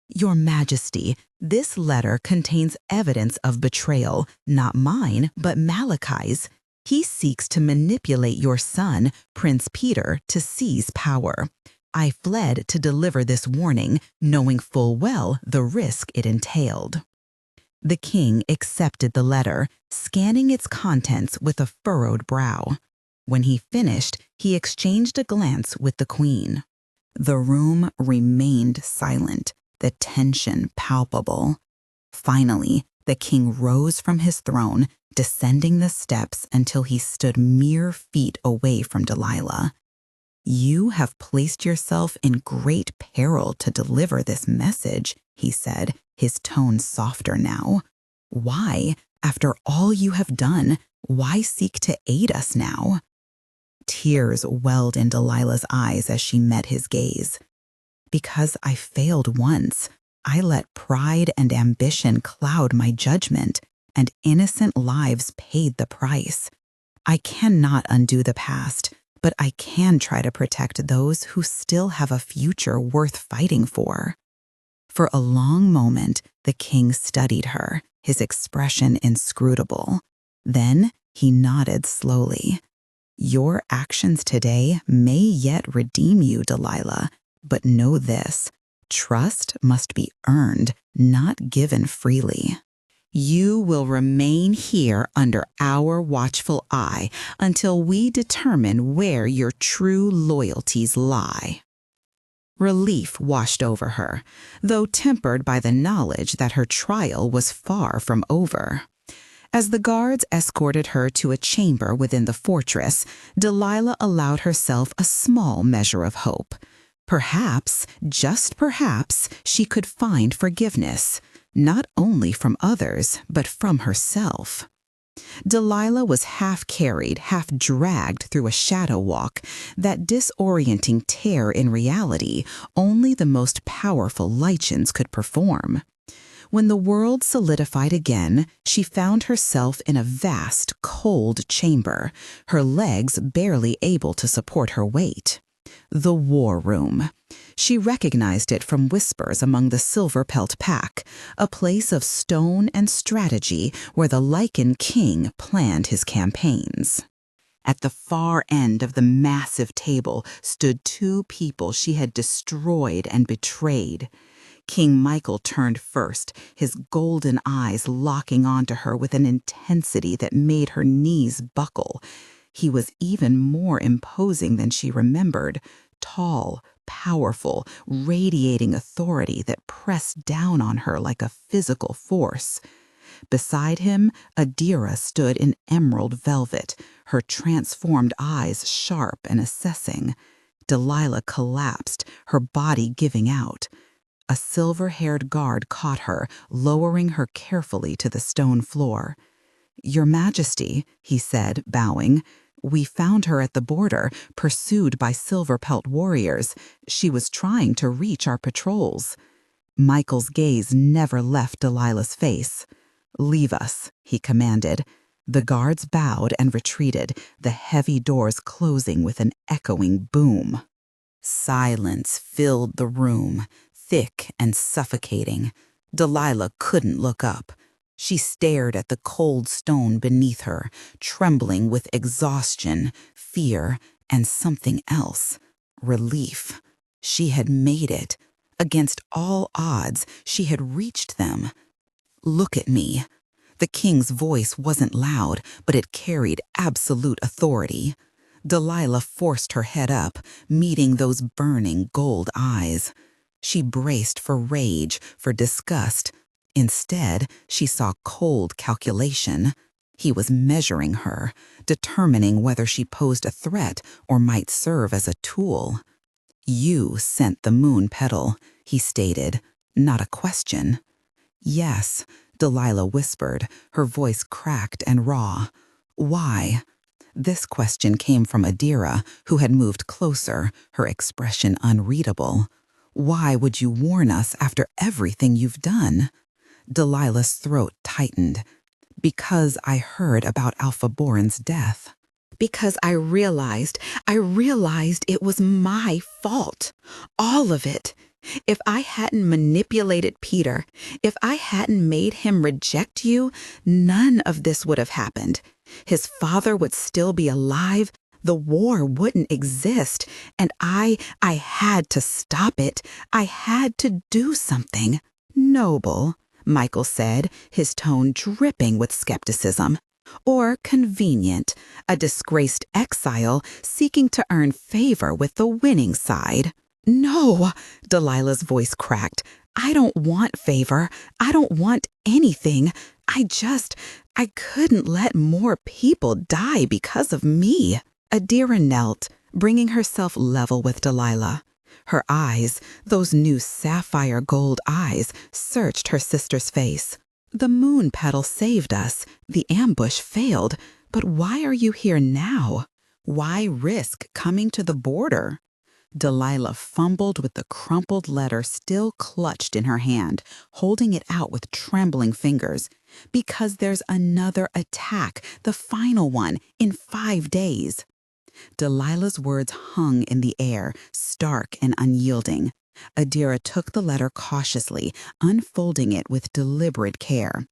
S2: "Your Majesty, this letter contains evidence of betrayal, not mine, but Malachi's. He seeks to manipulate your son, Prince Peter, to seize power. I fled to deliver this warning, knowing full well the risk it entailed." The king accepted the letter, scanning its contents with a furrowed brow. When he finished, he exchanged a glance with the queen. The room remained silent, the tension palpable. Finally, the king rose from his throne, descending the steps until he stood mere feet away from Delilah. "You have placed yourself in great peril to deliver this message," he said, his tone softer now. "Why, after all you have done, Why seek to aid us now? Tears welled in Delilah's eyes as she met his gaze. Because I failed once, I let pride and ambition cloud my judgment, and innocent lives paid the price. I cannot undo the past, but I can try to protect those who still have a future worth fighting for. For a long moment, the king studied her, his expression inscrutable. Then he nodded slowly. Your actions today may yet redeem you, Delilah, but know this: trust must be earned, not given freely. You will remain here under our watchful eye until we determine where your true loyalties lie. Relief washed over her, though tempered by the knowledge that her trial was far from over. As the guards escorted her to a chamber within the fortress, Delilah allowed herself a small measure of hope. Perhaps, just perhaps, she could find forgiveness, not only from others, but from herself. Delilah was half carried, half dragged through a shadow walk, that disorienting tear in reality only the most powerful lichens could perform. When the world solidified again, she found herself in a vast, cold chamber, her legs barely able to support her weight. The war room. She recognized it from whispers among the silver-pelt pack, a place of stone and strategy where the Lycan King planned his campaigns. At the far end of the massive table stood two people she had destroyed and betrayed. King Michael turned first, his golden eyes locking onto her with an intensity that made her knees buckle. He was even more imposing than she remembered, tall, powerful, radiating authority that pressed down on her like a physical force. Beside him, Adira stood in emerald velvet, her transformed eyes sharp and assessing. Delilah collapsed, her body giving out. A silver-haired guard caught her, lowering her carefully to the stone floor. "Your Majesty," he said, bowing, "we found her at the border, pursued by silver-pelt warriors. She was trying to reach our patrols." Michael's gaze never left Delilah's face. "Leave us," he commanded. The guards bowed and retreated, the heavy doors closing with an echoing boom. Silence filled the room, thick and suffocating. Delilah couldn't look up. She stared at the cold stone beneath her, trembling with exhaustion, fear, and something else. Relief. She had made it. Against all odds, she had reached them. "Look at me." The king's voice wasn't loud, but it carried absolute authority. Delilah forced her head up, meeting those burning gold eyes. She braced for rage, for disgust. Instead, she saw cold calculation. He was measuring her, determining whether she posed a threat or might serve as a tool. "You sent the moon petal," he stated, not a question. "Yes," Delilah whispered, her voice cracked and raw. "Why?" This question came from Adira, who had moved closer, her expression unreadable. "Why would you warn us after everything you've done?" Delilah's throat tightened. "Because I heard about Alpha Boren's death." "Because I realized it was my fault. All of it. If I hadn't manipulated Peter, if I hadn't made him reject you, none of this would have happened. His father would still be alive, the war wouldn't exist, and I had to stop it. I had to do something." "Noble," Michael said, his tone dripping with skepticism. "Or convenient, a disgraced exile seeking to earn favor with the winning side." "No," Delilah's voice cracked. "I don't want favor. I don't want anything. I couldn't let more people die because of me." Adira knelt, bringing herself level with Delilah. Her eyes, those new sapphire gold eyes, searched her sister's face. "The moon petal saved us. The ambush failed. But why are you here now? Why risk coming to the border? Delilah fumbled with the crumpled letter still clutched in her hand, holding it out with trembling fingers. Because there's another attack, the final one, in 5 days. Delilah's words hung in the air, stark and unyielding. Adira took the letter cautiously, unfolding it with deliberate care.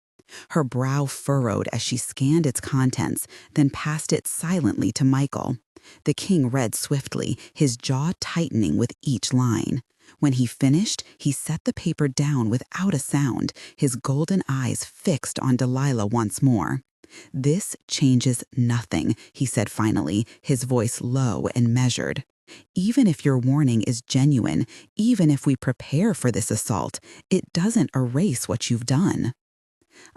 S2: Her brow furrowed as she scanned its contents, then passed it silently to Michael. The king read swiftly, his jaw tightening with each line. When he finished, he set the paper down without a sound, his golden eyes fixed on Delilah once more. "This changes nothing," he said finally, his voice low and measured. "Even if your warning is genuine, even if we prepare for this assault, it doesn't erase what you've done."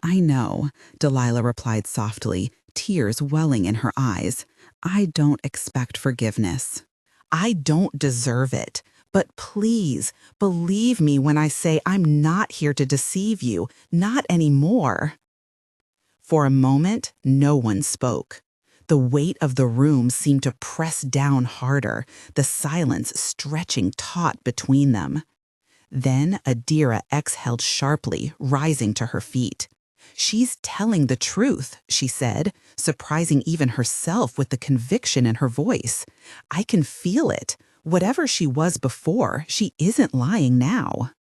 S2: "I know," Delilah replied softly, tears welling in her eyes. "I don't expect forgiveness. I don't deserve it. But please, believe me when I say I'm not here to deceive you, not anymore." For a moment, no one spoke. The weight of the room seemed to press down harder, the silence stretching taut between them. Then Adira exhaled sharply, rising to her feet. "She's telling the truth," she said, surprising even herself with the conviction in her voice. "I can feel it. Whatever she was before, she isn't lying now."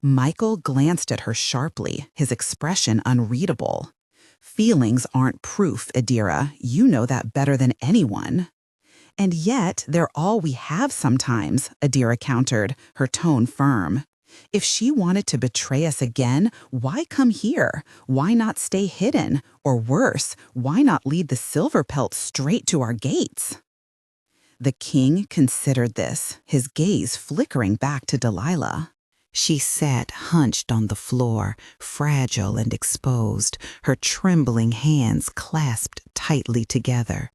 S2: Michael glanced at her sharply, his expression unreadable. "Feelings aren't proof, Adira. You know that better than anyone." "And yet, they're all we have sometimes," Adira countered, her tone firm. "If she wanted to betray us again, why come here? Why not stay hidden? Or worse, why not lead the silver pelt straight to our gates?" The king considered this, his gaze flickering back to Delilah. She sat hunched on the floor, fragile and exposed, her trembling hands clasped tightly together.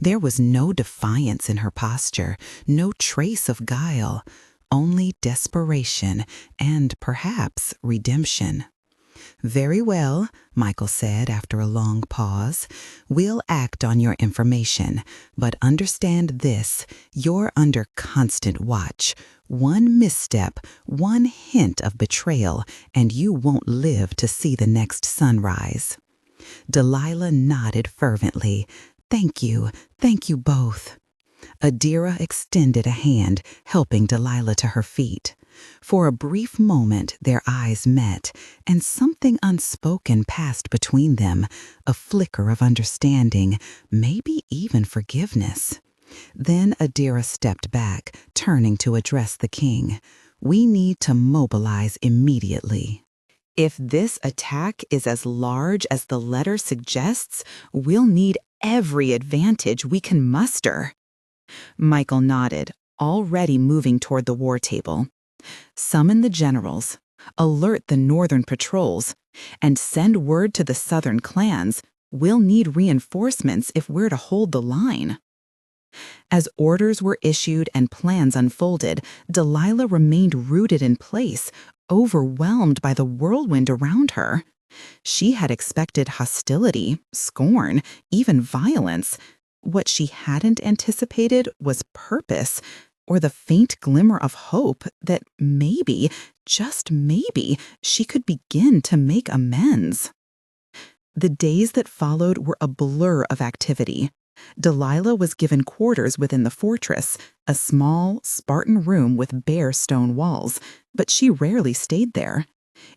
S2: There was no defiance in her posture, no trace of guile, only desperation and perhaps redemption. "Very well," Michael said after a long pause. "We'll act on your information, but understand this, you're under constant watch. One misstep, one hint of betrayal, and you won't live to see the next sunrise." Delilah nodded fervently. Thank you both." Adira extended a hand, helping Delilah to her feet. For a brief moment, their eyes met, and something unspoken passed between them, a flicker of understanding, maybe even forgiveness. Then Adira stepped back, turning to address the king. "We need to mobilize immediately. If this attack is as large as the letter suggests, we'll need every advantage we can muster." Michael nodded, already moving toward the war table. "Summon the generals, alert the northern patrols, and send word to the southern clans. We'll need reinforcements if we're to hold the line." As orders were issued and plans unfolded, Delilah remained rooted in place, overwhelmed by the whirlwind around her. She had expected hostility, scorn, even violence. What she hadn't anticipated was purpose, or the faint glimmer of hope that maybe, just maybe, she could begin to make amends. The days that followed were a blur of activity. Delilah was given quarters within the fortress, a small, Spartan room with bare stone walls, but she rarely stayed there.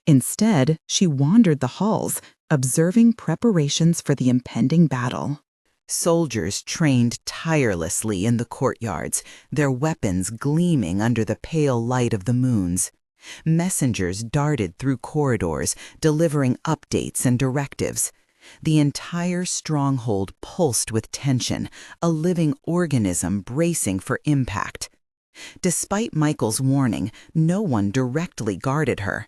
S2: Instead, she wandered the halls, observing preparations for the impending battle. Soldiers trained tirelessly in the courtyards, their weapons gleaming under the pale light of the moons. Messengers darted through corridors, delivering updates and directives. The entire stronghold pulsed with tension, a living organism bracing for impact. Despite Michael's warning, no one directly guarded her.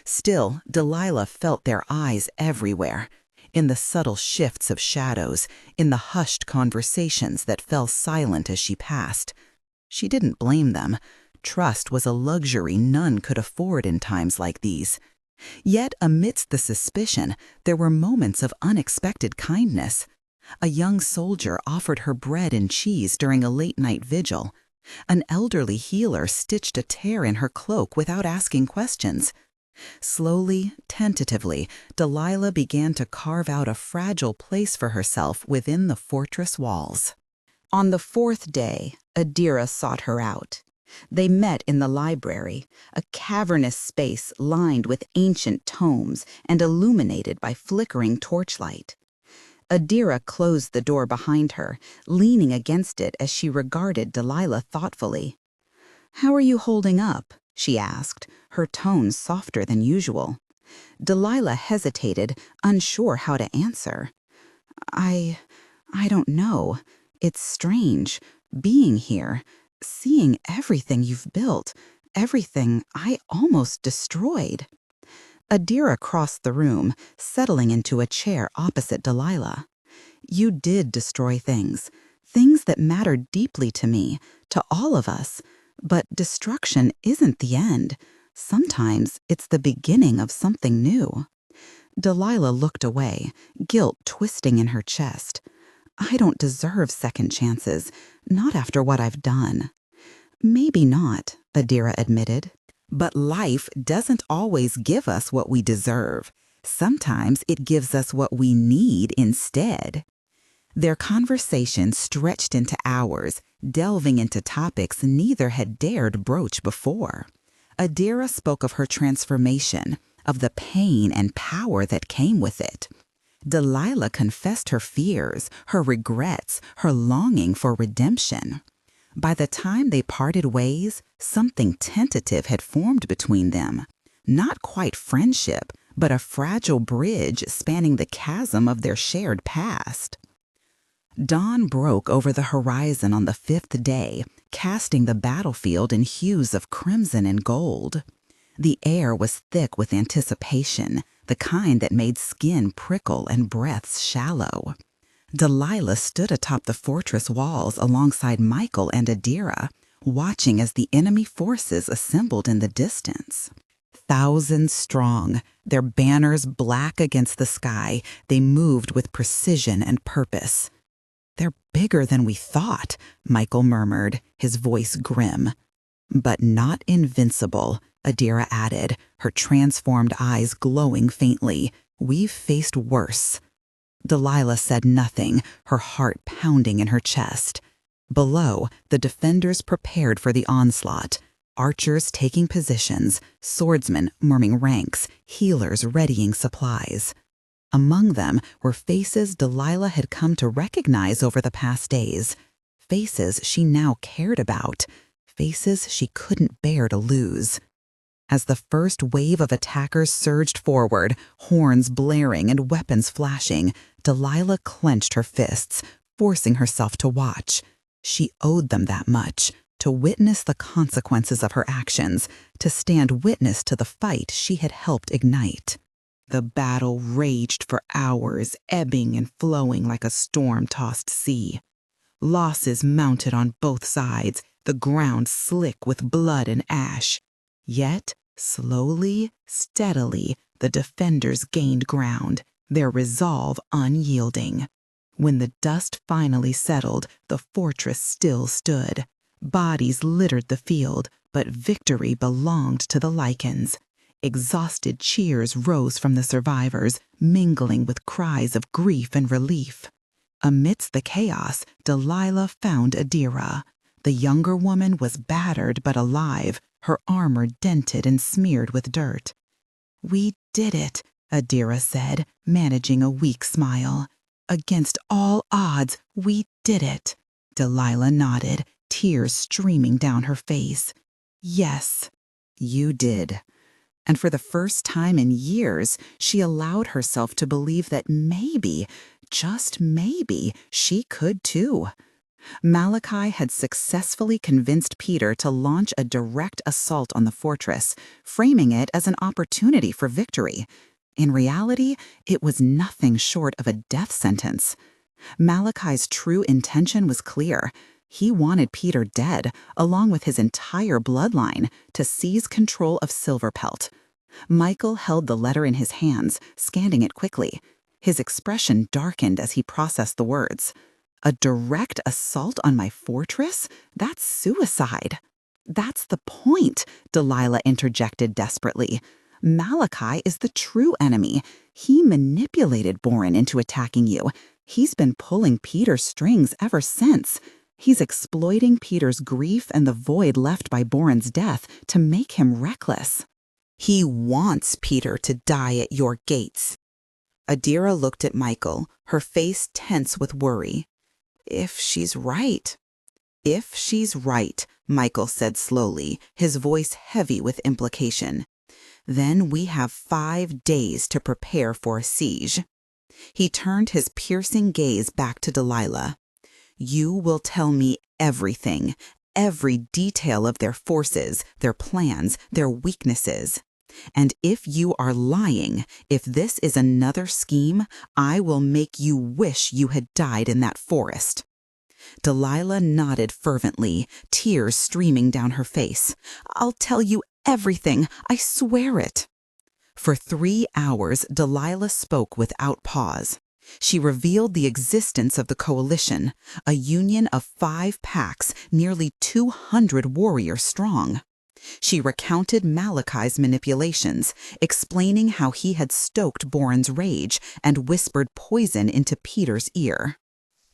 S2: Still, Delilah felt their eyes everywhere, in the subtle shifts of shadows, in the hushed conversations that fell silent as she passed. She didn't blame them. Trust was a luxury none could afford in times like these. Yet amidst the suspicion, there were moments of unexpected kindness. A young soldier offered her bread and cheese during a late-night vigil. An elderly healer stitched a tear in her cloak without asking questions. Slowly, tentatively, Delilah began to carve out a fragile place for herself within the fortress walls. On the fourth day, Adira sought her out. They met in the library, a cavernous space lined with ancient tomes and illuminated by flickering torchlight. Adira closed the door behind her, leaning against it as she regarded Delilah thoughtfully. "How are you holding up?" she asked, her tone softer than usual. Delilah hesitated, unsure how to answer. I don't know. It's strange, being here, seeing everything you've built, everything I almost destroyed." Adira crossed the room, settling into a chair opposite Delilah. "You did destroy things that mattered deeply to me, to all of us. But destruction isn't the end. Sometimes it's the beginning of something new." Delilah looked away, guilt twisting in her chest. "I don't deserve second chances, not after what I've done." "Maybe not," Adira admitted. "But life doesn't always give us what we deserve. Sometimes it gives us what we need instead." Their conversation stretched into hours, delving into topics neither had dared broach before. Adira spoke of her transformation, of the pain and power that came with it. Delilah confessed her fears, her regrets, her longing for redemption. By the time they parted ways, something tentative had formed between them. Not quite friendship, but a fragile bridge spanning the chasm of their shared past. Dawn broke over the horizon on the fifth day, casting the battlefield in hues of crimson and gold. The air was thick with anticipation, the kind that made skin prickle and breaths shallow. Delilah stood atop the fortress walls alongside Michael and Adira, watching as the enemy forces assembled in the distance. Thousands strong, their banners black against the sky, they moved with precision and purpose. "They're bigger than we thought," Michael murmured, his voice grim. "But not invincible," Adira added, her transformed eyes glowing faintly. "We've faced worse." Delilah said nothing, her heart pounding in her chest. Below, the defenders prepared for the onslaught. Archers taking positions, swordsmen forming ranks, healers readying supplies. Among them were faces Delilah had come to recognize over the past days. Faces she now cared about. Faces she couldn't bear to lose. As the first wave of attackers surged forward, horns blaring and weapons flashing, Delilah clenched her fists, forcing herself to watch. She owed them that much, to witness the consequences of her actions, to stand witness to the fight she had helped ignite. The battle raged for hours, ebbing and flowing like a storm-tossed sea. Losses mounted on both sides, the ground slick with blood and ash. Yet, slowly, steadily, the defenders gained ground, their resolve unyielding. When the dust finally settled, the fortress still stood. Bodies littered the field, but victory belonged to the Lycans. Exhausted cheers rose from the survivors, mingling with cries of grief and relief. Amidst the chaos, Delilah found Adira. The younger woman was battered but alive, her armor dented and smeared with dirt. "We did it," Adira said, managing a weak smile. "Against all odds, we did it." Delilah nodded, tears streaming down her face. "Yes, you did." And for the first time in years, she allowed herself to believe that maybe, just maybe, she could too. Malachi had successfully convinced Peter to launch a direct assault on the fortress, framing it as an opportunity for victory. In reality, it was nothing short of a death sentence. Malachi's true intention was clear. He wanted Peter dead, along with his entire bloodline, to seize control of Silverpelt. Michael held the letter in his hands, scanning it quickly.
S1: His expression darkened as he processed the words. A direct assault on my fortress? That's suicide. That's the point, Delilah interjected desperately. Malachi is the true enemy. He manipulated Boren into attacking you. He's been pulling Peter's strings ever since. He's exploiting Peter's grief and the void left by Boren's death to make him reckless. He wants Peter to die at your gates. Adira looked at Michael, her face tense with worry. If she's right. If she's right, Michael said slowly, his voice heavy with implication. Then we have 5 days to prepare for a siege. He turned his piercing gaze back to Delilah. You will tell me everything, every detail of their forces, their plans, their weaknesses. And if you are lying, if this is another scheme, I will make you wish you had died in that forest. Delilah nodded fervently, tears streaming down her face. I'll tell you everything, I swear it. For 3 hours, Delilah spoke without pause. She revealed the existence of the coalition, a union of 5 packs, nearly 200 warriors strong. She recounted Malachi's manipulations, explaining how he had stoked Boren's rage and whispered poison into Peter's ear.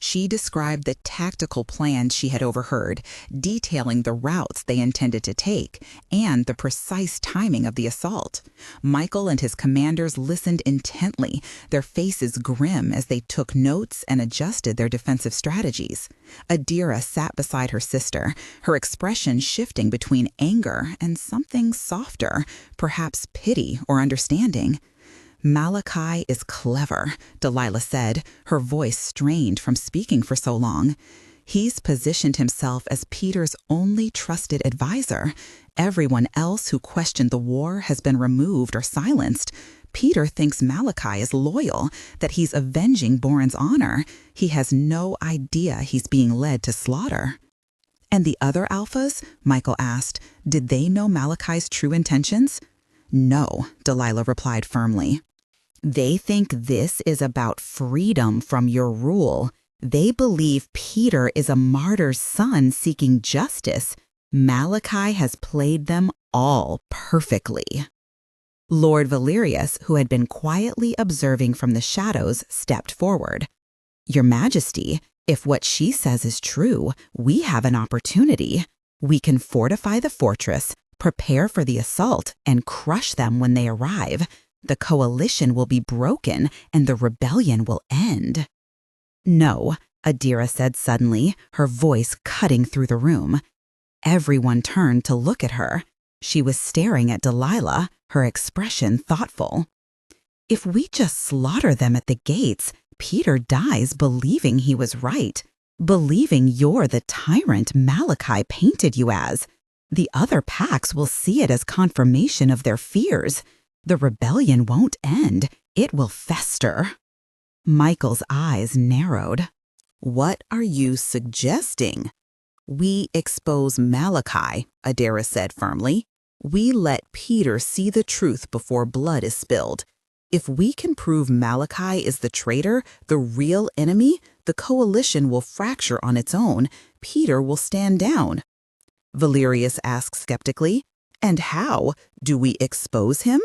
S1: She described the tactical plans she had overheard, detailing the routes they intended to take, and the precise timing of the assault. Michael and his commanders listened intently, their faces grim as they took notes and adjusted their defensive strategies. Adira sat beside her sister, her expression shifting between anger and something softer, perhaps pity or understanding. Malachi is clever, Delilah said, her voice strained from speaking for so long. He's positioned himself as Peter's only trusted advisor. Everyone else who questioned the war has been removed or silenced. Peter thinks Malachi is loyal, that he's avenging Boren's honor. He has no idea he's being led to slaughter. And the other alphas? Michael asked. Did they know Malachi's true intentions? No, Delilah replied firmly. They think this is about freedom from your rule. They believe Peter is a martyr's son seeking justice. Malachi has played them all perfectly. Lord Valerius, who had been quietly observing from the shadows, stepped forward. Your Majesty, if what she says is true, we have an opportunity. We can fortify the fortress, prepare for the assault, and crush them when they arrive. The coalition will be broken, and the rebellion will end. No, Adira said suddenly, her voice cutting through the room. Everyone turned to look at her. She was staring at Delilah, her expression thoughtful. If we just slaughter them at the gates, Peter dies believing he was right, believing you're the tyrant Malachi painted you as. The other packs will see it as confirmation of their fears. The rebellion won't end. It will fester. Michael's eyes narrowed. What are you suggesting? We expose Malachi, Adira said firmly. We let Peter see the truth before blood is spilled. If we can prove Malachi is the traitor, the real enemy, the coalition will fracture on its own. Peter will stand down. Valerius asked skeptically. And how? Do we expose him?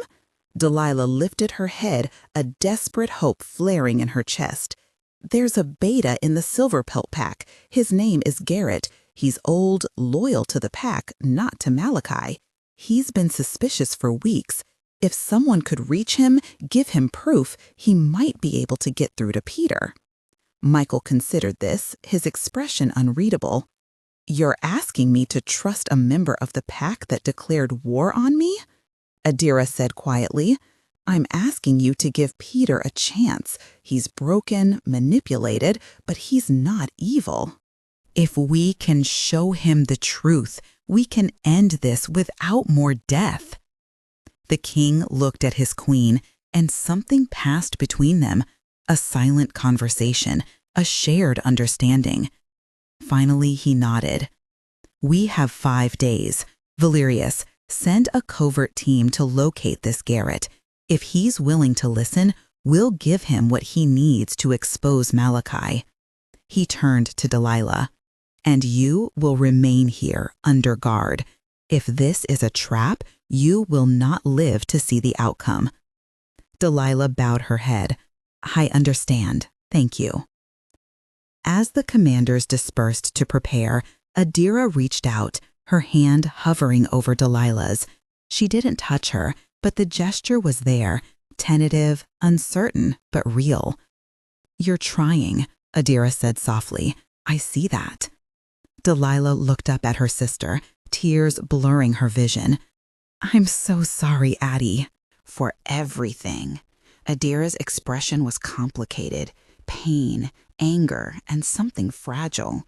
S1: Delilah lifted her head, a desperate hope flaring in her chest. There's a beta in the Silver Pelt pack. His name is Garrett. He's old, loyal to the pack, not to Malachi. He's been suspicious for weeks. If someone could reach him, give him proof, he might be able to get through to Peter. Michael considered this, his expression unreadable. You're asking me to trust a member of the pack that declared war on me? Adira said quietly. I'm asking you to give Peter a chance. He's broken, manipulated, but he's not evil. If we can show him the truth, we can end this without more death. The king looked at his queen, and something passed between them, a silent conversation, a shared understanding. Finally, he nodded. We have 5 days. Valerius, send a covert team to locate this Garrett. If he's willing to listen,
S2: We'll give him what he needs to expose Malachi." He turned to Delilah. "And you will remain here under guard. If this is a trap, you will not live to see the outcome." Delilah bowed her head. "I understand. Thank you." As the commanders dispersed to prepare, Adira reached out, her hand hovering over Delilah's. She didn't touch her, but the gesture was there, tentative, uncertain, but real. "You're trying," Adira said softly. "I see that." Delilah looked up at her sister, tears blurring her vision. "I'm so sorry, Addie."
S1: "For everything." Adira's expression was complicated. Pain, anger, and something fragile.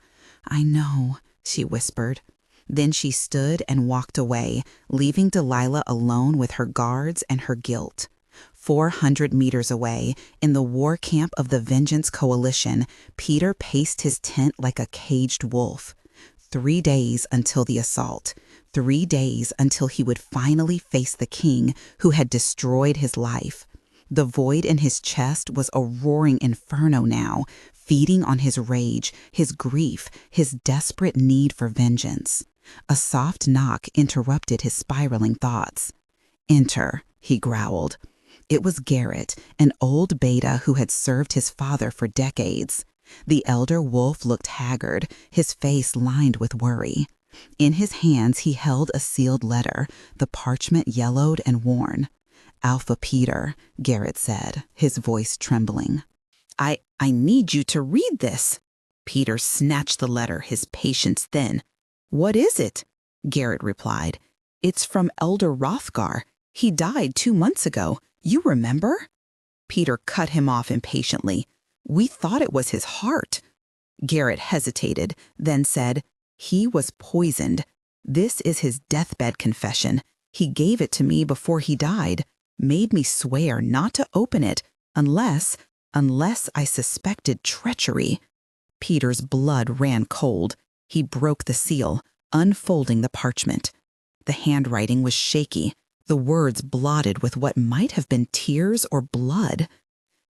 S1: "I know," she whispered. Then she stood and walked away, leaving Delilah alone with her guards and her guilt. 400 meters away, in the war camp of the Vengeance Coalition, Peter paced his tent like a caged wolf. 3 days until the assault. 3 days until he would finally face the king who had destroyed his life. The void in his chest was a roaring inferno now, feeding on his rage, his grief, his desperate need for vengeance. A soft knock interrupted his spiraling thoughts. "Enter," he growled. It was Garrett, an old beta who had served his father for decades. The elder wolf looked haggard, his face lined with worry. In his hands he held a sealed letter, the parchment yellowed and worn. "Alpha Peter," Garrett said, his voice trembling. I need you to read this." Peter snatched the letter, his patience thin. "What is it?" Garrett replied. "It's from Elder Rothgar. He died 2 months ago. You remember?" Peter cut him off impatiently. "We thought it was his heart." Garrett hesitated, then said, "He was poisoned. This is his deathbed confession. He gave it to me before he died, made me swear not to open it unless I suspected treachery." Peter's blood ran cold. He broke the seal, unfolding the parchment. The handwriting was shaky, the words blotted with what might have been tears or blood.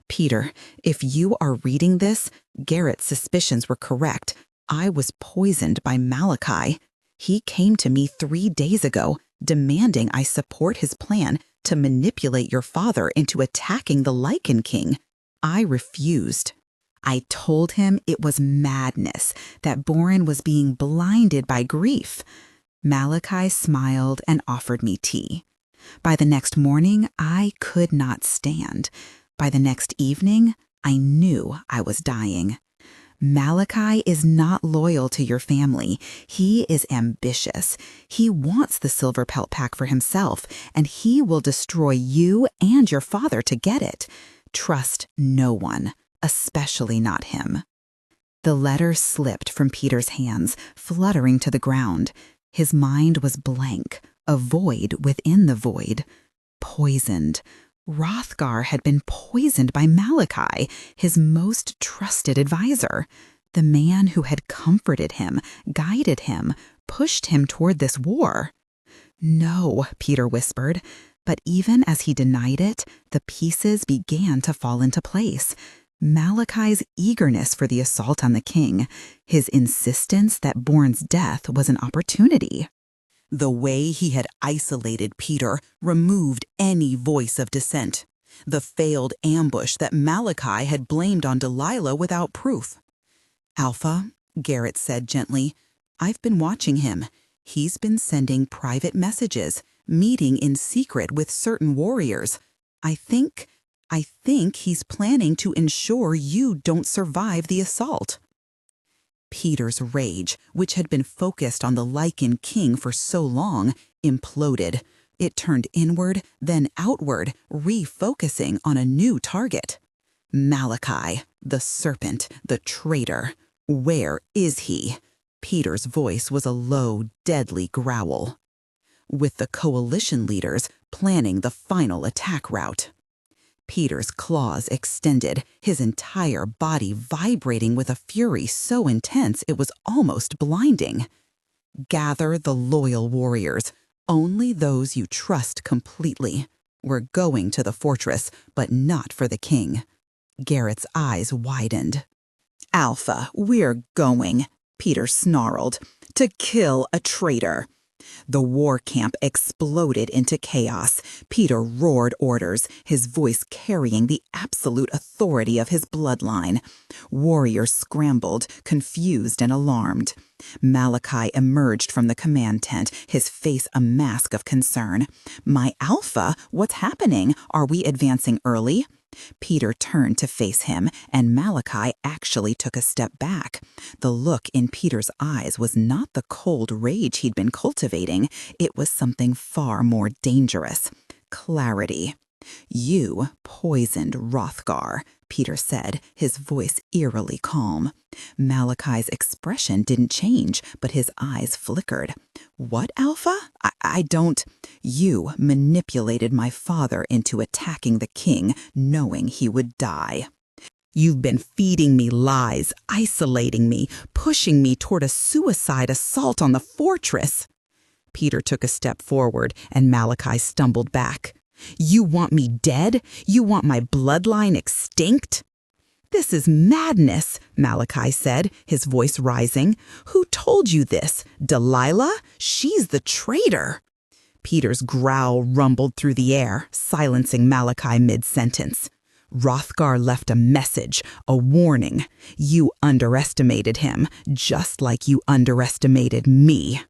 S1: "Peter, if you are reading this, Garrett's suspicions were correct. I was poisoned by Malachi. He came to me 3 days ago, demanding I support his plan to manipulate your father into attacking the Lycan King. I refused. I told him it was madness, that Boren was being blinded by grief. Malachi smiled and offered me tea. By the next morning, I could not stand. By the next evening, I knew I was dying. Malachi is not loyal to your family. He is ambitious. He wants the silver pelt pack for himself, and he will destroy you and your father to get it. Trust no one, especially not him." The letter slipped from Peter's hands, fluttering to the ground. His mind was blank, a void within the void. Poisoned. Rothgar had been poisoned by Malachi, his most trusted advisor. The man who had comforted him, guided him, pushed him toward this war. "No," Peter whispered. But even as he denied it, the pieces began to fall into place. Malachi's eagerness for the assault on the king, his insistence that Bourne's death was an opportunity. The way he had isolated Peter removed any voice of dissent. The failed ambush that Malachi had blamed on Delilah without proof. "Alpha," Garrett said gently, "I've been watching him. He's been sending private messages, meeting in secret with certain warriors. I think he's planning to ensure you don't survive the assault." Peter's rage, which had been focused on the Lycan King for so long, imploded. It turned inward, then outward, refocusing on a new target. Malachi, the serpent, the traitor. Where is he? Peter's voice was a low, deadly growl. With the coalition leaders planning the final attack route. Peter's claws extended, his entire body vibrating with a fury so intense it was almost blinding. "Gather the loyal warriors, only those you trust completely.
S2: We're going to the fortress, but not for the king. Garrett's eyes widened.
S1: Alpha, we're going, Peter snarled, to kill a traitor. The war camp exploded into chaos. Peter roared orders, his voice carrying the absolute authority of his bloodline. Warriors scrambled, confused and alarmed. Malachi emerged from the command tent, his face a mask of concern. My Alpha, what's happening? Are we advancing early? Peter turned to face him, and Malachi actually took a step back. The look in Peter's eyes was not the cold rage he'd been cultivating. It was something far more dangerous. Clarity. You poisoned Hrothgar, Peter said, his voice eerily calm. Malachi's expression didn't change, but his eyes flickered. What, Alpha? I don't... You manipulated my father into attacking the king, knowing he would die. You've been feeding me lies, isolating me, pushing me toward a suicide assault on the fortress. Peter took a step forward, and Malachi stumbled back. You want me dead? You want my bloodline extinct? This is madness, Malachi said, his voice rising. Who told you this? Delilah? She's the traitor. Peter's growl rumbled through the air, silencing Malachi mid-sentence. Hrothgar left a message, a warning. You underestimated him, just like you underestimated me.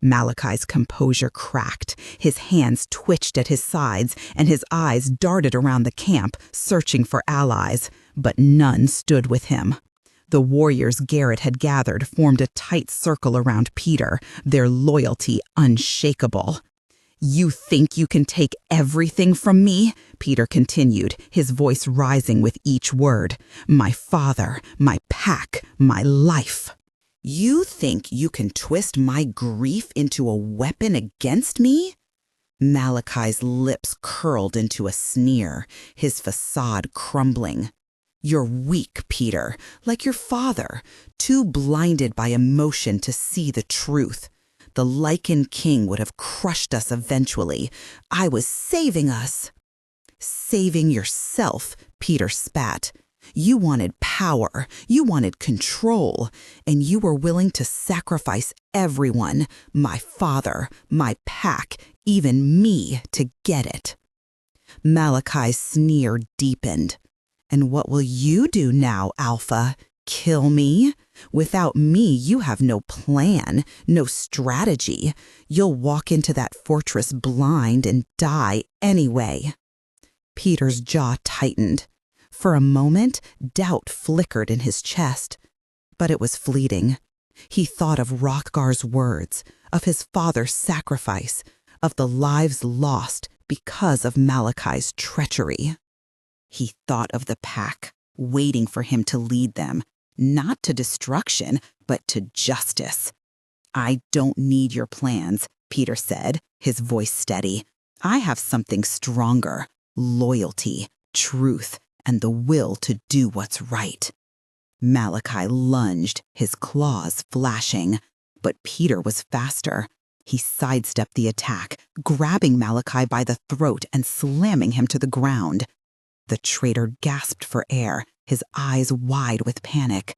S1: Malachi's composure cracked. His hands twitched at his sides, and his eyes darted around the camp, searching for allies. But none stood with him. The warriors Garrett had gathered formed a tight circle around Peter, their loyalty unshakable. You think you can take everything from me? Peter continued, his voice rising with each word. My father, my pack, my life. You think you can twist my grief into a weapon against me? Malachi's lips curled into a sneer, his facade crumbling. You're weak, Peter, like your father, too blinded by emotion to see the truth. The Lycan King would have crushed us eventually. I was saving us. Saving yourself, Peter spat. You wanted power, you wanted control, and you were willing to sacrifice everyone, my father, my pack, even me, to get it. Malachi's sneer deepened. And what will you do now, Alpha? Kill me? Without me, you have no plan, no strategy. You'll walk into that fortress blind and die anyway. Peter's jaw tightened. For a moment, doubt flickered in his chest. But it was fleeting. He thought of Hrothgar's words, of his father's sacrifice, of the lives lost because of Malachi's treachery. He thought of the pack, waiting for him to lead them, not to destruction, but to justice. I don't need your plans, Peter said, his voice steady. I have something stronger, loyalty, truth, and the will to do what's right. Malachi lunged, his claws flashing, but Peter was faster. He sidestepped the attack, grabbing Malachi by the throat and slamming him to the ground. The traitor gasped for air, his eyes wide with panic.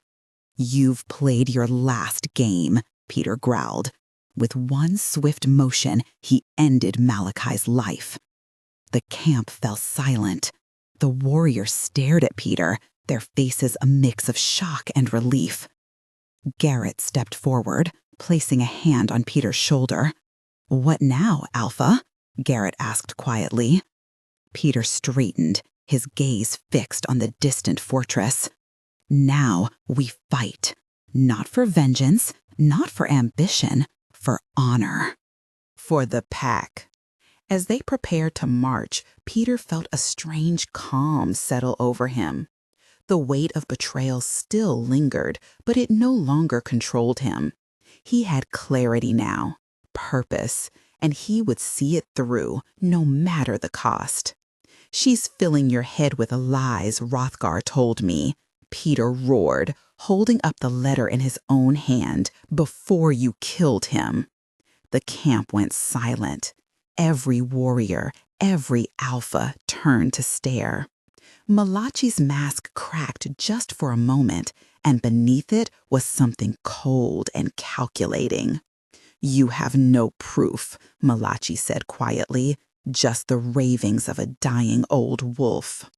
S1: You've played your last game, Peter growled. With one swift motion, he ended Malachi's life. The camp fell silent. The warriors stared at Peter, their faces a mix of shock and relief. Garrett stepped forward, placing a hand on Peter's shoulder. What now, Alpha? Garrett asked quietly. Peter straightened, his gaze fixed on the distant fortress. Now we fight. Not for vengeance, not for ambition, for honor. For the pack. As they prepared to march, Peter felt a strange calm settle over him. The weight of betrayal still lingered, but it no longer controlled him. He had clarity now, purpose, and he would see it through, no matter the cost. She's filling your head with lies, Hrothgar told me, Peter roared, holding up the letter in his own hand, before you killed him. The camp went silent. Every warrior,
S2: Every alpha turned to stare. Malachi's mask cracked just for a moment, and beneath it was something cold and calculating. "You have no proof," Malachi said quietly, "just the ravings of a dying old wolf."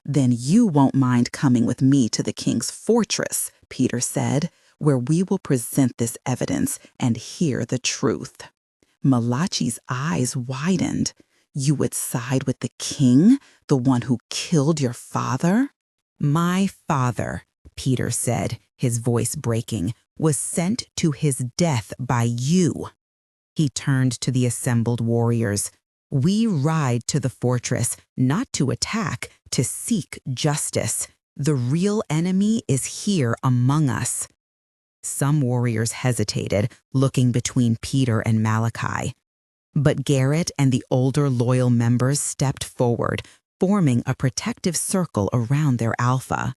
S2: "Then you won't mind coming with me to the king's fortress," Peter said, "where we will present this evidence and hear the truth." Malachi's eyes widened. "You would side with the king, the one who killed your father?" "My father," Peter said, his voice breaking, "was sent to his death by you." He turned to the assembled warriors. "We ride to the fortress, not to attack, to seek justice. The real enemy is here among us." Some warriors hesitated, looking between Peter and Malachi. But Garrett and the older loyal members stepped forward, forming a protective circle around their alpha.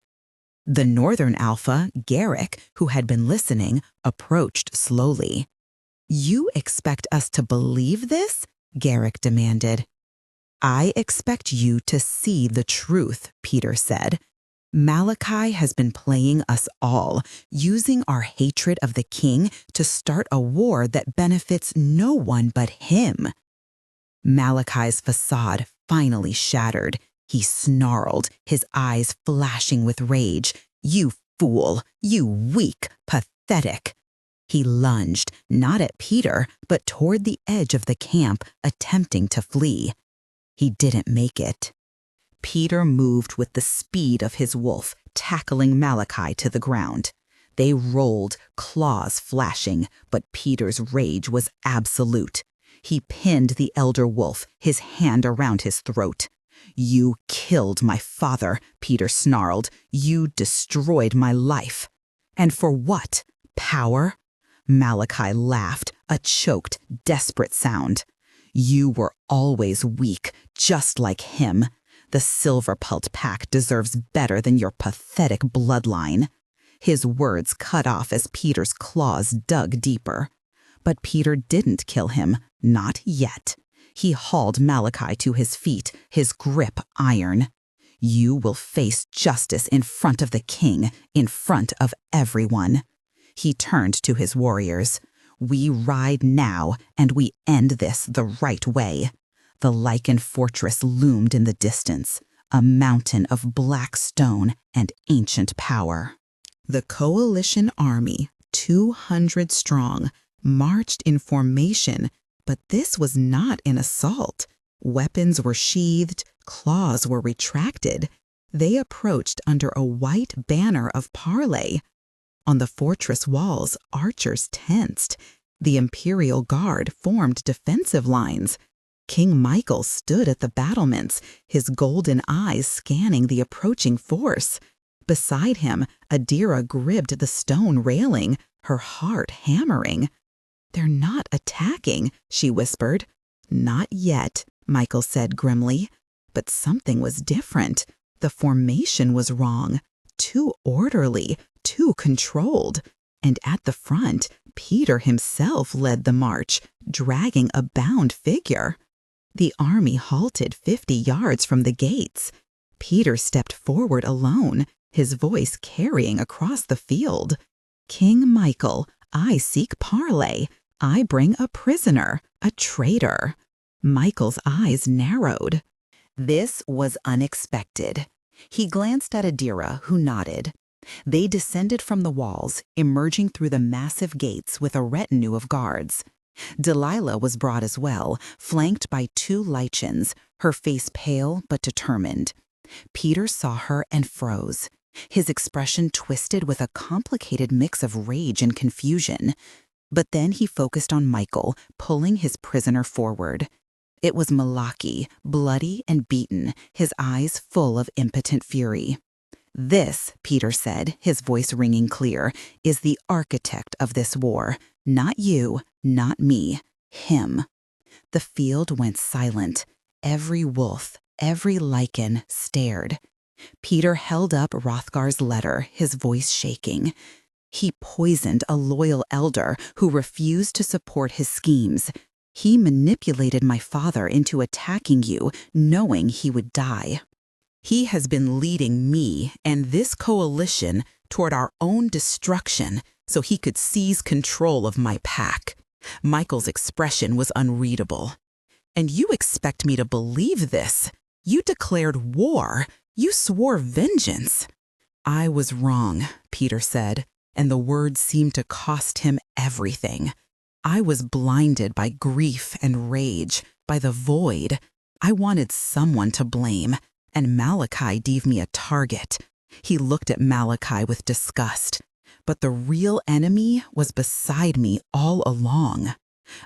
S2: The northern alpha, Garrick, who had been listening, approached slowly. "You expect us to believe this?" Garrick demanded. "I expect you to see the truth," Peter said. "Malachi has been playing us all, using our hatred of the king to start a war that benefits no one but him." Malachi's facade finally shattered. He snarled, his eyes flashing with rage. "You fool! You weak, pathetic!" He lunged, not at Peter, but toward the edge of the camp, attempting to flee. He didn't make it. Peter moved with the speed of his wolf, tackling Malachi to the ground. They rolled, claws flashing, but Peter's rage was absolute. He pinned the elder wolf, his hand around his throat. "You killed my father," Peter snarled. "You destroyed my life." "And for what? Power?" Malachi laughed, a choked, desperate sound. "You were always weak, just like him. The Silver-Pelt pack deserves better than your pathetic bloodline." His words cut off as Peter's claws dug deeper. But Peter didn't kill him, not yet. He hauled Malachi to his feet, his grip iron. "You will face justice in front of the king, in front of everyone." He turned to his warriors. "We ride now, and we end this the right way." The Lycan fortress loomed in the distance, a mountain of black stone and ancient power. The coalition army, 200 strong, marched in formation, but this was not an assault. Weapons were sheathed, claws were retracted. They approached under a white banner of parley. On the fortress walls, archers tensed. The Imperial Guard formed defensive lines. King Michael stood at the battlements, his golden eyes scanning the approaching force. Beside him, Adira gripped the stone railing, her heart hammering. "They're not attacking," she whispered. "Not yet," Michael said grimly. But something was different. The formation was wrong, too orderly, too controlled. And at the front, Peter himself led the march, dragging a bound figure. The army halted 50 yards from the gates. Peter stepped forward alone, his voice carrying across the field. "King Michael, I seek parley. I bring a prisoner, a traitor." Michael's eyes narrowed. This was unexpected. He glanced at Adira, who nodded. They descended from the walls, emerging through the massive gates with a retinue of guards. Delilah was brought as well, flanked by 2 Lycans, her face pale but determined. Peter saw her and froze. His expression twisted with a complicated mix of rage and confusion. But then he focused on Michael, pulling his prisoner forward. It was Malachi, bloody and beaten, his eyes full of impotent fury. "This," Peter said, his voice ringing clear, "is the architect of this war. Not you, not me, him." The field went silent. Every wolf, every Lycan stared. Peter held up Hrothgar's letter, his voice shaking. He poisoned a loyal elder who refused to support his schemes. He manipulated my father into attacking you, knowing he would die. He has been leading me and this coalition toward our own destruction so he could seize control of my pack. Michael's expression was unreadable. And you expect me to believe this? You declared war. You swore vengeance. I was wrong, Peter said, and the words seemed to cost him everything. I was blinded by grief and rage, by the void. I wanted someone to blame, and Malachi gave me a target. He looked at Malachi with disgust. But the real enemy was beside me all along.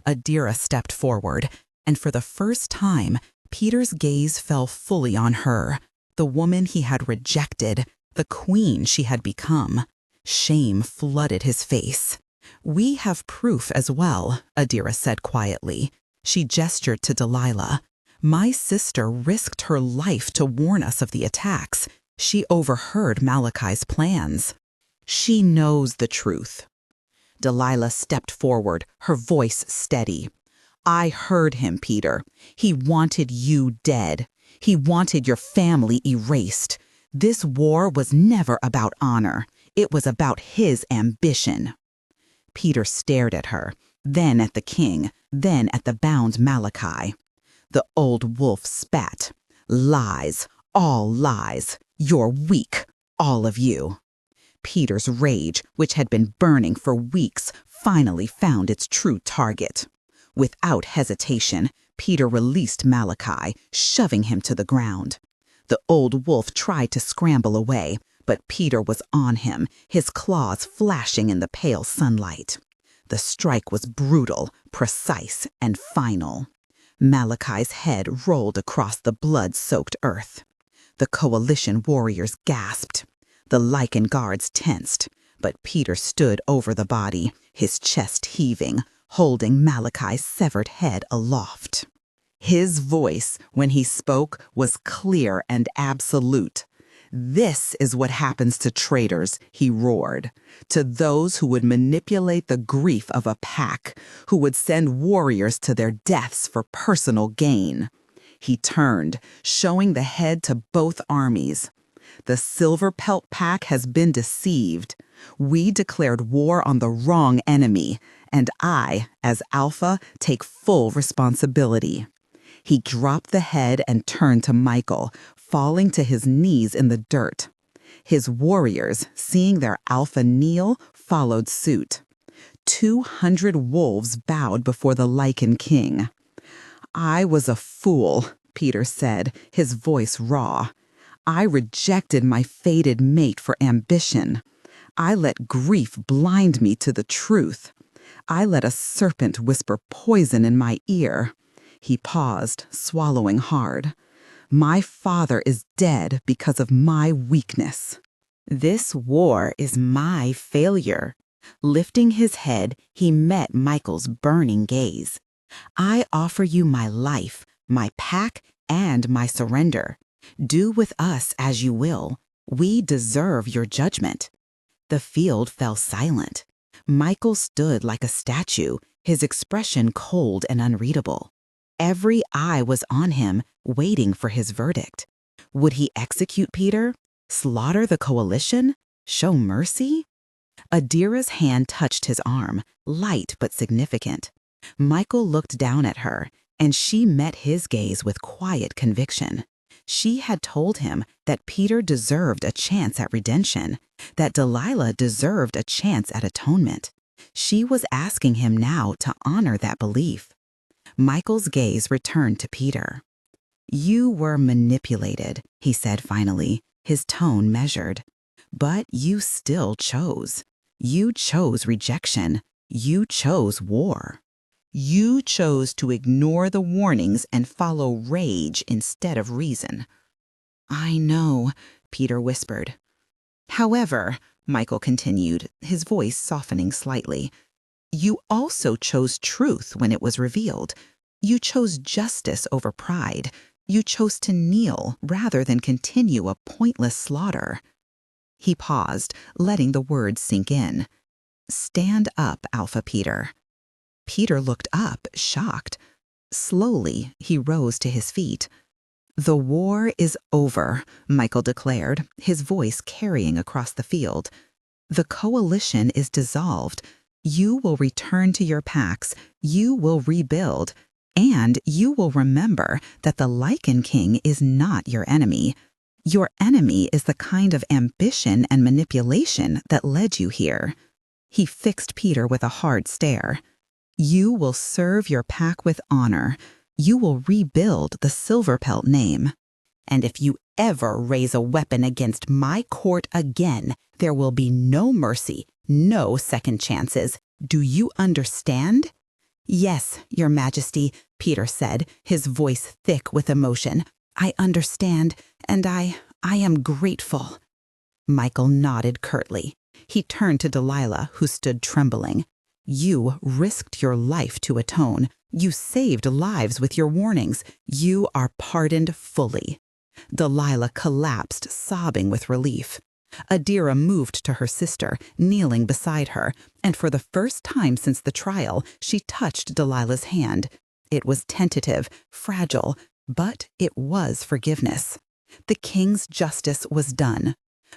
S2: Adira stepped forward, and for the first time, Peter's gaze fell fully on her, the woman he had rejected, the queen she had become. Shame flooded his face. "We have proof as well," Adira said quietly. She gestured to Delilah. "My sister risked her life to warn us of the attacks. She overheard Malachi's plans. She knows the truth." Delilah stepped forward, her voice steady. "I heard him, Peter. He wanted you dead. He wanted your family erased. This war was never about honor. It was about his ambition." Peter stared at her, then at the king, then at the bound Malachi. The old wolf spat. "Lies, all lies. You're weak, all of you." Peter's rage, which had been burning for weeks, finally found its true target. Without hesitation, Peter released Malachi, shoving him to the ground. The old wolf tried to scramble away, but Peter was on him, his claws flashing in the pale sunlight. The strike was brutal, precise, and final. Malachi's head rolled across the blood-soaked earth. The coalition warriors gasped. The Lycan guards tensed, but Peter stood over the body, his chest heaving, holding Malachi's severed head aloft. His voice, when he spoke, was clear and absolute. "This is what happens to traitors," he roared, "to those who would manipulate the grief of a pack, who would send warriors to their deaths for personal gain." He turned, showing the head to both armies. "The Silver Pelt Pack has been deceived. We declared war on the wrong enemy, and I, as Alpha, take full responsibility." He dropped the head and turned to Michael, falling to his knees in the dirt. His warriors, seeing their Alpha kneel, followed suit. 200 wolves bowed before the Lycan King. "I was a fool," Peter said, his voice raw. "I rejected my fated mate for ambition. I let grief blind me to the truth. I let a serpent whisper poison in my ear." He paused, swallowing hard. "My father is dead because of my weakness. This war is my failure." Lifting his head, he met Michael's burning gaze. "I offer you my life, my pack, and my surrender. Do with us as you will. We deserve your judgment." The field fell silent. Michael stood like a statue, his expression cold and unreadable. Every eye was on him, waiting for his verdict. Would he execute Peter? Slaughter the coalition? Show mercy? Adira's hand touched his arm, light but significant. Michael looked down at her, and she met his gaze with quiet conviction. She had told him that Peter deserved a chance at redemption, that Delilah deserved a chance at atonement. She was asking him now to honor that belief. Michael's gaze returned to Peter. "You were manipulated," he said finally, his tone measured. "But you still chose. You chose rejection. You chose war. You chose to ignore the warnings and follow rage instead of reason." "I know," Peter whispered. "However," Michael continued, his voice softening slightly, "you also chose truth when it was revealed. You chose justice over pride. You chose to kneel rather than continue a pointless slaughter." He paused, letting the words sink in. "Stand up, Alpha Peter."
S1: Peter looked up, shocked. Slowly, he rose to his feet. "The war is over," Michael declared, his voice carrying across the field. "The coalition is dissolved. You will return to your packs, you will rebuild, and you will remember that the Lycan King is not your enemy. Your enemy is the kind of ambition and manipulation that led you here." He fixed Peter with a hard stare. "You will serve your pack with honor. You will rebuild the Silverpelt name. And if you ever raise a weapon against my court again, there will be no mercy, no second chances. Do you understand?" "Yes, Your Majesty," Peter said, his voice thick with emotion. "I understand, and I am grateful." Michael nodded curtly. He turned to Delilah, who stood trembling. "You risked your life to atone. You saved lives with your warnings. You are pardoned fully." Delilah collapsed, sobbing with relief. Adira moved to her sister, kneeling beside her, and for the first time since the trial, she touched Delilah's hand. It was tentative, fragile, but it was forgiveness. The king's justice was done.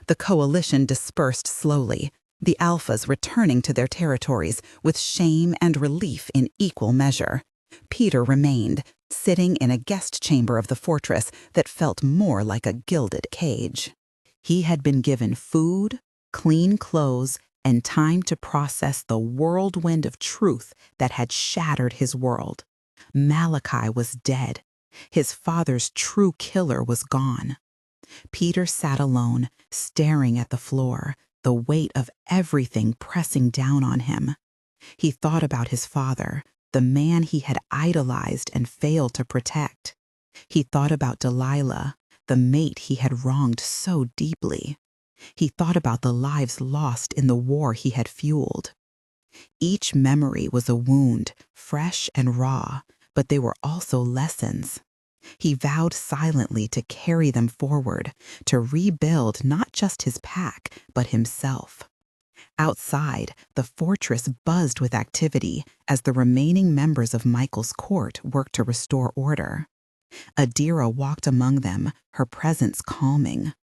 S1: The coalition dispersed slowly, the Alphas returning to their territories with shame and relief in equal measure. Peter remained, sitting in a guest chamber of the fortress that felt more like a gilded cage. He had been given food, clean clothes, and time to process the whirlwind of truth that had shattered his world. Malachi was dead. His father's true killer was gone. Peter sat alone, staring at the floor, the weight of everything pressing down on him. He thought about his father, the man he had idolized and failed to protect. He thought about Delilah, the mate he had wronged so deeply. He thought about the lives lost in the war he had fueled. Each memory was a wound, fresh and raw, but they were also lessons. He vowed silently to carry them forward, to rebuild not just his pack, but himself. Outside, the fortress buzzed with activity as the remaining members of Michael's court worked to restore order. Adira walked among them, her presence calming.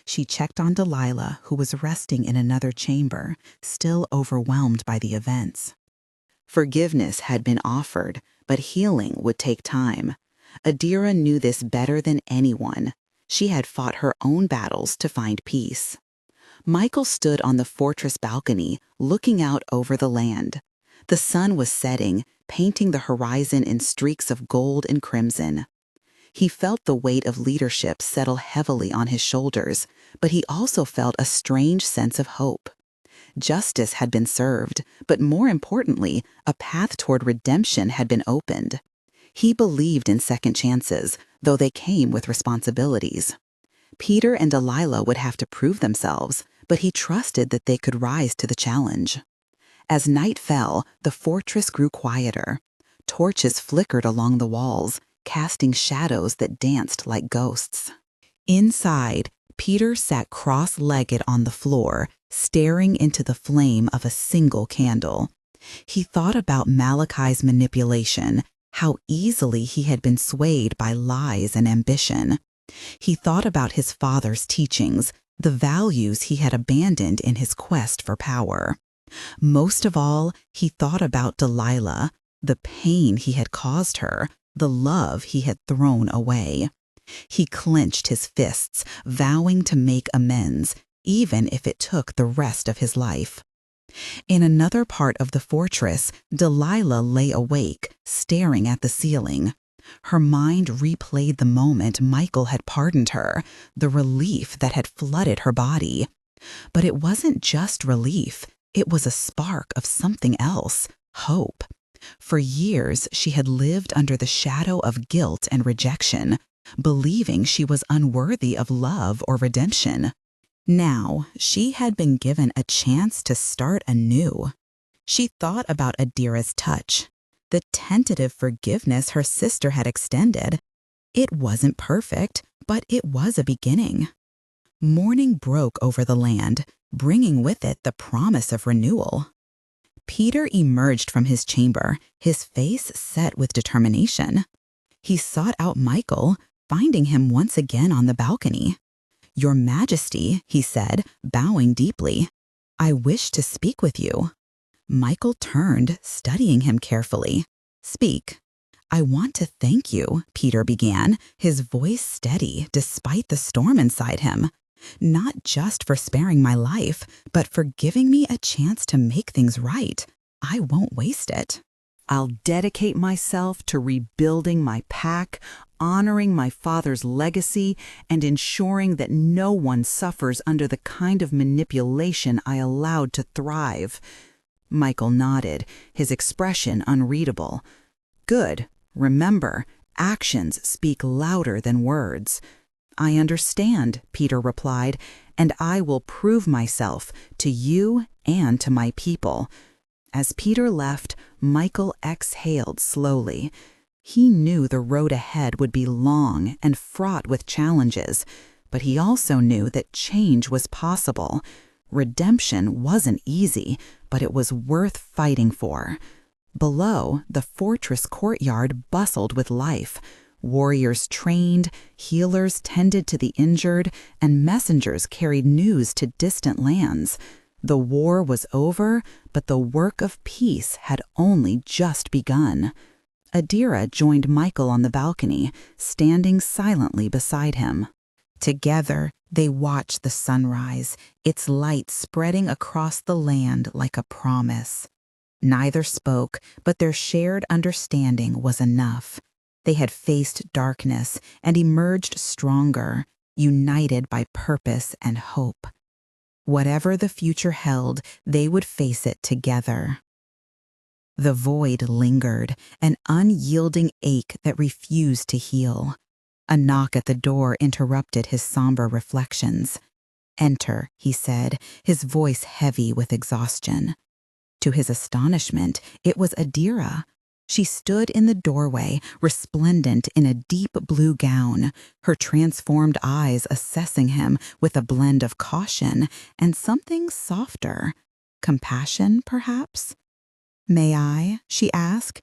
S1: She checked on Delilah, who was resting in another chamber, still overwhelmed by the events. Forgiveness had been offered, but healing would take time. Adira knew this better than anyone. She had fought her own battles to find peace. Michael stood on the fortress balcony, looking out over the land. The sun was setting, painting the horizon in streaks of gold and crimson. He felt the weight of leadership settle heavily on his shoulders, but he also felt a strange sense of hope. Justice had been served, but more importantly, a path toward redemption had been opened. He believed in second chances, though they came with responsibilities. Peter and Delilah would have to prove themselves, but he trusted that they could rise to the challenge. As night fell, the fortress grew quieter. Torches flickered along the walls, casting shadows that danced like ghosts. Inside, Peter sat cross-legged on the floor, staring into the flame of a single candle. He thought about Malachi's manipulation, how easily he had been swayed by lies and ambition. He thought about his father's teachings, the values he had abandoned in his quest for power. Most of all, he thought about Delilah, the pain he had caused her, the love he had thrown away. He clenched his fists, vowing to make amends, even if it took the rest of his life. In another part of the fortress, Delilah lay awake, staring at the ceiling. Her mind replayed the moment Michael had pardoned her, the relief that had flooded her body. But it wasn't just relief, it was a spark of something else, hope. For years, she had lived under the shadow of guilt and rejection, believing she was unworthy of love or redemption. Now, she had been given a chance to start anew. She thought about Adira's touch, the tentative forgiveness her sister had extended. It wasn't perfect, but it was a beginning. Morning broke over the land, bringing with it the promise of renewal.
S2: Peter emerged from his chamber, his face set with determination. He sought out Michael, finding him once again on the balcony. "Your Majesty," he said, bowing deeply, "I wish to speak with you." Michael turned, studying him carefully. "Speak." "I want to thank you," Peter began, his voice steady despite the storm inside him. "Not just for sparing my life, but for giving me a chance to make things right. I won't waste it."
S1: "I'll dedicate myself to rebuilding my pack, honoring my father's legacy, and ensuring that no one suffers under the kind of manipulation I allowed to thrive." Michael nodded, his expression unreadable. "Good. Remember, actions speak louder than words." "I understand," Peter replied, "and I will prove myself to you and to my people." As Peter left, Michael exhaled slowly. He knew the road ahead would be long and fraught with challenges, but he also knew that change was possible. Redemption wasn't easy, but it was worth fighting for. Below, the fortress courtyard bustled with life. Warriors trained, healers tended to the injured, and messengers carried news to distant lands. The war was over, but the work of peace had only just begun. Adira joined Michael on the balcony, standing silently beside him. Together, they watched the sunrise, its light spreading across the land like a promise. Neither spoke, but their shared understanding was enough. They had faced darkness and emerged stronger, united by purpose and hope. Whatever the future held, they would face it together. The void lingered, an unyielding ache that refused to heal. A knock at the door interrupted his somber reflections. "Enter," he said, his voice heavy with exhaustion. To his astonishment, it was Adira. She stood in the doorway, resplendent in a deep blue gown, her transformed eyes assessing him with a blend of caution and something softer. Compassion, perhaps? "May I?" she asked.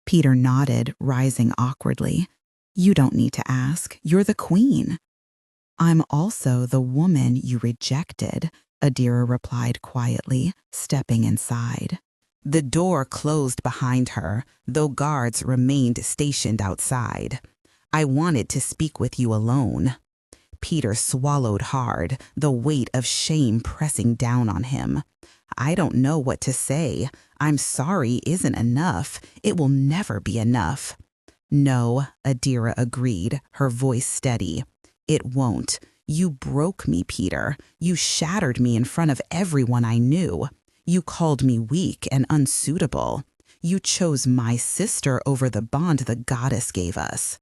S1: Peter nodded, rising awkwardly. "You don't need to ask. You're the queen." "I'm also the woman you rejected," Adira replied quietly, stepping inside. The door closed behind her, though guards remained stationed outside. "I wanted to speak with you alone." Peter swallowed hard, the weight of shame pressing down on him. "I don't know what to say. I'm sorry isn't enough. It will never be enough." "No," Adira agreed, her voice steady. "It won't. You broke me, Peter. You shattered me in front of everyone I knew. You called me weak and unsuitable. You chose my sister over the bond the goddess gave us."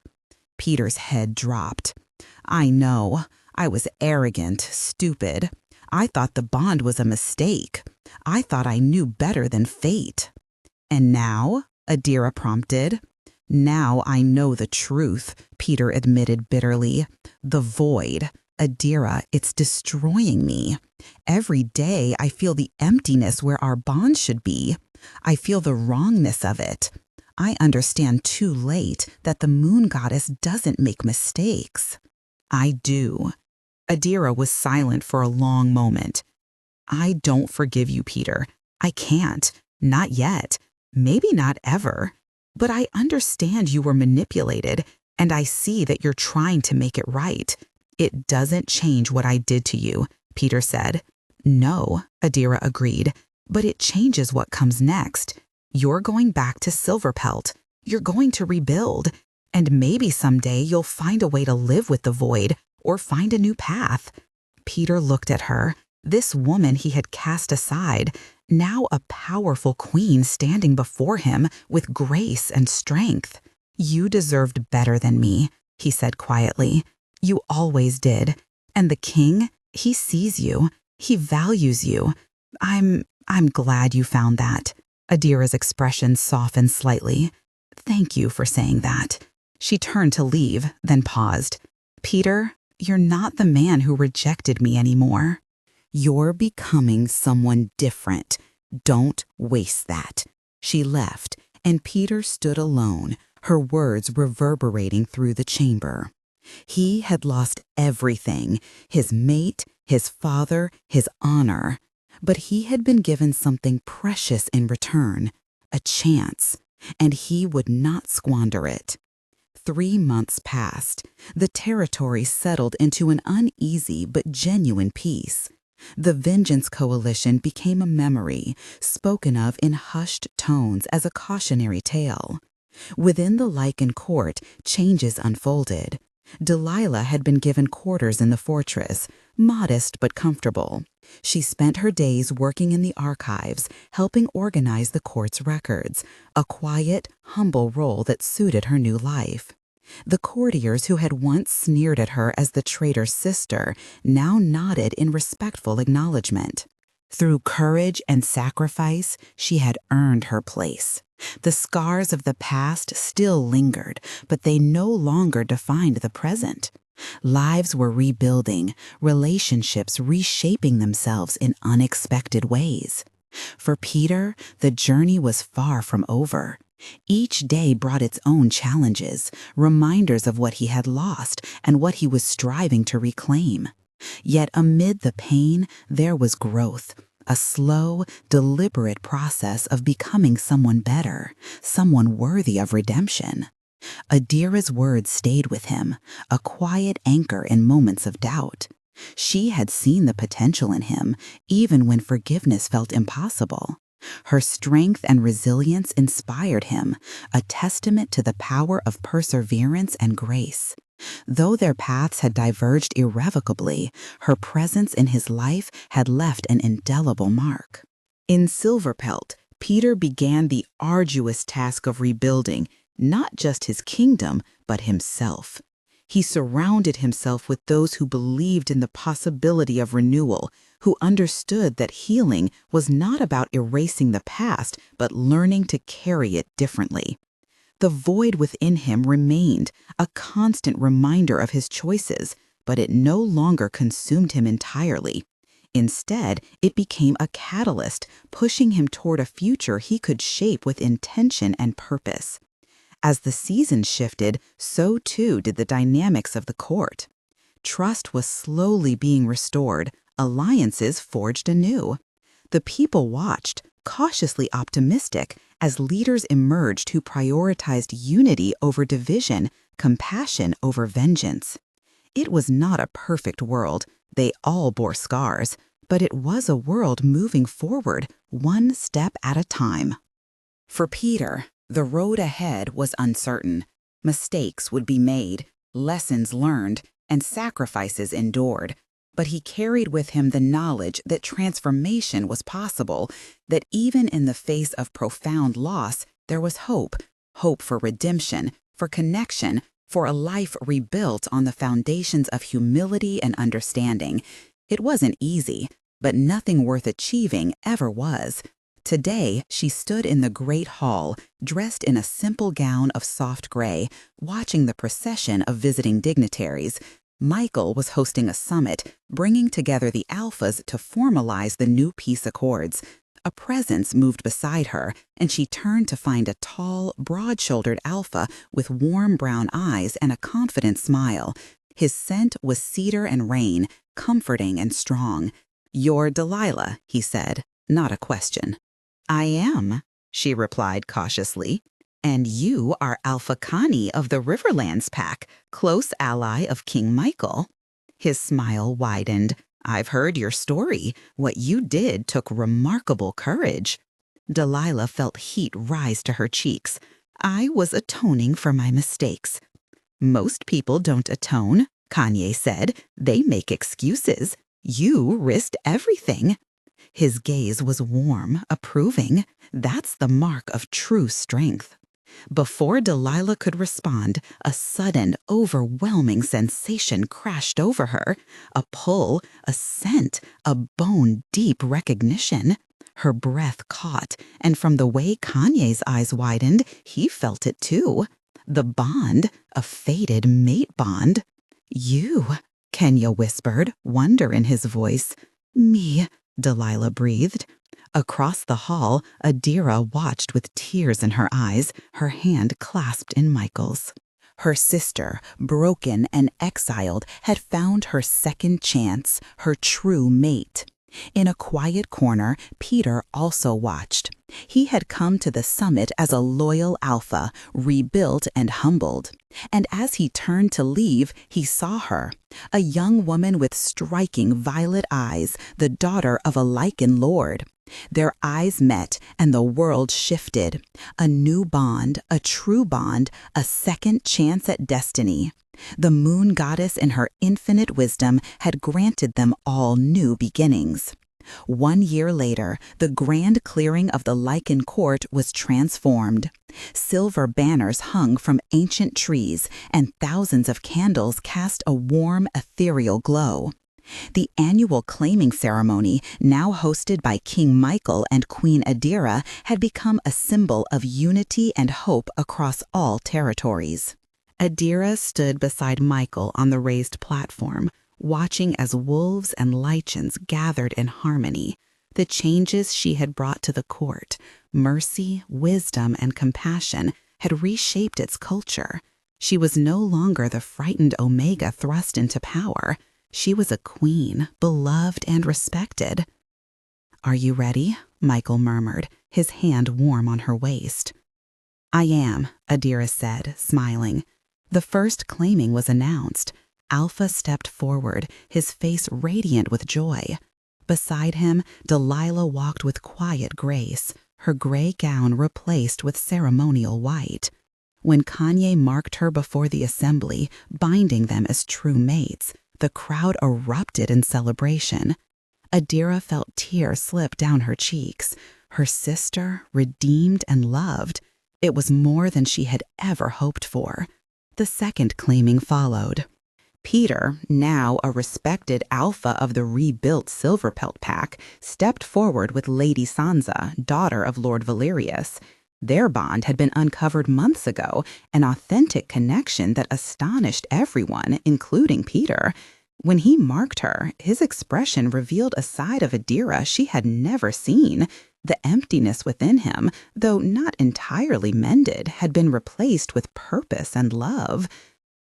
S1: Peter's head dropped. "I know. I was arrogant, stupid. I thought the bond was a mistake. I thought I knew better than fate." "And now?" Adira prompted. "Now I know the truth," Peter admitted bitterly. "The void. Adira, it's destroying me. Every day I feel the emptiness where our bond should be. I feel the wrongness of it. I understand too late that the moon goddess doesn't make mistakes." "I do." Adira was silent for a long moment. "I don't forgive you, Peter. I can't. Not yet. Maybe not ever. But I understand you were manipulated, and I see that you're trying to make it right. It doesn't change what I did to you," Peter said. "No," Adira agreed, "but it changes what comes next. You're going back to Silverpelt. You're going to rebuild. And maybe someday you'll find a way to live with the void or find a new path." Peter looked at her, this woman he had cast aside, now a powerful queen standing before him with grace and strength. "You deserved better than me," he said quietly. "You always did. And the king, he sees you. He values you. I'm glad you found that." Adira's expression softened slightly. "Thank you for saying that." She turned to leave, then paused. "Peter, you're not the man who rejected me anymore. You're becoming someone different.
S2: Don't waste that. She left, and Peter stood alone, her words reverberating through the chamber. He had lost everything, his mate, his father, his honor. But he had been given something precious in return, a chance, and he would not squander it. 3 months passed. The territory settled into an uneasy but genuine peace. The Vengeance Coalition became a memory, spoken of in hushed tones as a cautionary tale. Within the Lycan court, changes unfolded. Delilah had been given quarters in the fortress, modest but comfortable. She spent her days working in the archives, helping organize the court's records, a quiet, humble role that suited her new life. The courtiers who had once sneered at her as the traitor's sister now nodded in respectful acknowledgement. Through courage and sacrifice, she had earned her place. The scars of the past still lingered, but they no longer defined the present. Lives were rebuilding, relationships reshaping themselves in unexpected ways. For Peter, the journey was far from over. Each day brought its own challenges, reminders of what he had lost and what he was striving to reclaim. Yet amid the pain, there was growth, a slow, deliberate process of becoming someone better, someone worthy of redemption. Adira's words stayed with him, a quiet anchor in moments of doubt. She had seen the potential in him, even when forgiveness felt impossible. Her strength and resilience inspired him, a testament to the power of perseverance and grace. Though their paths had diverged irrevocably, her presence in his life had left an indelible mark. In Silverpelt, Peter began the arduous task of rebuilding not just his kingdom, but himself. He surrounded himself with those who believed in the possibility of renewal, who understood that healing was not about erasing the past, but learning to carry it differently. The void within him remained, a constant reminder of his choices, but it no longer consumed him entirely. Instead, it became a catalyst, pushing him toward a future he could shape with intention and purpose. As the seasons shifted, so too did the dynamics of the court. Trust was slowly being restored, alliances forged anew. The people watched, cautiously optimistic, as leaders emerged who prioritized unity over division, compassion over vengeance. It was not a perfect world. They all bore scars, but it was a world moving forward, one step at a time. For Peter, the road ahead was uncertain. Mistakes would be made, lessons learned, and sacrifices endured. But he carried with him the knowledge that transformation was possible, that even in the face of profound loss, there was hope. Hope for redemption, for connection, for a life rebuilt on the foundations of humility and understanding. It wasn't easy, but nothing worth achieving ever was. Today, she stood in the great hall, dressed in a simple gown of soft gray, watching the procession of visiting dignitaries. Michael was hosting a summit, bringing together the alphas to formalize the new peace accords. A presence moved beside her, and she turned to find a tall, broad-shouldered alpha with warm brown eyes and a confident smile. His scent was cedar and rain, comforting and strong. "You're Delilah," he said, not a question. "I am," she replied cautiously. "And you are Alpha Khani of the Riverlands Pack, close ally of King Michael." His smile widened. "I've heard your story. What you did took remarkable courage." Delilah felt heat rise to her cheeks. "I was atoning for my mistakes." "Most people don't atone," Kanye said. "They make excuses. You risked everything." His gaze was warm, approving. "That's the mark of true strength." Before Delilah could respond, a sudden, overwhelming sensation crashed over her. A pull, a scent, a bone-deep recognition. Her breath caught, and from the way Kanye's eyes widened, he felt it too. The bond, a fated mate bond. "You," Kenya whispered, wonder in his voice. "Me," Delilah breathed. Across the hall, Adira watched with tears in her eyes, her hand clasped in Michael's. Her sister, broken and exiled, had found her second chance, her true mate. In a quiet corner, Peter also watched. He had come to the summit as a loyal alpha, rebuilt and humbled. And as he turned to leave, he saw her, a young woman with striking violet eyes, the daughter of a Lycan lord. Their eyes met, and the world shifted. A new bond, a true bond, a second chance at destiny. The moon goddess in her infinite wisdom had granted them all new beginnings. 1 year later, the grand clearing of the Lycan court was transformed. Silver banners hung from ancient trees, and thousands of candles cast a warm, ethereal glow. The annual claiming ceremony, now hosted by King Michael and Queen Adira, had become a symbol of unity and hope across all territories. Adira stood beside Michael on the raised platform, watching as wolves and lichens gathered in harmony. The changes she had brought to the court, mercy, wisdom, and compassion, had reshaped its culture. She was no longer the frightened Omega thrust into power. She was a queen, beloved and respected. "Are you ready?" Michael murmured, his hand warm on her waist. "I am," Adira said, smiling. The first claiming was announced. Alpha stepped forward, his face radiant with joy. Beside him, Delilah walked with quiet grace, her gray gown replaced with ceremonial white. When Kanye marked her before the assembly, binding them as true mates, the crowd erupted in celebration. Adira felt tears slip down her cheeks. Her sister, redeemed and loved. It was more than she had ever hoped for. The second claiming followed. Peter, now a respected alpha of the rebuilt Silverpelt pack, stepped forward with Lady Sansa, daughter of Lord Valerius. Their bond had been uncovered months ago, an authentic connection that astonished everyone, including Peter. When he marked her, his expression revealed a side of Adira she had never seen. The emptiness within him, though not entirely mended, had been replaced with purpose and love.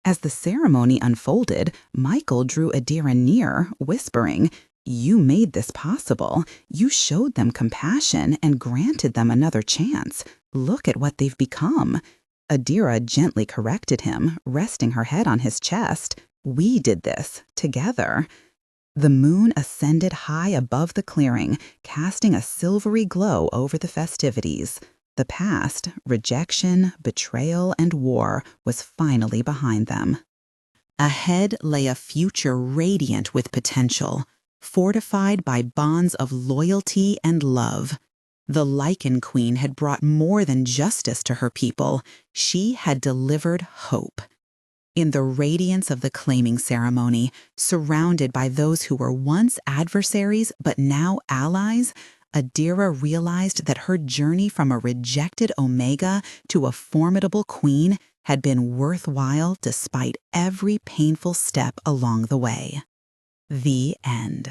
S2: As the ceremony unfolded, Michael drew Adira near, whispering, "You made this possible. You showed them compassion and granted them another chance. Look at what they've become." Adira gently corrected him, resting her head on his chest. "We did this, together." The moon ascended high above the clearing, casting a silvery glow over the festivities. The past, rejection, betrayal, and war, was finally behind them. Ahead lay a future radiant with potential, fortified by bonds of loyalty and love. The Lycan Queen had brought more than justice to her people. She had delivered hope. In the radiance of the claiming ceremony, surrounded by those who were once adversaries but now allies, Adira realized that her journey from a rejected Omega to a formidable queen had been worthwhile despite every painful step along the way. The end.